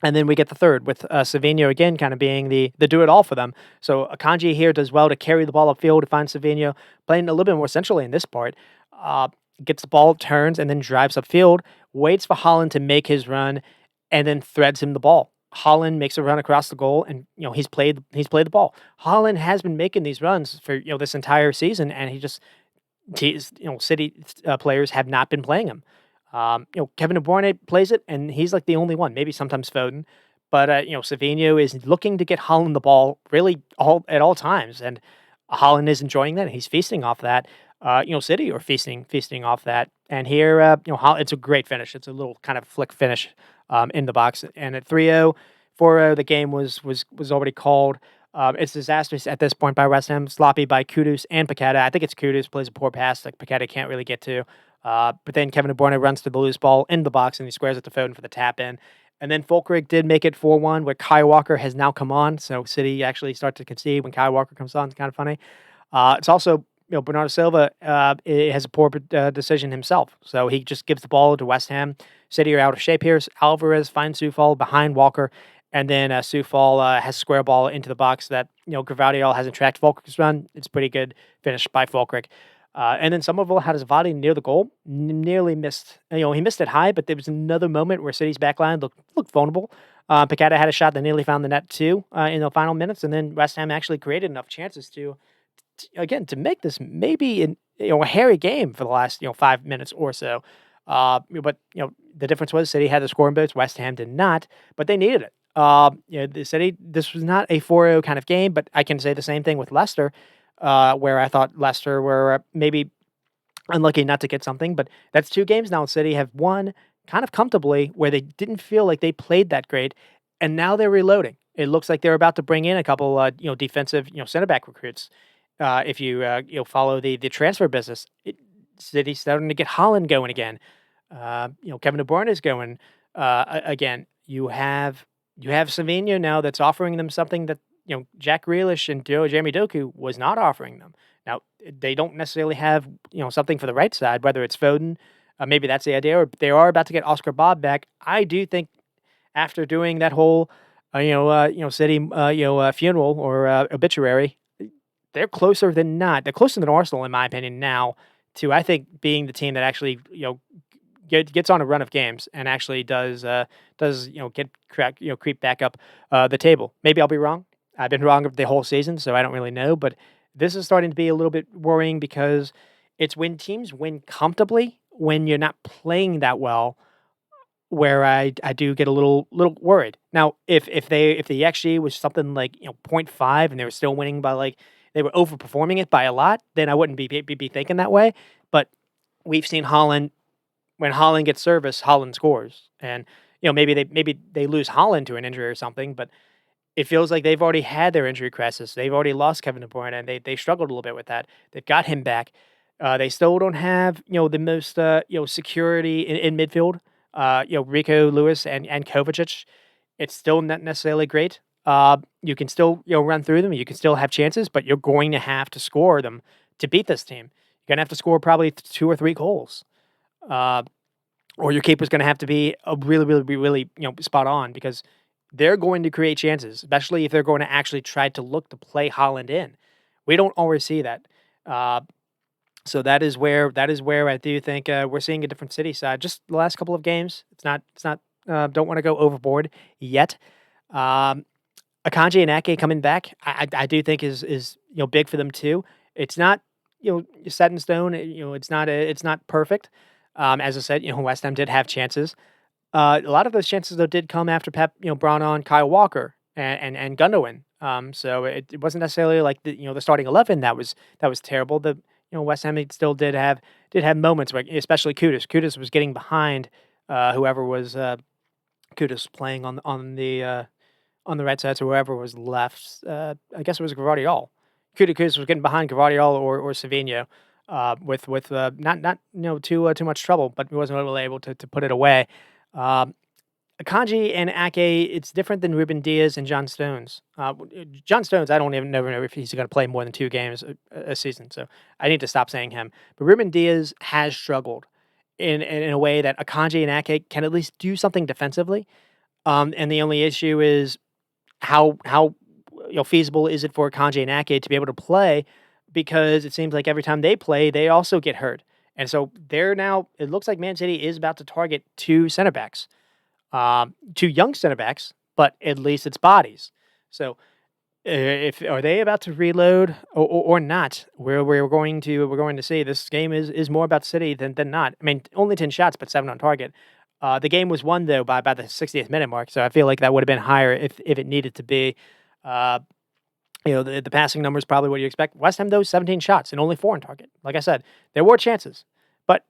And then we get the third with Savinho again kind of being the do-it-all for them. So Akanji here does well to carry the ball upfield to find Savinho, playing a little bit more centrally in this part. Gets the ball, turns, and then drives upfield, waits for Holland to make his run, and then threads him the ball. Holland makes a run across the goal, and he's played the ball. Holland has been making these runs for this entire season, and City players have not been playing him. Kevin De Bruyne plays it, and he's like the only one. Maybe sometimes Foden, but Savinho is looking to get Holland the ball really at all times, and Holland is enjoying that. And he's feasting off that. City are feasting off that. And here, it's a great finish. It's a little kind of flick finish in the box. And at 3-0, 4-0, the game was already called. It's disastrous at this point by West Ham, sloppy by Kudus and Picada. I think it's Kudus plays a poor pass that Picada can't really get to. But then Kevin De Bruyne runs to the loose ball in the box, and he squares it to Foden for the tap in. And then Fulkrig did make it 4-1, where Kyle Walker has now come on. So City actually start to concede when Kyle Walker comes on. It's kind of funny. It's also, Bernardo Silva has a poor decision himself. So he just gives the ball to West Ham. City are out of shape here. Alvarez finds Sufal behind Walker. And then Sufal has a square ball into the box that, Gravadiol hasn't tracked Fulkrig's run. It's a pretty good finish by Fulkrig. And then Somerville had his volley near the goal, nearly missed. He missed it high, but there was another moment where City's backline looked vulnerable. Picada had a shot that nearly found the net too in the final minutes, and then West Ham actually created enough chances to make this maybe a hairy game for the last 5 minutes or so. But the difference was City had the scoring boats, West Ham did not, but they needed it. The City, this was not a 4-0 kind of game, but I can say the same thing with Leicester. Where I thought Leicester were maybe unlucky not to get something, but that's 2 games now. City have won kind of comfortably, where they didn't feel like they played that great, and now they're reloading. It looks like they're about to bring in a couple, defensive, center back recruits. If you follow the transfer business, City's starting to get Holland going again. Kevin De Bruyne is going again. you have Savinho now that's offering them something that Jack Grealish and Jeremy Doku was not offering them. Now they don't necessarily have something for the right side, whether it's Foden, maybe that's the idea, or they are about to get Oscar Bob back. I do think after doing that whole city funeral or obituary, they're closer than not. They're closer than Arsenal, in my opinion, now to I think being the team that actually gets on a run of games and actually does get creep back up the table. Maybe I'll be wrong. I've been wrong the whole season, so I don't really know. But this is starting to be a little bit worrying because it's when teams win comfortably when you're not playing that well where I do get a little worried. Now, if the XG was something like zero point 0.5 and they were still winning by like they were overperforming it by a lot, then I wouldn't be thinking that way. But we've seen Holland when Holland gets service, Holland scores, and maybe they lose Holland to an injury or something, but it feels like they've already had their injury crisis. They've already lost Kevin De Bruyne, and they struggled a little bit with that. They've got him back. They still don't have the most security in midfield. Rico Lewis and Kovacic. It's still not necessarily great. You can still run through them. You can still have chances, but you're going to have to score them to beat this team. You're gonna have to score probably 2 or 3 goals, or your keeper's gonna have to be a really spot on because they're going to create chances, especially if they're going to actually try to look to play Holland in. We don't always see that. So that is where I do think we're seeing a different City side. Just the last couple of games, it's not. Don't want to go overboard yet. Akanji and Ake coming back, I do think is big for them too. It's not set in stone. It's not perfect. As I said, West Ham did have chances. A lot of those chances though did come after Pep brought on Kyle Walker and Gundogan. So it wasn't necessarily like the starting 11 that was terrible. The West Ham still did have moments, like especially Kudus. Kudus was getting behind whoever was Kudus playing on the right side, so whoever was left. I guess it was Gvardiol. Kudus was getting behind Gvardiol or Savinho with not too much trouble, but he wasn't really able to put it away. Akanji and Ake, it's different than Ruben Diaz and John Stones. John Stones, I don't even know if he's going to play more than 2 games a season, so I need to stop saying him. But Ruben Diaz has struggled in a way that Akanji and Ake can at least do something defensively. And the only issue is how feasible is it for Akanji and Ake to be able to play, because it seems like every time they play, they also get hurt. And so they're now, it looks like Man City is about to target 2 center backs. 2 young center backs, but at least it's bodies. So, if are they about to reload or not? We're going to see this game is more about City than not. I mean, only 10 shots, but 7 on target. The game was won though by about the 60th minute mark, so I feel like that would have been higher if it needed to be. The passing number is probably what you expect. West Ham though 17 shots and only 4 on target. Like I said, there were chances, but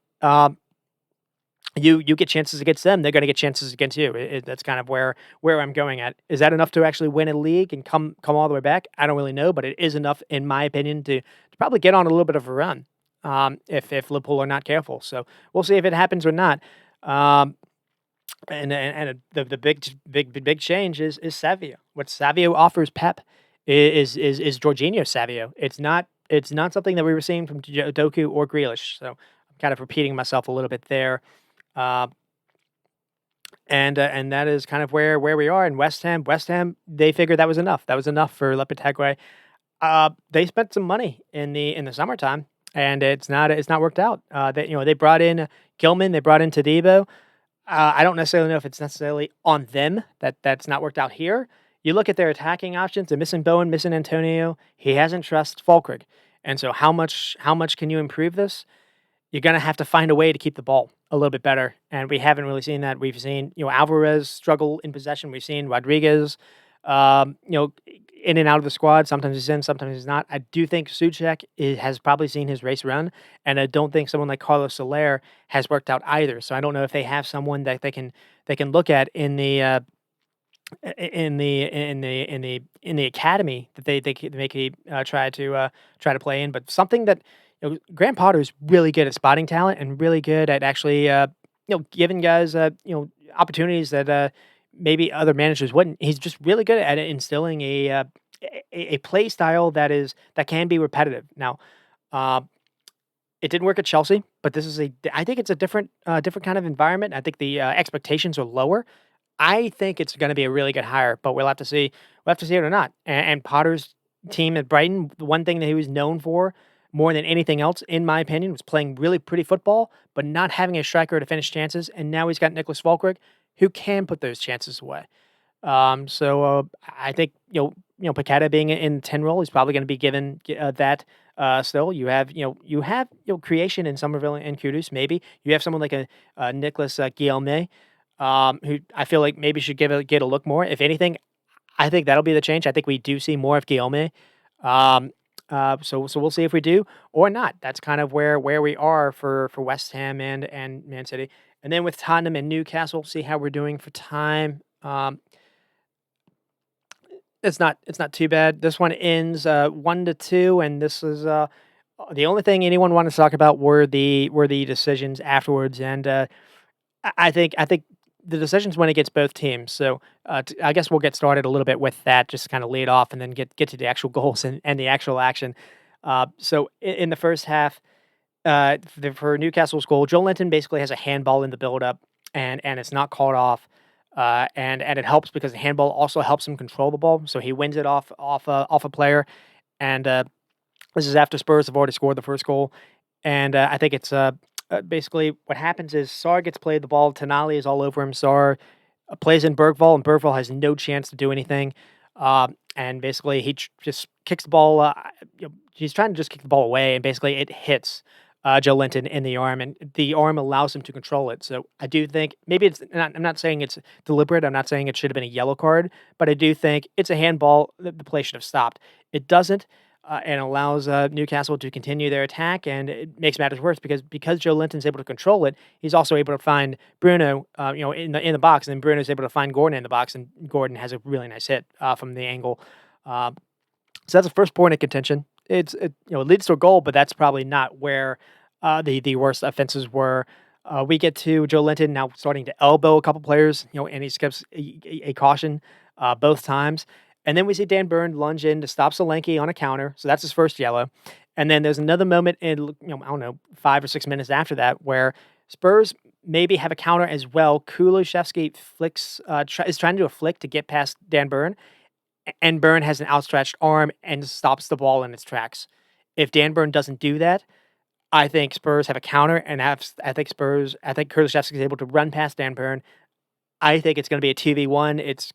you get chances against them, they're going to get chances against you. That's kind of where I'm going at. Is that enough to actually win a league and come all the way back? I don't really know, but it is enough, in my opinion, to probably get on a little bit of a run if Liverpool are not careful. So we'll see if it happens or not. The big change is Savio. What Savio offers Pep is Jorginho Savio. It's not something that we were seeing from Doku or Grealish. So I'm kind of repeating myself a little bit there. And that is kind of where we are in West Ham. West Ham, they figured that was enough. That was enough for Lopetegui. They spent some money in the summertime, and it's not worked out. They brought in Gilman, they brought in Tadibo. I don't necessarily know if it's necessarily on them that's not worked out here. You look at their attacking options. They're missing Bowen, missing Antonio. He hasn't trusted Fulkrug, and so how much can you improve this? You're going to have to find a way to keep the ball a little bit better. And we haven't really seen that. We've seen, Alvarez struggle in possession. We've seen Rodriguez, in and out of the squad. Sometimes he's in, sometimes he's not. I do think Souček has probably seen his race run. And I don't think someone like Carlos Soler has worked out either. So I don't know if they have someone that they can look at in the academy that they could try to play in. But something that, Graham Potter's really good at spotting talent and really good at actually, giving guys, opportunities that maybe other managers wouldn't. He's just really good at instilling a play style that can be repetitive. Now, uh, it didn't work at Chelsea, but this is I think it's a different kind of environment. I think the expectations are lower. I think it's gonna be a really good hire, but we'll have to see. We'll have to see it or not. And Potter's team at Brighton, the one thing that he was known for more than anything else, in my opinion, was playing really pretty football, but not having a striker to finish chances. And now he's got Nicholas Fulkrug, who can put those chances away. I think Paqueta being in the 10 role, he's probably going to be given that. Still, you have creation in Somerville and Kudus. Maybe you have someone like a Nicholas Guillaume, who I feel like maybe should get a look more. If anything, I think that'll be the change. I think we do see more of Guillaume. Um, so we'll see if we do or not. That's kind of where we are for West Ham and Man City, and then with Tottenham and Newcastle, see how we're doing for time. It's not too bad. This one ends 1-2, and this is the only thing anyone wanted to talk about were the decisions afterwards, and I think the decisions went against both teams. So I guess we'll get started a little bit with that, just kind of lead off, and then get to the actual goals and the actual action. So in the first half, for Newcastle's goal, Joe Linton basically has a handball in the build-up, and it's not called off. And it helps because the handball also helps him control the ball, so he wins it off a player, and this is after Spurs have already scored the first goal, and I think it's basically what happens is Sarr gets played the ball, Tonali is all over him, Sarr plays in Bergvall, and Bergvall has no chance to do anything, and basically he just kicks the ball. He's trying to just kick the ball away, and basically it hits Joe Linton in the arm, and the arm allows him to control it. So I do think maybe it's not. I'm not saying it's deliberate. I'm not saying it should have been a yellow card, but I do think it's a handball. The play should have stopped. It doesn't, and allows Newcastle to continue their attack, and it makes matters worse because Joe Linton's able to control it. He's also able to find Bruno, in the box, and then Bruno's able to find Gordon in the box, and Gordon has a really nice hit from the angle. Uh, so that's the first point of contention. It leads to a goal, but that's probably not where the worst offenses were. We get to Joe Linton now starting to elbow a couple players, and he skips a caution both times. And then we see Dan Burn lunge in to stop Solanke on a counter, so that's his first yellow. And then there's another moment in I don't know 5 or 6 minutes after that where Spurs maybe have a counter as well. Kulusevski is trying to do a flick to get past Dan Burn, and Burn has an outstretched arm and stops the ball in its tracks. If Dan Burn doesn't do that, I think Spurs have a counter, and I think Kulusevski is able to run past Dan Burn. I think it's going to be a 2v1.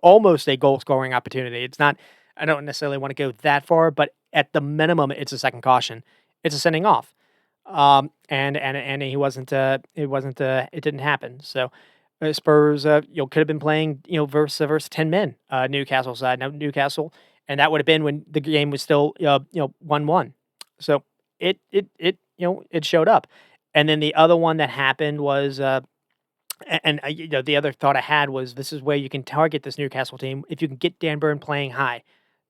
Almost a goal scoring opportunity. It's not. I don't necessarily want to go that far, but at the minimum, it's a second caution. It's a sending off. And he wasn't. It didn't happen. So Spurs, could have been playing, versus 10 men, Newcastle side. Now Newcastle, and that would have been when the game was still, 1-1. So it showed up. And then the other one that happened was, the other thought I had was this is where you can target this Newcastle team if you can get Dan Burn playing high,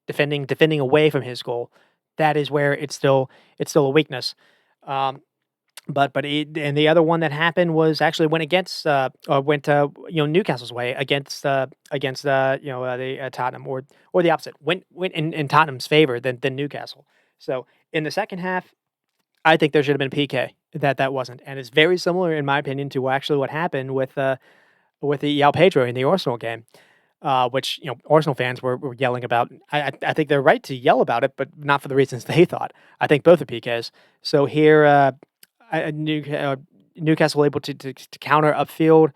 defending away from his goal. That is where it's still a weakness. And the other one that happened was actually went against Newcastle's way against the Tottenham, or the opposite, went in Tottenham's favor than Newcastle. So in the second half, I think there should have been PK that wasn't, and it's very similar in my opinion to actually what happened with the João Pedro in the Arsenal game, which Arsenal fans were yelling about. I think they're right to yell about it, but not for the reasons they thought. I think both are PKs. So here. Newcastle able to counter upfield.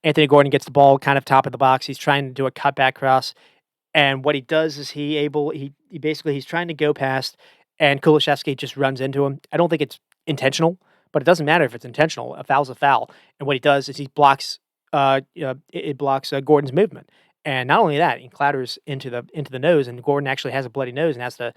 Anthony Gordon gets the ball kind of top of the box. He's trying to do a cutback cross, and what he does is he's trying to go past, and Kulusevski just runs into him. I don't think it's intentional, but it doesn't matter if it's intentional. A foul's a foul, and what he does is he blocks. It blocks Gordon's movement, and not only that, he clatters into the nose, and Gordon actually has a bloody nose and has to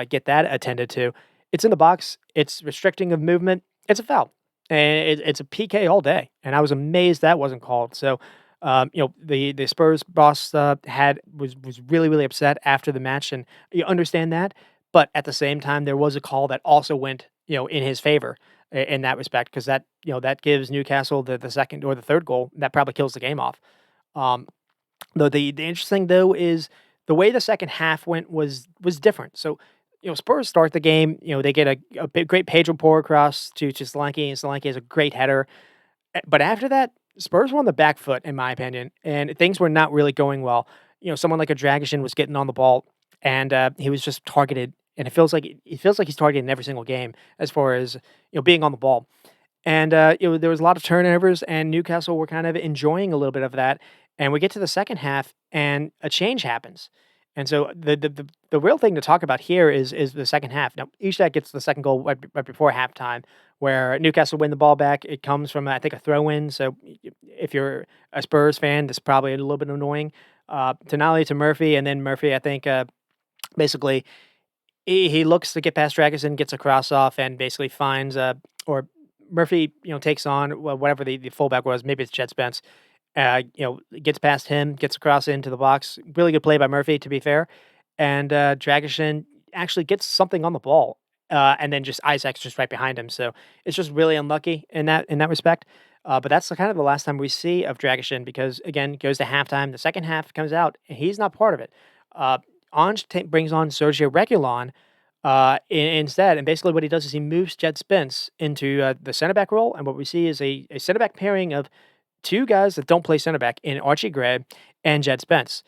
get that attended to. It's in the box. It's restricting of movement. It's a foul, and it's a PK all day. And I was amazed that wasn't called. So, the Spurs boss was really, really upset after the match, and you understand that. But at the same time, there was a call that also went in his favor in that respect, because that gives Newcastle the second or the third goal that probably kills the game off. Um, though the interesting though is the way the second half went was different. So, Spurs start the game. They get a great Pedro pour across to Solanke, and Solanke has a great header. But after that, Spurs were on the back foot, in my opinion, and things were not really going well. Someone like a Dragic was getting on the ball, and he was just targeted. And it feels like he's targeted in every single game as far as being on the ball. And, there was a lot of turnovers, and Newcastle were kind of enjoying a little bit of that. And we get to the second half, and a change happens. And so the real thing to talk about here is the second half. Now, Ishak gets the second goal right before halftime, where Newcastle win the ball back. It comes from, I think, a throw in. So if you're a Spurs fan, this is probably a little bit annoying. Tonali to Murphy, and then Murphy, I think, basically he looks to get past Dragusin, gets a cross off, and basically finds or Murphy, takes on whatever the fullback was. Maybe it's Jet Spence. Gets past him, gets across into the box. Really good play by Murphy, to be fair. And Dragusin actually gets something on the ball, and then just Isaac's just right behind him. So it's just really unlucky in that respect. But that's kind of the last time we see of Dragusin because again goes to halftime. The second half comes out, and he's not part of it. Uh, Ange brings on Sergio Regulon instead, and basically what he does is he moves Jed Spence into the center back role, and what we see is a center back pairing of two guys that don't play center back in Archie Gray and Jed Spence.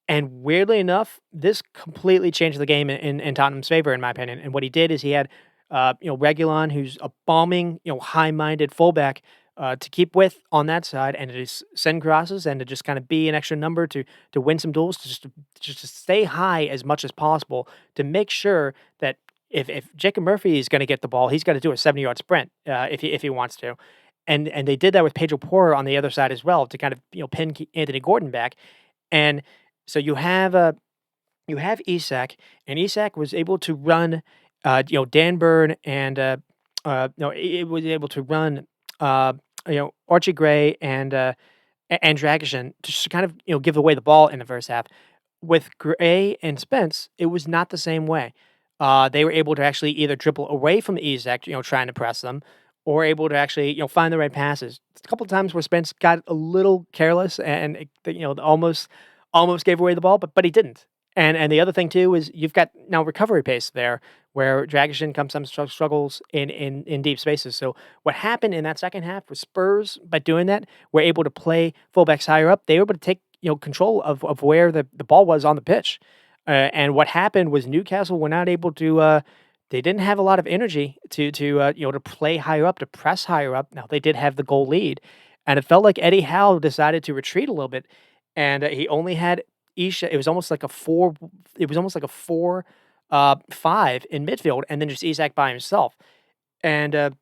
And weirdly enough, this completely changed the game in Tottenham's favor, in my opinion. And what he did is he had, Regulon, who's a bombing, high-minded fullback to keep with on that side, and to just send crosses and to just kind of be an extra number to win some duels, to stay high as much as possible to make sure that if Jacob Murphy is going to get the ball, he's got to do a 70-yard sprint if he wants to. And they did that with Pedro Porro on the other side as well to kind of pin Anthony Gordon back. And so you have Isak, and Isak was able to run, Dan Burn and no, it was able to run, Archie Gray and Dragic to just kind of give away the ball in the first half. With Gray and Spence, it was not the same way. They were able to actually either dribble away from Isak, trying to press them, or able to actually find the right passes. A couple of times where Spence got a little careless and almost gave away the ball, but he didn't. And the other thing too is you've got now recovery pace there, where Dragic comes some struggles in deep spaces. So what happened in that second half was Spurs, by doing that, were able to play fullbacks higher up. They were able to take control of where the ball was on the pitch. And what happened was Newcastle were not able to. They didn't have a lot of energy to play higher up, to press higher up. Now they did have the goal lead, and it felt like Eddie Howe decided to retreat a little bit, and he only had Isha. It was almost like a four. It was almost like a 4-5 in midfield, and then just Isak by himself. And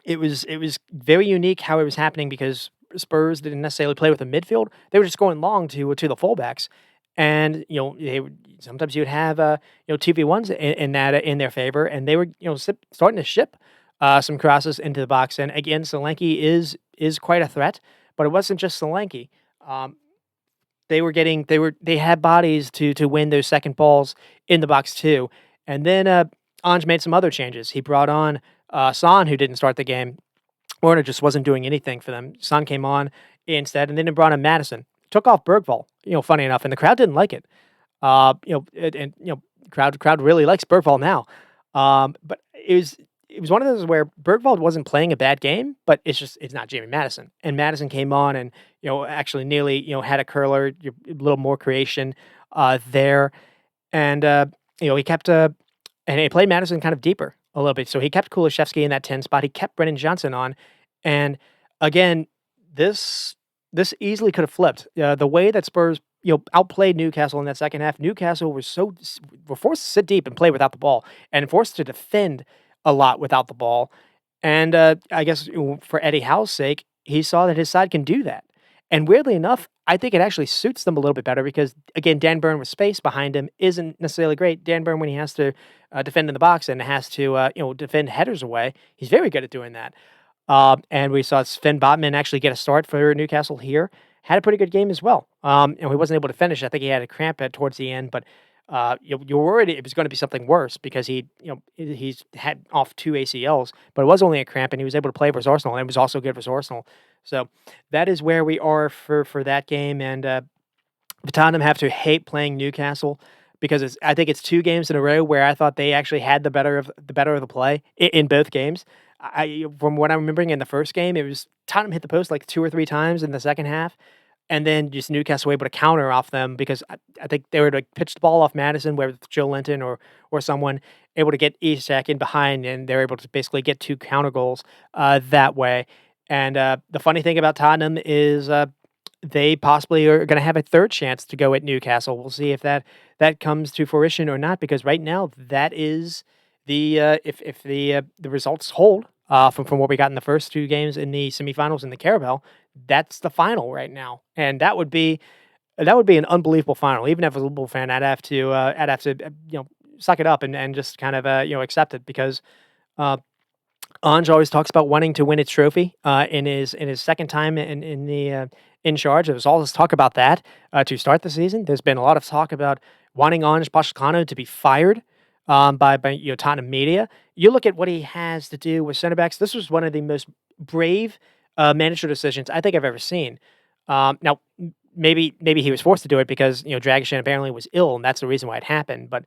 it was very unique how it was happening because Spurs didn't necessarily play with the midfield. They were just going long to the fullbacks, and sometimes you'd have 2v1s in their favor, and they were starting to ship some crosses into the box. And again, Solanke is quite a threat, but it wasn't just Solanke. Um, they had bodies to win those second balls in the box too. And then Ange made some other changes. He brought on Son, who didn't start the game. Warner just wasn't doing anything for them. Son came on instead, and then he brought in Madison. Took off Bergvall, funny enough, and the crowd didn't like it. Crowd really likes Bergvall now. But it was one of those where Bergvall wasn't playing a bad game, but it's not Jamie Madison. And Madison came on and actually nearly had a curler, a little more creation there, and he kept and he played Madison kind of deeper a little bit. So he kept Kulishevsky in that 10 spot. He kept Brennan Johnson on, and again, this easily could have flipped. The way that Spurs outplayed Newcastle in that second half. Newcastle were forced to sit deep and play without the ball, and forced to defend a lot without the ball. And I guess for Eddie Howe's sake, he saw that his side can do that. And weirdly enough, I think it actually suits them a little bit better because, again, Dan Burn with space behind him isn't necessarily great. Dan Burn, when he has to defend in the box and has to defend headers away, he's very good at doing that. And we saw Sven Botman actually get a start for Newcastle here. Had a pretty good game as well. And he wasn't able to finish. I think he had a cramp towards the end, but you're worried it was going to be something worse because he's had off 2 ACLs, but it was only a cramp, and he was able to play versus Arsenal, and it was also good versus Arsenal. So that is where we are for that game, and the Tottenham have to hate playing Newcastle because I think it's 2 games in a row where I thought they actually had the better of the play in both games. From what I'm remembering in the first game, it was Tottenham hit the post like 2 or 3 times in the second half, and then just Newcastle were able to counter off them because I think they were to pitch the ball off Madison, whether it's Joe Linton or someone able to get Isak in behind, and they're able to basically get 2 counter goals that way. And the funny thing about Tottenham is they possibly are going to have a third chance to go at Newcastle. We'll see if that comes to fruition or not, because right now that is if the results hold from what we got in the first 2 games in the semifinals in the Carabao, that's the final right now, and that would be an unbelievable final. Even if I was a Liverpool fan, I'd have to suck it up and just kind of accept it because. Ange always talks about wanting to win its trophy in his second time in charge. There was all this talk about that to start the season. There's been a lot of talk about wanting Ange Postecoglou to be fired by Tottenham media. You look at what he has to do with center backs. This was one of the most brave manager decisions I think I've ever seen. Now, maybe he was forced to do it because Dragic apparently was ill, and that's the reason why it happened. But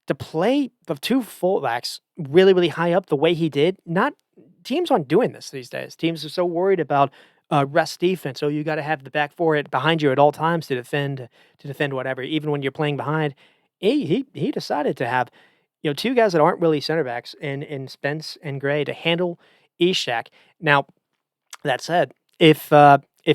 to play the 2 fullbacks really, really high up the way he did, not teams aren't doing this these days. Teams are so worried about rest defense, so you got to have the back four behind you at all times to defend whatever, even when you're playing behind. He decided to have 2 guys that aren't really center backs in Spence and Gray to handle Ishak. Now, that said, if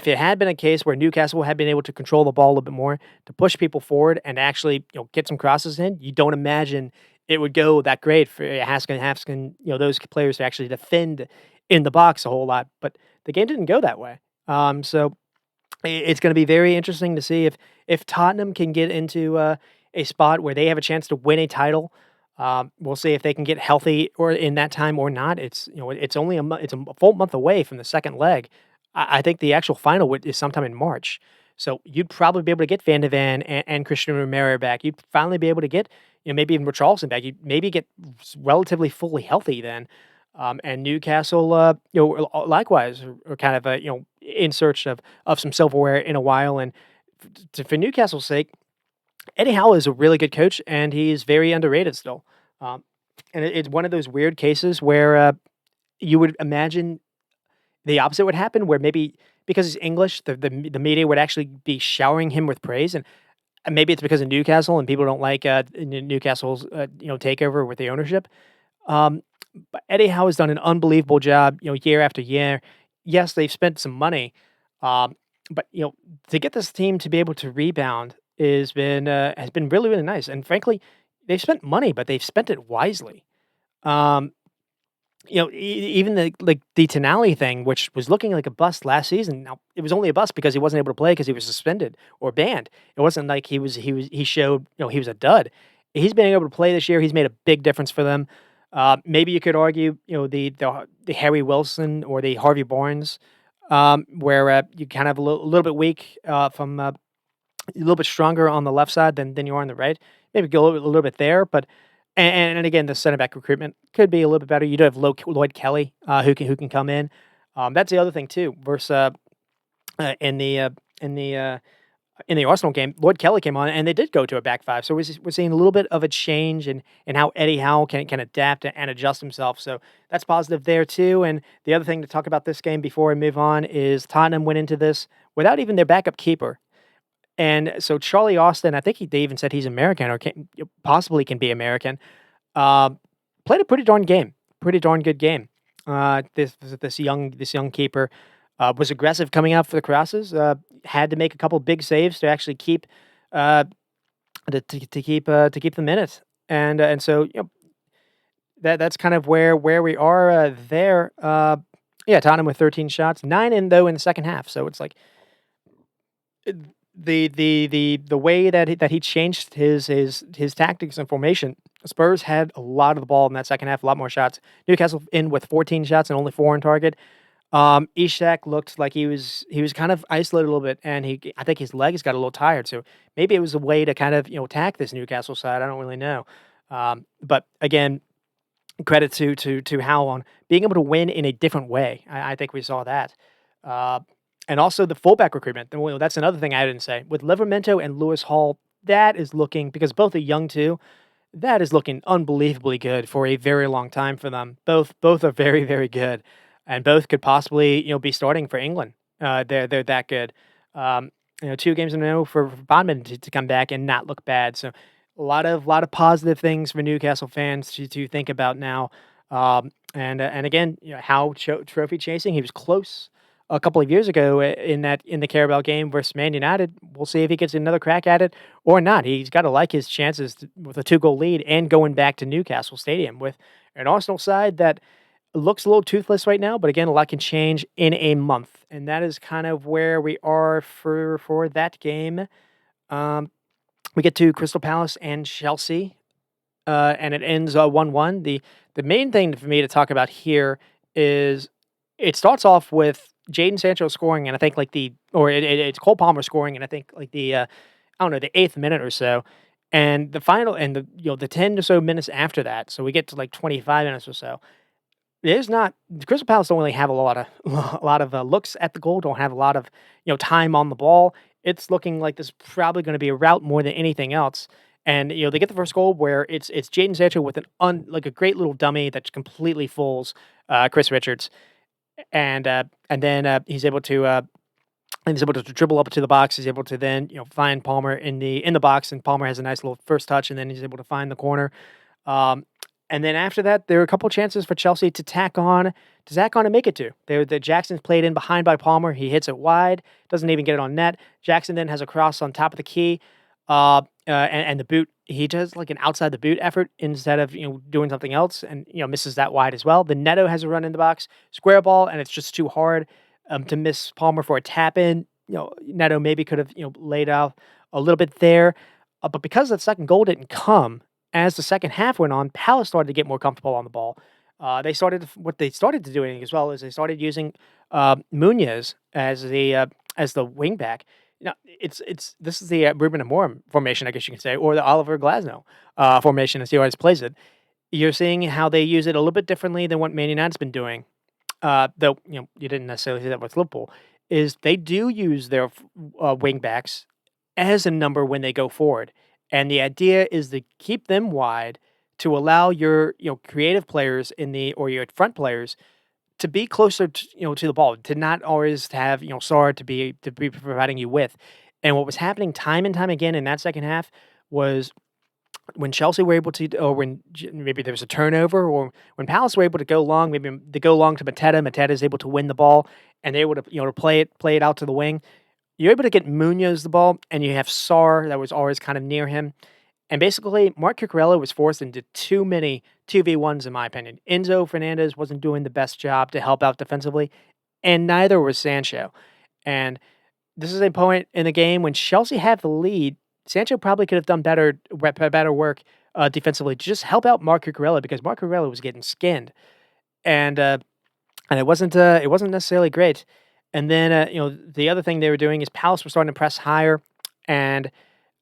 it had been a case where Newcastle had been able to control the ball a little bit more, to push people forward and actually get some crosses in, you don't imagine it would go that great for Haskin, those players to actually defend in the box a whole lot. But the game didn't go that way. So it's going to be very interesting to see if Tottenham can get into a spot where they have a chance to win a title. We'll see if they can get healthy or in that time or not. It's only it's a full month away from the second leg. I think the actual final is sometime in March. So you'd probably be able to get Van de Ven and Christian Romero back. You'd finally be able to get maybe even Richarlison back. You'd maybe get relatively fully healthy then. And Newcastle, likewise, are kind of in search of some silverware in a while. And for Newcastle's sake, Eddie Howe is a really good coach, and he's very underrated still. And it's one of those weird cases where you would imagine the opposite would happen, where maybe because he's English, the media would actually be showering him with praise, and maybe it's because of Newcastle and people don't like Newcastle's takeover with the ownership. But Eddie Howe has done an unbelievable job, year after year. Yes, they've spent some money, but to get this team to be able to rebound has been really, really nice. And frankly, they've spent money, but they've spent it wisely. Um, even the Tonali thing, which was looking like a bust last season. Now it was only a bust because he wasn't able to play because he was suspended or banned. It wasn't like he showed he was a dud. He's been able to play this year. He's made a big difference for them. Maybe you could argue the Harry Wilson or the Harvey Barnes, where you kind of a little bit weak from a little bit stronger on the left side than you are on the right. Maybe go a little bit there, but and again, the center back recruitment could be a little bit better. You do have Lloyd Kelly, who can come in. That's the other thing too. Versus in the Arsenal game, Lloyd Kelly came on, and they did go to a back five. So we're seeing a little bit of a change in how Eddie Howe can adapt and adjust himself. So that's positive there too. And the other thing to talk about this game before we move on is Tottenham went into this without even their backup keeper. And so Charlie Austin, I think they even said he's American or possibly can be American. Uh, Played a pretty darn good game. This young keeper was aggressive coming out for the crosses. Had to make a couple big saves to actually keep uh, to keep them in it. And so that's kind of where we are there. Yeah, Tottenham with 13 shots, 9 in though in the second half. So it's like the way that he changed his tactics and formation. Spurs had a lot of the ball in that second half, a lot more shots. Newcastle in with 14 shots and only 4 on target. Ishak looked like he was kind of isolated a little bit, and I think his legs got a little tired, so maybe it was a way to kind of, attack this Newcastle side, I don't really know. But again, credit to Howell on being able to win in a different way. I think we saw that. Uh, and also the fullback recruitment. Well, that's another thing I didn't say. With Livermento and Lewis Hall, that is looking, because both are young too, that is looking unbelievably good for a very long time for them. Both are very, very good, and both could possibly, be starting for England. They're that good. Um, 2 games in a row for Bodman to come back and not look bad. So a lot of positive things for Newcastle fans to think about now. And again, how trophy chasing, he was close a couple of years ago in the Carabao game versus Man United. We'll see if he gets another crack at it or not. He's got to like his chances with a 2-goal lead and going back to Newcastle Stadium with an Arsenal side that looks a little toothless right now, but again, a lot can change in a month, and that is kind of where we are for that game. Um, we get to Crystal Palace and Chelsea, and it ends 1-1. The main thing for me to talk about here is it starts off with Jadon Sancho scoring, and I think like it's Cole Palmer scoring, and I think like I don't know, the 8th minute or so, and the final and the 10 or so minutes after that. So we get to like 25 minutes or so. There's not Crystal Palace don't really have a lot of a lot of looks at the goal. Don't have a lot of time on the ball. It's looking like this is probably going to be a rout more than anything else. And they get the first goal where it's Jadon Sancho with like a great little dummy that completely fools Chris Richards, and then he's able to dribble up to the box. He's able to then find Palmer in the box, and Palmer has a nice little first touch, and then he's able to find the corner. Um, and then after that, there are a couple chances for Chelsea to tack on and make it two. The Jackson's played in behind by Palmer. He hits it wide, doesn't even get it on net. Jackson then has a cross on top of the key, and the boot. He does like an outside the boot effort instead of doing something else, and misses that wide as well. The Neto has a run in the box, square ball, and it's just too hard to miss Palmer for a tap in. Neto maybe could have laid out a little bit there, but because that second goal didn't come, as the second half went on, Palace started to get more comfortable on the ball. What they started to doing as well is they started using Munoz as the wing back. This is the Ruben Amorim formation, I guess you can say, or the Oliver Glasgow formation, as he always plays it. You're seeing how they use it a little bit differently than what Man United's been doing. Though you didn't necessarily see that with Liverpool, is they do use their wing backs as a number when they go forward, and the idea is to keep them wide to allow your creative players or your front players to be closer to the ball, to not always have Sar to be providing you with. And what was happening time and time again in that second half was when Chelsea were able to, or when maybe there was a turnover, or when Palace were able to go long, maybe they go long to Mateta. Mateta is able to win the ball, and they're able to to play it out to the wing. You're able to get Munoz the ball, and you have Sar that was always kind of near him. And basically, Mark Cucurella was forced into too many 2v1s, in my opinion. Enzo Fernandez wasn't doing the best job to help out defensively, and neither was Sancho. And this is a point in the game when Chelsea had the lead. Sancho probably could have done better work defensively to just help out Mark Cucurella, because Mark Cucurella was getting skinned, and it wasn't necessarily great. And then the other thing they were doing is Palace were starting to press higher, and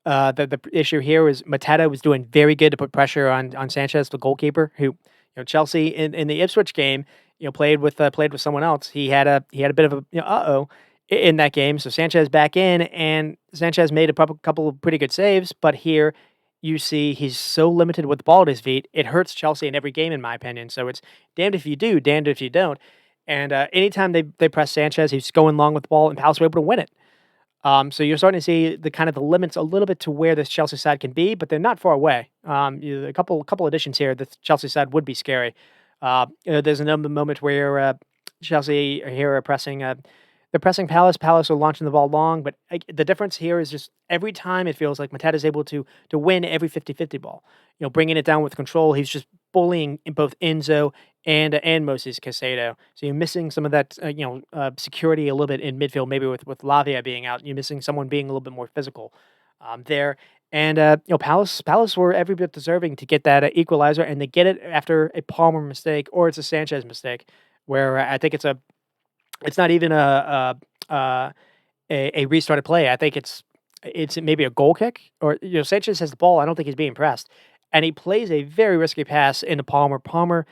the issue here is Mateta was doing very good to put pressure on Sanchez, the goalkeeper, who Chelsea in the Ipswich game played with someone else. He had a bit of a in that game. So Sanchez back in, and Sanchez made a couple of pretty good saves, but here you see he's so limited with the ball at his feet. It hurts Chelsea in every game, in my opinion. So it's damned if you do, damned if you don't. And anytime they press Sanchez, he's going long with the ball, and Palace were able to win it. So you're starting to see the limits a little bit to where this Chelsea side can be, but they're not far away. A couple additions here, the Chelsea side would be scary. There's another moment where Chelsea here are pressing. They're pressing Palace. Palace are launching the ball long, but the difference here is just every time it feels like Mateta is able to win every 50-50 ball. Bringing it down with control. He's just bullying in both Enzo and Moses Caicedo. So you're missing some of that security a little bit in midfield. Maybe with Lavia being out, you're missing someone being a little bit more physical there. And Palace were every bit deserving to get that equalizer, and they get it after a Palmer mistake or it's a Sanchez mistake, where I think it's a It's not even a restarted play. I think it's maybe a goal kick or, Sanchez has the ball. I don't think he's being pressed, and he plays a very risky pass into Palmer. Palmer,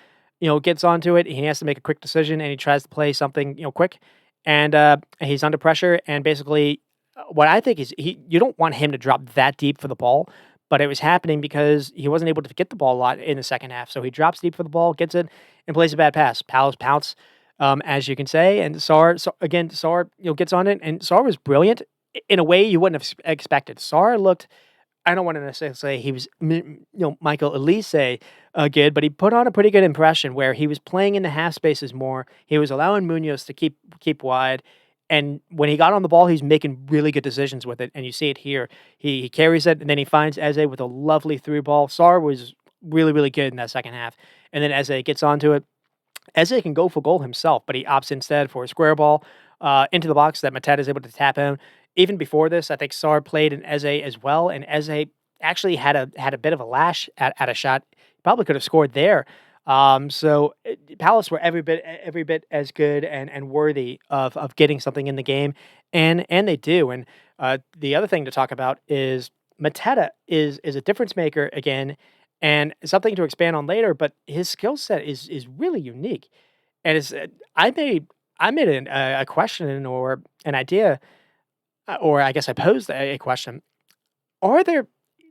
gets onto it. He has to make a quick decision, and he tries to play something, quick, and he's under pressure. And basically, what I think is you don't want him to drop that deep for the ball, but it was happening because he wasn't able to get the ball a lot in the second half. So he drops deep for the ball, gets it, and plays a bad pass. Palace pounce, as you can say. And Sar, gets on it, and Sar was brilliant in a way you wouldn't have expected. Sar looked. I don't want to necessarily say he was, Michael Elise good, but he put on a pretty good impression where he was playing in the half spaces more. He was allowing Munoz to keep wide, and when he got on the ball, he's making really good decisions with it. And you see it here. He carries it, and then he finds Eze with a lovely through ball. Sar was really really good in that second half, and then Eze gets onto it. Eze can go for goal himself, but he opts instead for a square ball into the box that Mateta is able to tap in. Even before this, I think Sarr played in Eze as well, and Eze actually had a bit of a lash at a shot. Probably could have scored there. Palace were every bit as good and worthy of getting something in the game, and they do. And the other thing to talk about is Mateta is a difference maker again, and something to expand on later. But his skill set is really unique, and is I made a question or an idea, or I guess I posed a question. Are there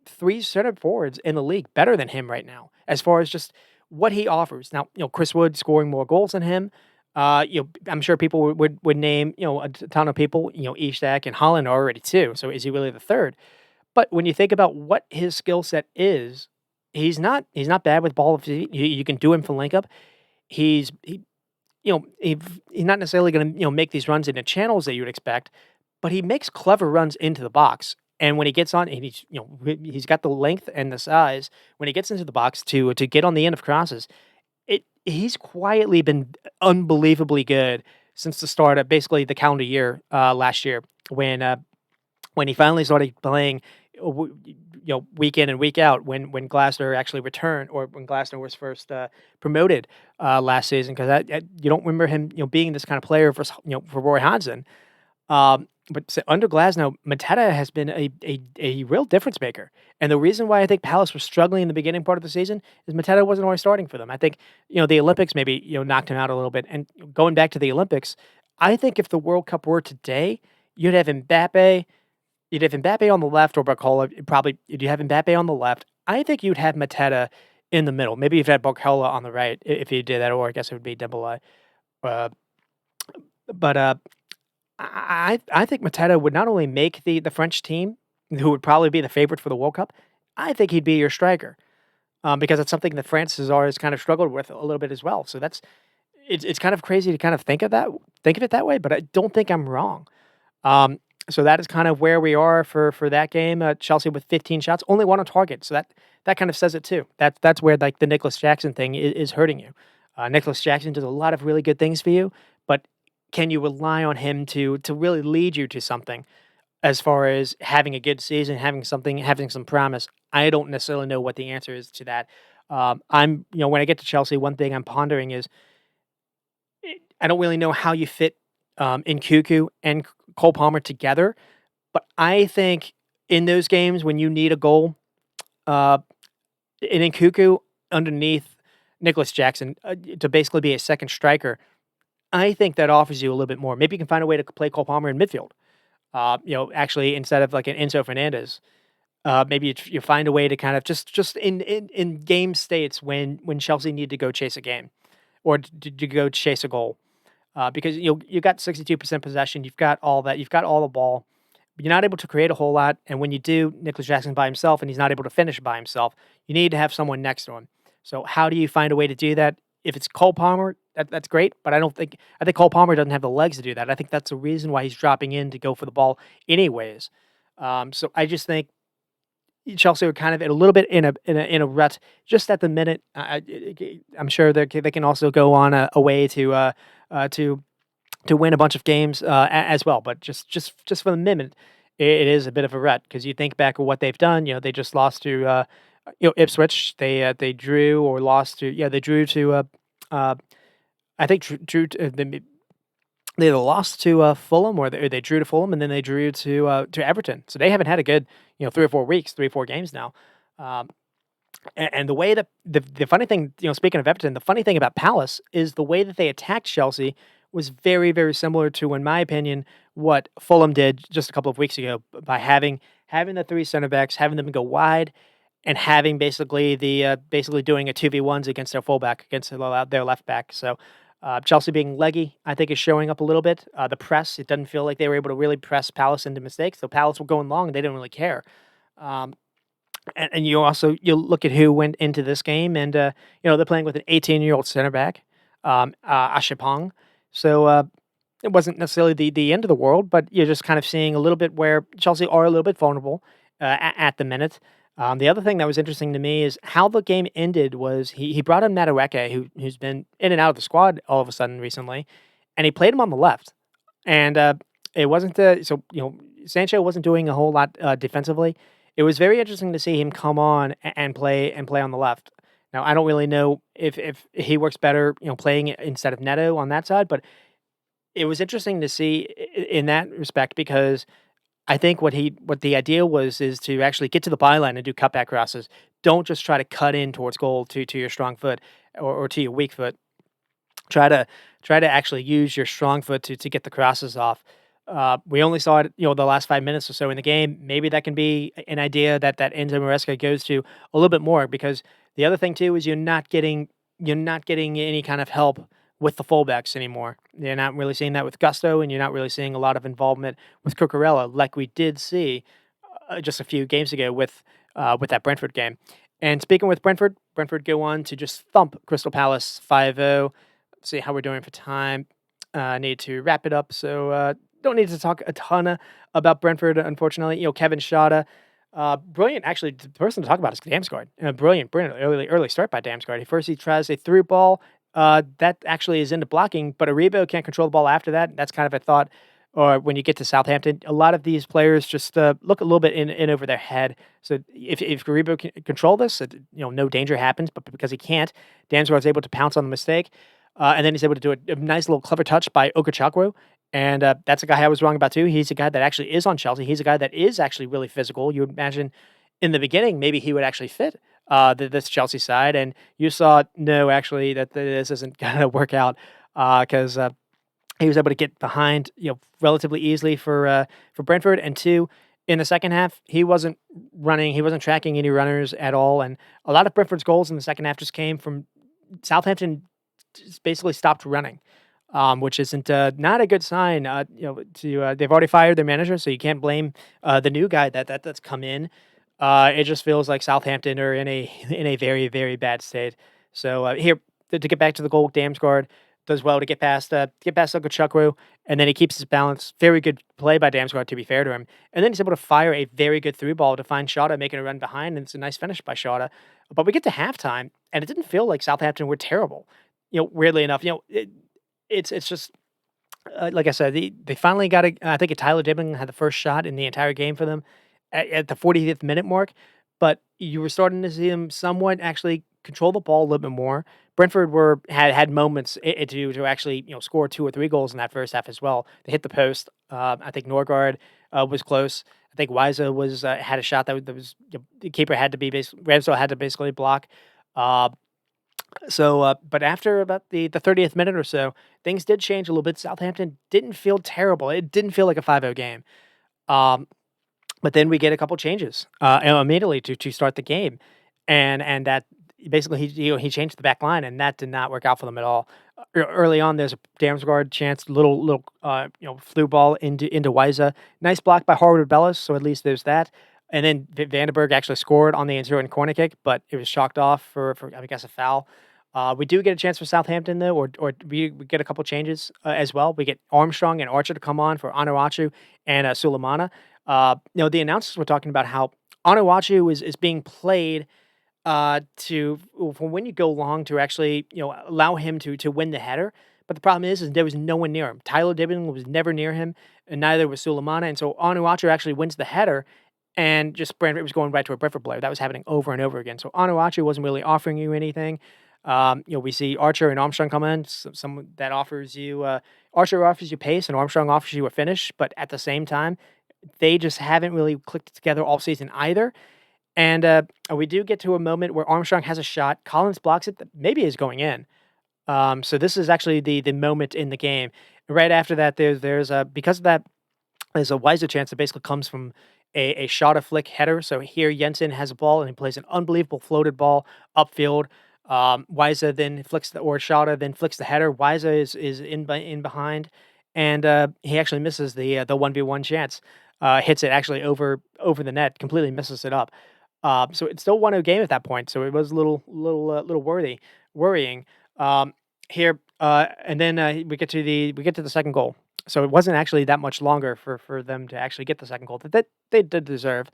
3 center forwards in the league better than him right now as far as just what he offers? Now, Chris Wood scoring more goals than him. I'm sure people would name, a ton of people, Ishak and Holland are already 2. So is he really the 3rd? But when you think about what his skill set is, he's not bad with ball. If you can do him for link up. He he's not necessarily going to make these runs into channels that you would expect, but he makes clever runs into the box. And when he gets on, and he's got the length and the size. When he gets into the box to get on the end of crosses, he's quietly been unbelievably good since the start of basically the calendar year last year when he finally started playing, week in and week out when Glasner actually returned or when Glasner was first promoted last season. Because you don't remember him, being this kind of player for Roy Hodgson. Under Glasnow, Mateta has been a real difference maker. And the reason why I think Palace was struggling in the beginning part of the season is Mateta wasn't always starting for them. I think, the Olympics maybe, knocked him out a little bit. And going back to the Olympics, I think if the World Cup were today, you'd have Mbappe, on the left or Barcola. Probably you'd have Mbappe on the left. I think you'd have Mateta in the middle. Maybe you'd have Barcola on the right if you did that, or I guess it would be Dembele. Uh, but I think Mateta would not only make the French team, who would probably be the favorite for the World Cup. I think he'd be your striker, because it's something that France has always kind of struggled with a little bit as well. So it's kind of crazy to kind of think of it that way, but I don't think I'm wrong. So that is kind of where we are for that game. Chelsea with 15 shots, only 1 on target. So that kind of says it too. That's where like the Nicholas Jackson thing is hurting you. Nicholas Jackson does a lot of really good things for you, but can you rely on him to really lead you to something as far as having a good season, having some promise? I don't necessarily know what the answer is to that. When I get to Chelsea, one thing I'm pondering is I don't really know how you fit in Cuckoo and Cole Palmer together, but I think in those games when you need a goal, uh, and in Cuckoo underneath Nicholas Jackson to basically be a second striker, I think that offers you a little bit more. Maybe you can find a way to play Cole Palmer in midfield. Actually, instead of like an Enzo Fernandez, maybe you find a way to kind of just in game states when Chelsea need to go chase a game or to go chase a goal, because you got 62% possession, you've got all that, you've got all the ball, but you're not able to create a whole lot. And when you do, Nicholas Jackson by himself, and he's not able to finish by himself. You need to have someone next to him. So how do you find a way to do that? If it's Cole Palmer, that's great, but I think Cole Palmer doesn't have the legs to do that. I think that's the reason why he's dropping in to go for the ball anyways. So I just think Chelsea are kind of a little bit in a rut just at the minute. I'm sure they can also go on a way to win a bunch of games as well. But just for the minute, it is a bit of a rut because you think back of what they've done. They just lost to Ipswich. They drew or lost to they drew to I think drew to They either lost to Fulham or they drew to Fulham and then they drew to Everton. So they haven't had a good 3 or 4 weeks, 3 or 4 games now. Um, and the way that the funny thing, speaking of Everton, the funny thing about Palace is the way that they attacked Chelsea was very, very similar to, in my opinion, what Fulham did just a couple of weeks ago by having the three center backs, having them go wide, and having basically basically doing a 2v1s against their fullback against their left back. So Chelsea being leggy, I think, is showing up a little bit. The press, it doesn't feel like they were able to really press Palace into mistakes. So Palace were going long; they didn't really care. Um, and you look at who went into this game, and they're playing with an 18-year-old center back, Ashipong. So it wasn't necessarily the end of the world, but you're just kind of seeing a little bit where Chelsea are a little bit vulnerable at the minute. The other thing that was interesting to me is how the game ended. Was he brought in Madueke, who's been in and out of the squad all of a sudden recently, and he played him on the left, and it wasn't Sancho wasn't doing a whole lot defensively. It was very interesting to see him come on and play on the left. Now I don't really know if he works better, playing instead of Neto on that side, but it was interesting to see in that respect because I think what the idea was is to actually get to the byline and do cutback crosses. Don't just try to cut in towards goal to your strong foot or to your weak foot. Try to actually use your strong foot to get the crosses off. We only saw it, the last 5 minutes or so in the game. Maybe that can be an idea that Enzo Maresca goes to a little bit more because the other thing too is you're not getting any kind of help with the fullbacks anymore. You're not really seeing that with Gusto, and you're not really seeing a lot of involvement with Cucurella like we did see just a few games ago with that Brentford game. And speaking with Brentford go on to just thump Crystal Palace 5-0. See how we're doing for time. Need to wrap it up, so don't need to talk a ton about Brentford, unfortunately. Kevin Shada, brilliant. Actually, the person to talk about is Damsgaard. Brilliant early start by Damsgaard. He tries a through ball that actually is into blocking, but Aribo can't control the ball after that. That's kind of a thought. Or when you get to Southampton, a lot of these players just look a little bit in over their head. So if Aribo can control this, no danger happens. But because he can't, Damsgaard's able to pounce on the mistake. And then he's able to do a nice little clever touch by Okachakwo. And that's a guy I was wrong about too. He's a guy that actually is on Chelsea. He's a guy that is actually really physical. You would imagine in the beginning, maybe he would actually fit this Chelsea side. And you saw, no, actually, that this isn't going to work out because he was able to get behind, relatively easily for Brentford. And two, in the second half, he wasn't tracking any runners at all. And a lot of Brentford's goals in the second half just came from Southampton just basically stopped running, which isn't not a good sign. They've already fired their manager, so you can't blame the new guy that's come in. It just feels like Southampton are in a very, very bad state. So here to get back to the goal, Damsgaard does well to get past Okachukwu, and then he keeps his balance. Very good play by Damsgaard, to be fair to him. And then he's able to fire a very good through ball to find Shota making a run behind, and it's a nice finish by Shota. But we get to halftime, and it didn't feel like Southampton were terrible. Weirdly enough, it's just like I said, they finally got I think Tyler Dibbing had the first shot in the entire game for them at the 40th minute mark, but you were starting to see them somewhat actually control the ball a little bit more. Brentford had moments to actually score 2 or 3 goals in that first half as well. They hit the post. I think Norgard was close. I think Wiza was had a shot that was the keeper had to be Ramsdale had to basically block. Uh, but after about the 30th minute or so, things did change a little bit. Southampton didn't feel terrible. It didn't feel like a 5-0 game. Um, but then we get a couple changes immediately to start the game, and that basically he changed the back line, and that did not work out for them at all. Early on, there's a Damsgaard chance, little flu ball into Wiza. Nice block by Harwood Bellis, so at least there's that. And then Vandenberg actually scored on the Inzerman corner kick, but it was chalked off for I guess a foul. We do get a chance for Southampton though, or we get a couple changes as well. We get Armstrong and Archer to come on for Anuachu and Sulemana. The announcers were talking about how Anuachu is being played to for when you go long to actually allow him to win the header. But the problem is there was no one near him. Tyler Dibbing was never near him, and neither was Sulemana. And so Anuachu actually wins the header, and just Brentford was going right to a Brentford player. That was happening over and over again. So Anuachu wasn't really offering you anything. We see Archer and Armstrong come in, someone that offers you Archer offers you pace and Armstrong offers you a finish, but at the same time, they just haven't really clicked together all season either. And we do get to a moment where Armstrong has a shot, Collins blocks it, that maybe is going in. So this is actually the moment in the game. Right after that, there's because of that there's a wiser chance that basically comes from a shot, a flick header. So here Jensen has a ball and he plays an unbelievable floated ball upfield. Wiza then flicks or Shada then flicks the header. Wiza is in behind, and he actually misses the 1v1 chance. Hits it actually over the net, completely misses it up. So it's still 1-0 game at that point. So it was a little worrying here. And then we get to the second goal. So it wasn't actually that much longer for them to actually get the second goal that they did deserve.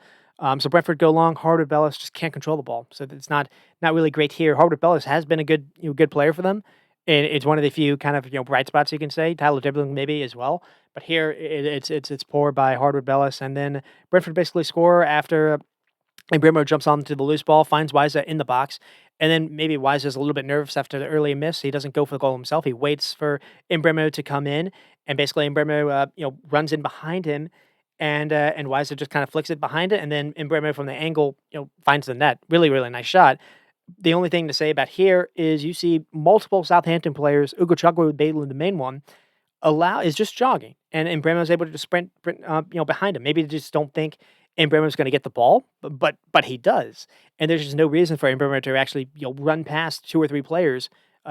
So Brentford go long. Harvard Bellis just can't control the ball, so it's not really great here. Harvard Bellis has been a good player for them, and it's one of the few kind of bright spots you can say. Tyler Dibling maybe as well, but here it's poor by Harvard Bellis, and then Brentford basically score after and Brimo jumps onto the loose ball, finds Wiza in the box, and then maybe Wiza's a little bit nervous after the early miss. He doesn't go for the goal himself. He waits for Imbremo to come in, and basically Imbremo, runs in behind him, and Wiza just kind of flicks it behind it, and then Imbremo from the angle, finds the net. Really, really nice shot. The only thing to say about here is you see multiple Southampton players, Ugo Chagwo Bailey, the main one, is just jogging, and Bremo's able to just sprint, behind him. Maybe they just don't think Mbremo's gonna get the ball, but he does, and there's just no reason for Mbremo to actually, run past 2 or 3 players,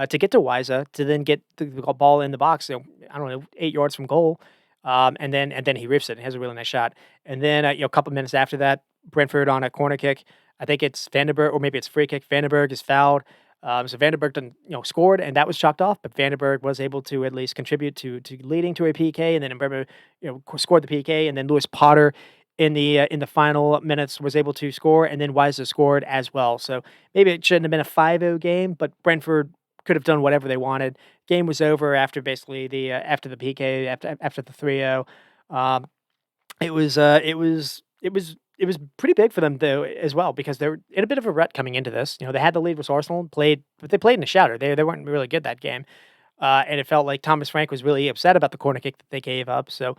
to get to Wiza, to then get the ball in the box, I don't know, 8 yards from goal, and then he rips it and has a really nice shot, and then, a couple minutes after that, Brentford on a corner kick, I think it's Vandenberg, or maybe it's free kick, Vandenberg is fouled, so Vandenberg done, scored, and that was chalked off. But Vandenberg was able to at least contribute to leading to a PK, and then Mbeumo, scored the PK, and then Lewis Potter in the final minutes was able to score, and then Wiza scored as well. So maybe it shouldn't have been a 5-0 game, but Brentford could have done whatever they wanted. Game was over after basically the after the PK after the 3-0. Um, it was pretty big for them though as well because they were in a bit of a rut coming into this. They had the lead with Arsenal, but they played in a shouter. They weren't really good that game, and it felt like Thomas Frank was really upset about the corner kick that they gave up. So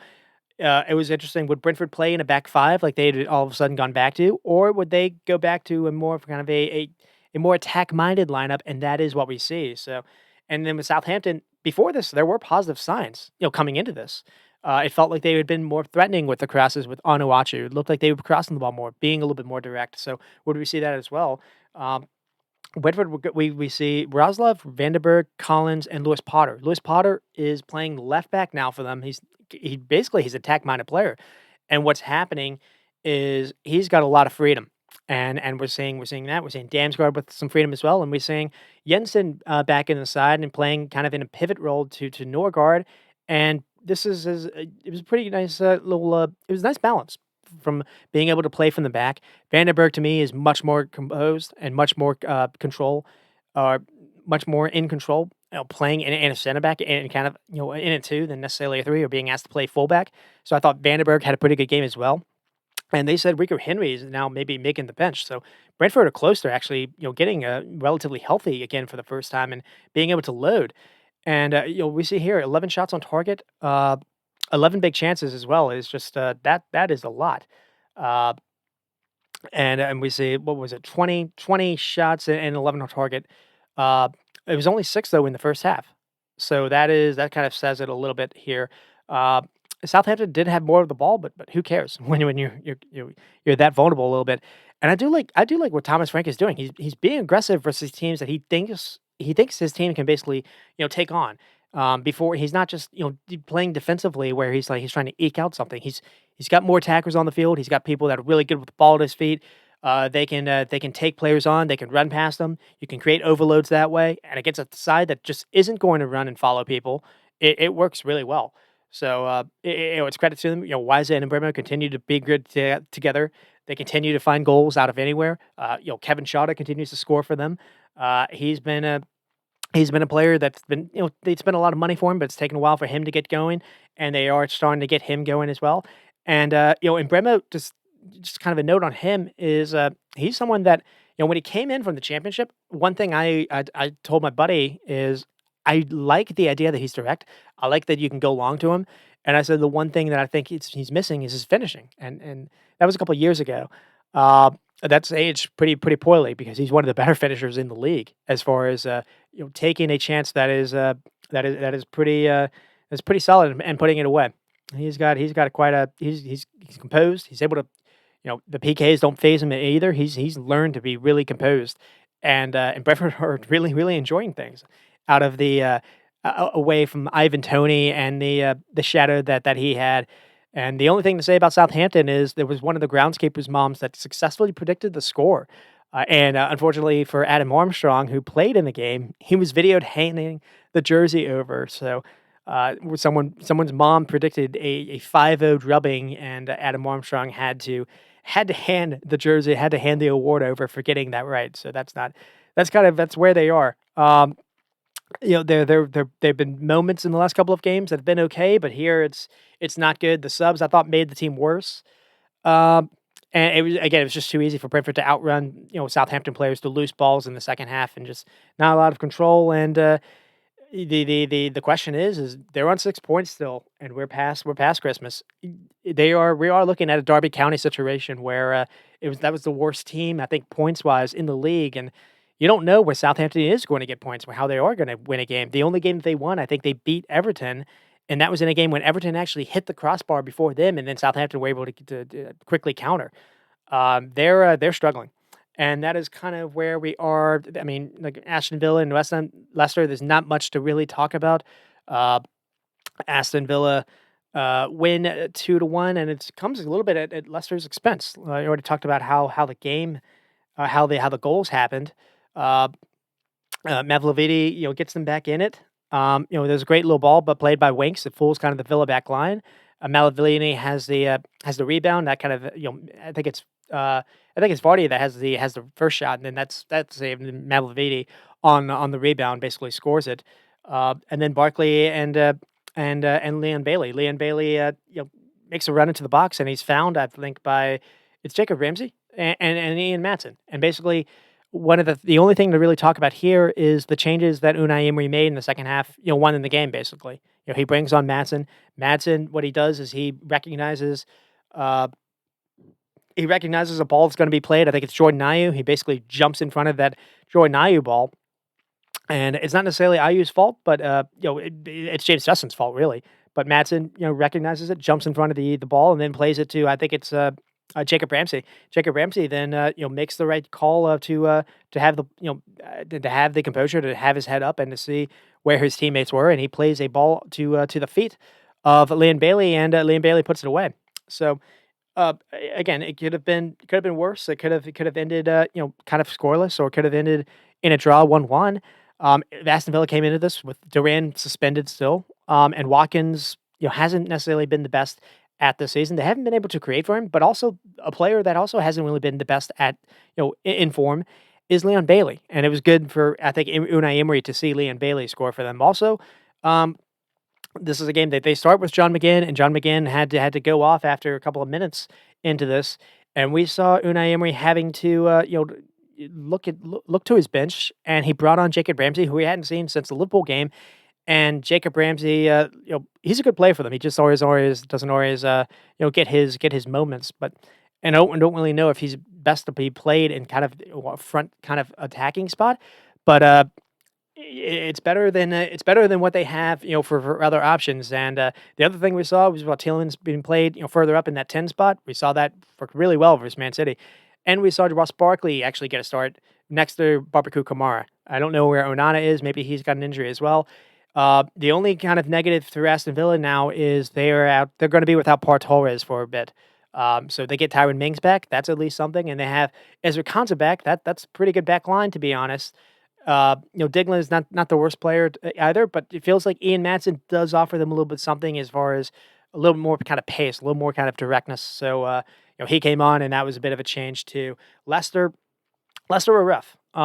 it was interesting. Would Brentford play in a back five like they'd all of a sudden gone back to, or would they go back to a more of kind of a more attack minded lineup? And that is what we see. So, and then with Southampton before this, there were positive signs, coming into this. It felt like they had been more threatening with the crosses with Onuachu. It looked like they were crossing the ball more, being a little bit more direct. So, would we see that as well? Brentford, we see Roslov, Vandenberg, Collins, and Lewis Potter. Lewis Potter is playing left back now for them. He's attack minded player, and what's happening is he's got a lot of freedom, and we're seeing Damsgaard with some freedom as well, and we're seeing Jensen back in the side and playing kind of in a pivot role to Norgard, and it was a pretty nice little it was a nice balance from being able to play from the back. Vandenberg to me is much more composed and much more control, uh, much more in control. Playing in a center back and kind of in it too than necessarily a 3 or being asked to play fullback. So I thought Vandenberg had a pretty good game as well. And they said Rico Henry is now maybe making the bench. So Brentford are close to actually getting relatively healthy again for the first time and being able to load. And we see here 11 shots on target, 11 big chances as well. Is just that is a lot. Uh, and we see what was it 20 shots and 11 on target. It was only 6 though in the first half. So that kind of says it a little bit here. Uh, Southampton did have more of the ball, but who cares when you're that vulnerable a little bit. And I do like what Thomas Frank is doing. He's being aggressive versus teams that he thinks his team can basically take on. Before he's not just playing defensively where he's trying to eke out something. He's got more attackers on the field. He's got people that are really good with the ball at his feet. They can take players on. They can run past them. You can create overloads that way. And against a side that just isn't going to run and follow people, it works really well. So it's credit to them. Wiza and Bremer continue to be good together. They continue to find goals out of anywhere. Kevin Shada continues to score for them. He's been a player that's been, they spent a lot of money for him, but it's taken a while for him to get going, and they are starting to get him going as well. And and Bremo, just kind of a note on him is he's someone that when he came in from the championship, one thing I told my buddy is I like the idea that he's direct. I like that you can go long to him, and I said the one thing that I think he's missing is his finishing, and that was a couple years ago. Uh, that's aged pretty poorly because he's one of the better finishers in the league as far as taking a chance that is pretty solid and putting it away. He's got quite a he's composed. He's able to the PKs don't phase him either. He's learned to be really composed, and Brentford are really enjoying things out of away from Ivan Toney and the shadow that he had. And the only thing to say about Southampton is there was one of the groundskeepers' moms that successfully predicted the score. And unfortunately for Adam Armstrong, who played in the game, he was videoed handing the jersey over. So someone's mom predicted a 5-0 drubbing, and Adam Armstrong had to hand the jersey, had to hand the award over for getting that right. So that's where they are. There've been moments in the last couple of games that have been okay, but here it's not good. The subs I thought made the team worse. Um, and it was just too easy for Brentford to outrun Southampton players to loose balls in the second half and just not a lot of control. And the question is they're on 6 points still, and we're past Christmas. We are looking at a Derby County situation where that was the worst team I think points wise in the league, and you don't know where Southampton is going to get points, or how they are going to win a game. The only game that they won, I think they beat Everton, and that was in a game when Everton actually hit the crossbar before them, and then Southampton were able to quickly counter. They're struggling, and that is kind of where we are. I mean, like Aston Villa and Leicester, there's not much to really talk about. Uh, Aston Villa win 2-1, and it comes a little bit at Leicester's expense. I already talked about how the game, how the goals happened. Uh, Mavlovidi, gets them back in it. There's a great little ball, but played by Winks. It fools kind of the Villa back line. Mavlovidi has the rebound. That kind of I think it's Vardy that has the first shot, and then that's saved. And Mavlovidi on the rebound basically scores it. And then Barkley and Leon Bailey. Leon Bailey makes a run into the box, and he's found I think by it's Jacob Ramsey and Ian Matson. And basically one of the only thing to really talk about here is the changes that Unai Emery made in the second half, won in the game basically. He brings on Matson. Matson, what he does is uh he recognizes a ball that's going to be played. I think it's Jordan Ayew. He basically jumps in front of that Jordan Ayew ball. And it's not necessarily Ayew's fault, but it's James Justin's fault really. But Matson, recognizes it, jumps in front of the ball, and then plays it to I think it's Jacob Ramsey. Jacob Ramsey then makes the right call to have to have the composure, to have his head up and to see where his teammates were, and he plays a ball to the feet of Leon Bailey, and Leon Bailey puts it away. So again, it could have been worse. It could have ended kind of scoreless, or it could have ended in a draw 1-1. Aston Villa came into this with Duran suspended still, and Watkins hasn't necessarily been the best at this season. They haven't been able to create for him, but also a player that also hasn't really been the best at in form is Leon Bailey, and it was good for I think Unai Emery to see Leon Bailey score for them. Also, this is a game that they start with John McGinn, and John McGinn had to go off after a couple of minutes into this, and we saw Unai Emery having to look to his bench, and he brought on Jacob Ramsey, who we hadn't seen since the Liverpool game. And Jacob Ramsey, he's a good player for them. He just always doesn't always get his moments, but and I don't really know if he's best to be played in kind of a front kind of attacking spot, but it's better than what they have, for other options. And the other thing we saw was about Tielemans being played, further up in that 10 spot. We saw that work really well versus Man City, and we saw Ross Barkley actually get a start next to Barbaku Kamara. I don't know where Onana is. Maybe he's got an injury as well. The only kind of negative through Aston Villa now is they're out. They're going to be without Par Torres for a bit. So they get Tyrone Mings back. That's at least something, and they have Ezra Konsa back. That's a pretty good back line, to be honest. Diglan is not the worst player either, but it feels like Ian Matson does offer them a little bit something as far as a little more kind of pace, a little more kind of directness. So he came on, and that was a bit of a change too. Leicester were rough. We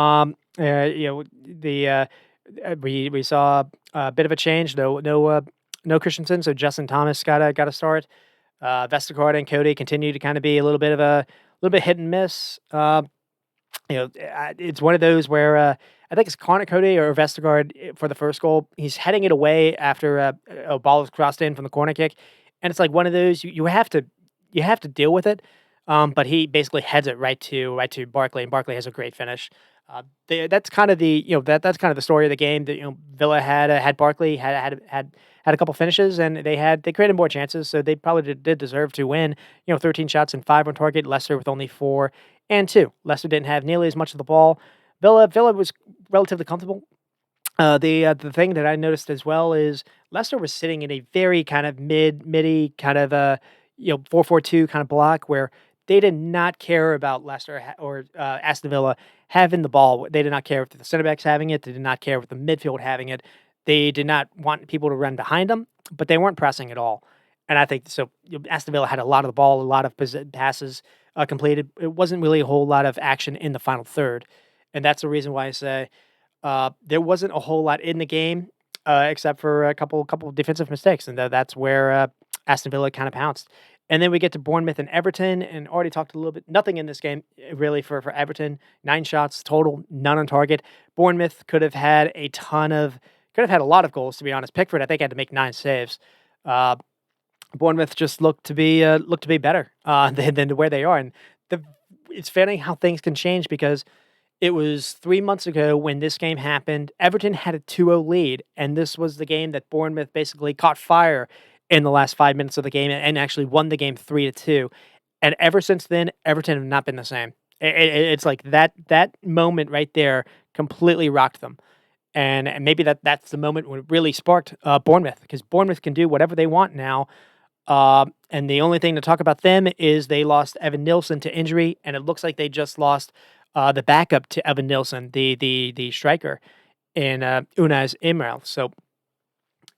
saw a bit of a change. No Christensen, so Justin Thomas got a start. Vestergaard and Cody continue to kind of be a little bit hit and miss. It's one of those where, I think it's Connor Cody or Vestergaard for the first goal. He's heading it away after, a ball is crossed in from the corner kick, and it's like one of those you have to deal with it, but he basically heads it right to Barkley, and Barkley has a great finish. That's kind of that's kind of the story of the game. That Villa had Barkley had a couple finishes, and they created more chances, so they probably did deserve to win. 13 shots and 5 on target. Leicester with only 4 and 2. Leicester didn't have nearly as much of the ball. Villa was relatively comfortable. The thing that I noticed as well is Leicester was sitting in a very kind of midi kind of 4-4-2 kind of block where they did not care about Leicester or Aston Villa having the ball. They did not care if the center backs having it. They did not care with the midfield having it. They did not want people to run behind them, but they weren't pressing at all. And I think so. Aston Villa had a lot of the ball, a lot of passes completed. It wasn't really a whole lot of action in the final third, and that's the reason why I say there wasn't a whole lot in the game except for a couple of defensive mistakes, and that's where Aston Villa kind of pounced. And then we get to Bournemouth and Everton, and already talked a little bit. Nothing in this game really for Everton. 9 shots total, none on target. Bournemouth could have had a lot of goals, to be honest. Pickford, I think, had to make 9 saves. Uh, Bournemouth just looked to be better than where they are, and the it's funny how things can change because it was 3 months ago when this game happened. Everton had a 2-0 lead, and this was the game that Bournemouth basically caught fire in the last 5 minutes of the game and actually won the game 3-2. And ever since then, Everton have not been the same. It's like that moment right there completely rocked them. And maybe that's the moment when it really sparked Bournemouth, because Bournemouth can do whatever they want now. And the only thing to talk about them is they lost Evan Nilsson to injury, and it looks like they just lost the backup to Evan Nilsson, the striker, in Unai's Emerald. So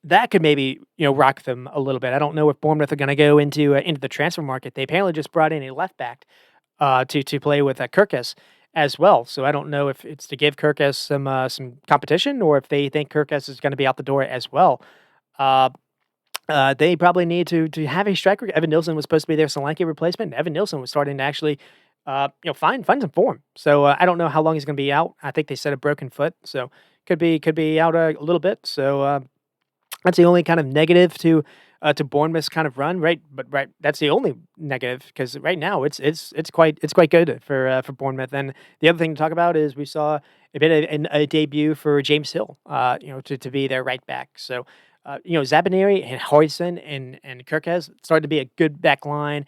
that could maybe rock them a little bit. I don't know if Bournemouth are going to go into the transfer market. They apparently just brought in a left back to play with Kirkus as well. So I don't know if it's to give Kirkus some competition, or if they think Kirkus is going to be out the door as well. Uh, they probably need to have a striker. Evan Nilsson was supposed to be their Solanke replacement. Evan Nilsson was starting to actually, find some form. So I don't know how long he's going to be out. I think they said a broken foot, so could be out a little bit. So that's the only kind of negative to Bournemouth's kind of run, right? But right, that's the only negative, because right now it's quite good for Bournemouth. And the other thing to talk about is we saw a bit of a debut for James Hill, to be their right back. So Zabaneri and Hoyson and Kirkes started to be a good back line.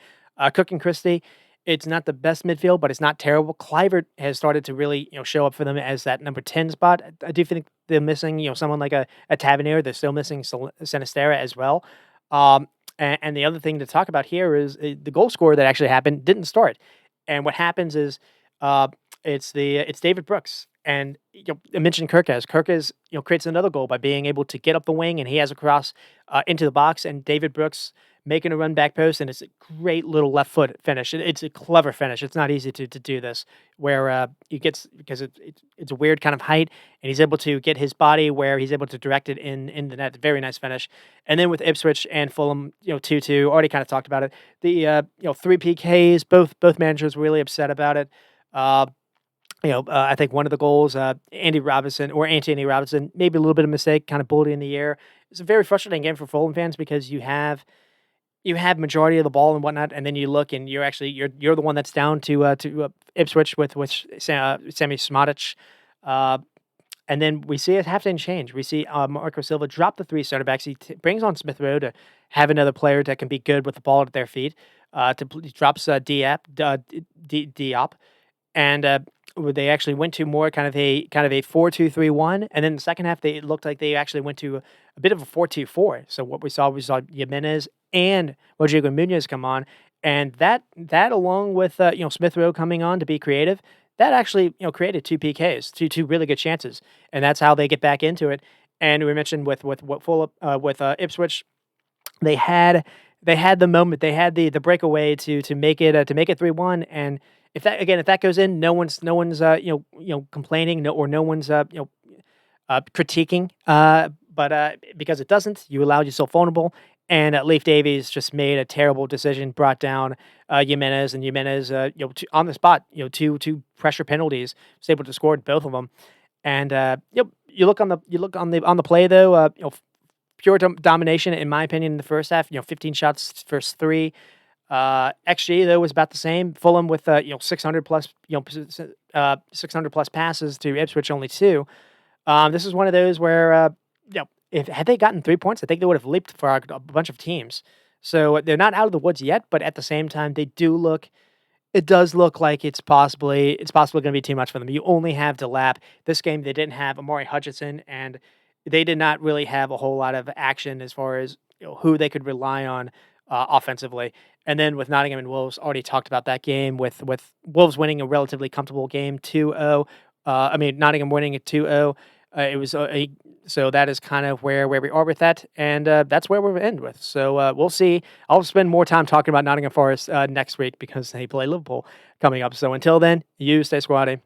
Cook and Christie, it's not the best midfield, but it's not terrible. Clivert has started to really show up for them as that number 10 spot. I do think they're missing someone like a Tavernier. They're still missing Sinistera as well. And the other thing to talk about here is the goal scorer that actually happened didn't start. And what happens is it's David Brooks. And I mentioned Kirkes. Kirkes creates another goal by being able to get up the wing, and he has a cross into the box, and David Brooks making a run back post, and it's a great little left foot finish. It's a clever finish. It's not easy to do this, where he gets, because it's a weird kind of height, and he's able to get his body where he's able to direct it in the net. Very nice finish. And then with Ipswich and Fulham, 2-2, already kind of talked about it. The 3 PKs, both managers were really upset about it. I think one of the goals, Anthony Robinson, maybe a little bit of mistake, kind of bullied in the air. It's a very frustrating game for Fulham fans, because you have majority of the ball and whatnot, and then you look and you're the one that's down to Ipswich with Sammy Smotic. And then we see a halftime change. We see Marco Silva drop the 3 center backs. He brings on Smith Rowe to have another player that can be good with the ball at their feet. He drops Diop, and they actually went to more kind of a 4-2-3-1, and then the second half it looked like they actually went to a bit of a 4-2-4. So what we saw Jimenez and Rodrigo Munoz come on, and that along with Smith Rowe coming on to be creative, that actually created 2 PKs, two really good chances, and that's how they get back into it. And we mentioned with Ipswich, they had the moment, they had the breakaway to make it 3-1. And if that goes in, no one's complaining, no one's critiquing. But because it doesn't, you allowed yourself vulnerable, And Leif Davies just made a terrible decision, brought down Jimenez, and Jimenez, on the spot, two pressure penalties, was able to score both of them. And you look on the play though, pure domination in my opinion in the first half. 15 shots versus 3. XG though was about the same. Fulham with 600 plus 600 plus passes to Ipswich only 2. This is one of those where if had they gotten 3 points, I think they would have leaped for a bunch of teams. So they're not out of the woods yet, but at the same time, they do look. It does look like it's possibly going to be too much for them. You only have Delap. This game, they didn't have Amari Hutchinson, and they did not really have a whole lot of action as far as who they could rely on offensively. And then with Nottingham and Wolves, already talked about that game with Wolves winning a relatively comfortable game 2-0. Nottingham winning at 2-0. It was so that is kind of where we are with that, and that's where we'll end with. So we'll see. I'll spend more time talking about Nottingham Forest next week because they play Liverpool coming up. So until then, you stay squatty.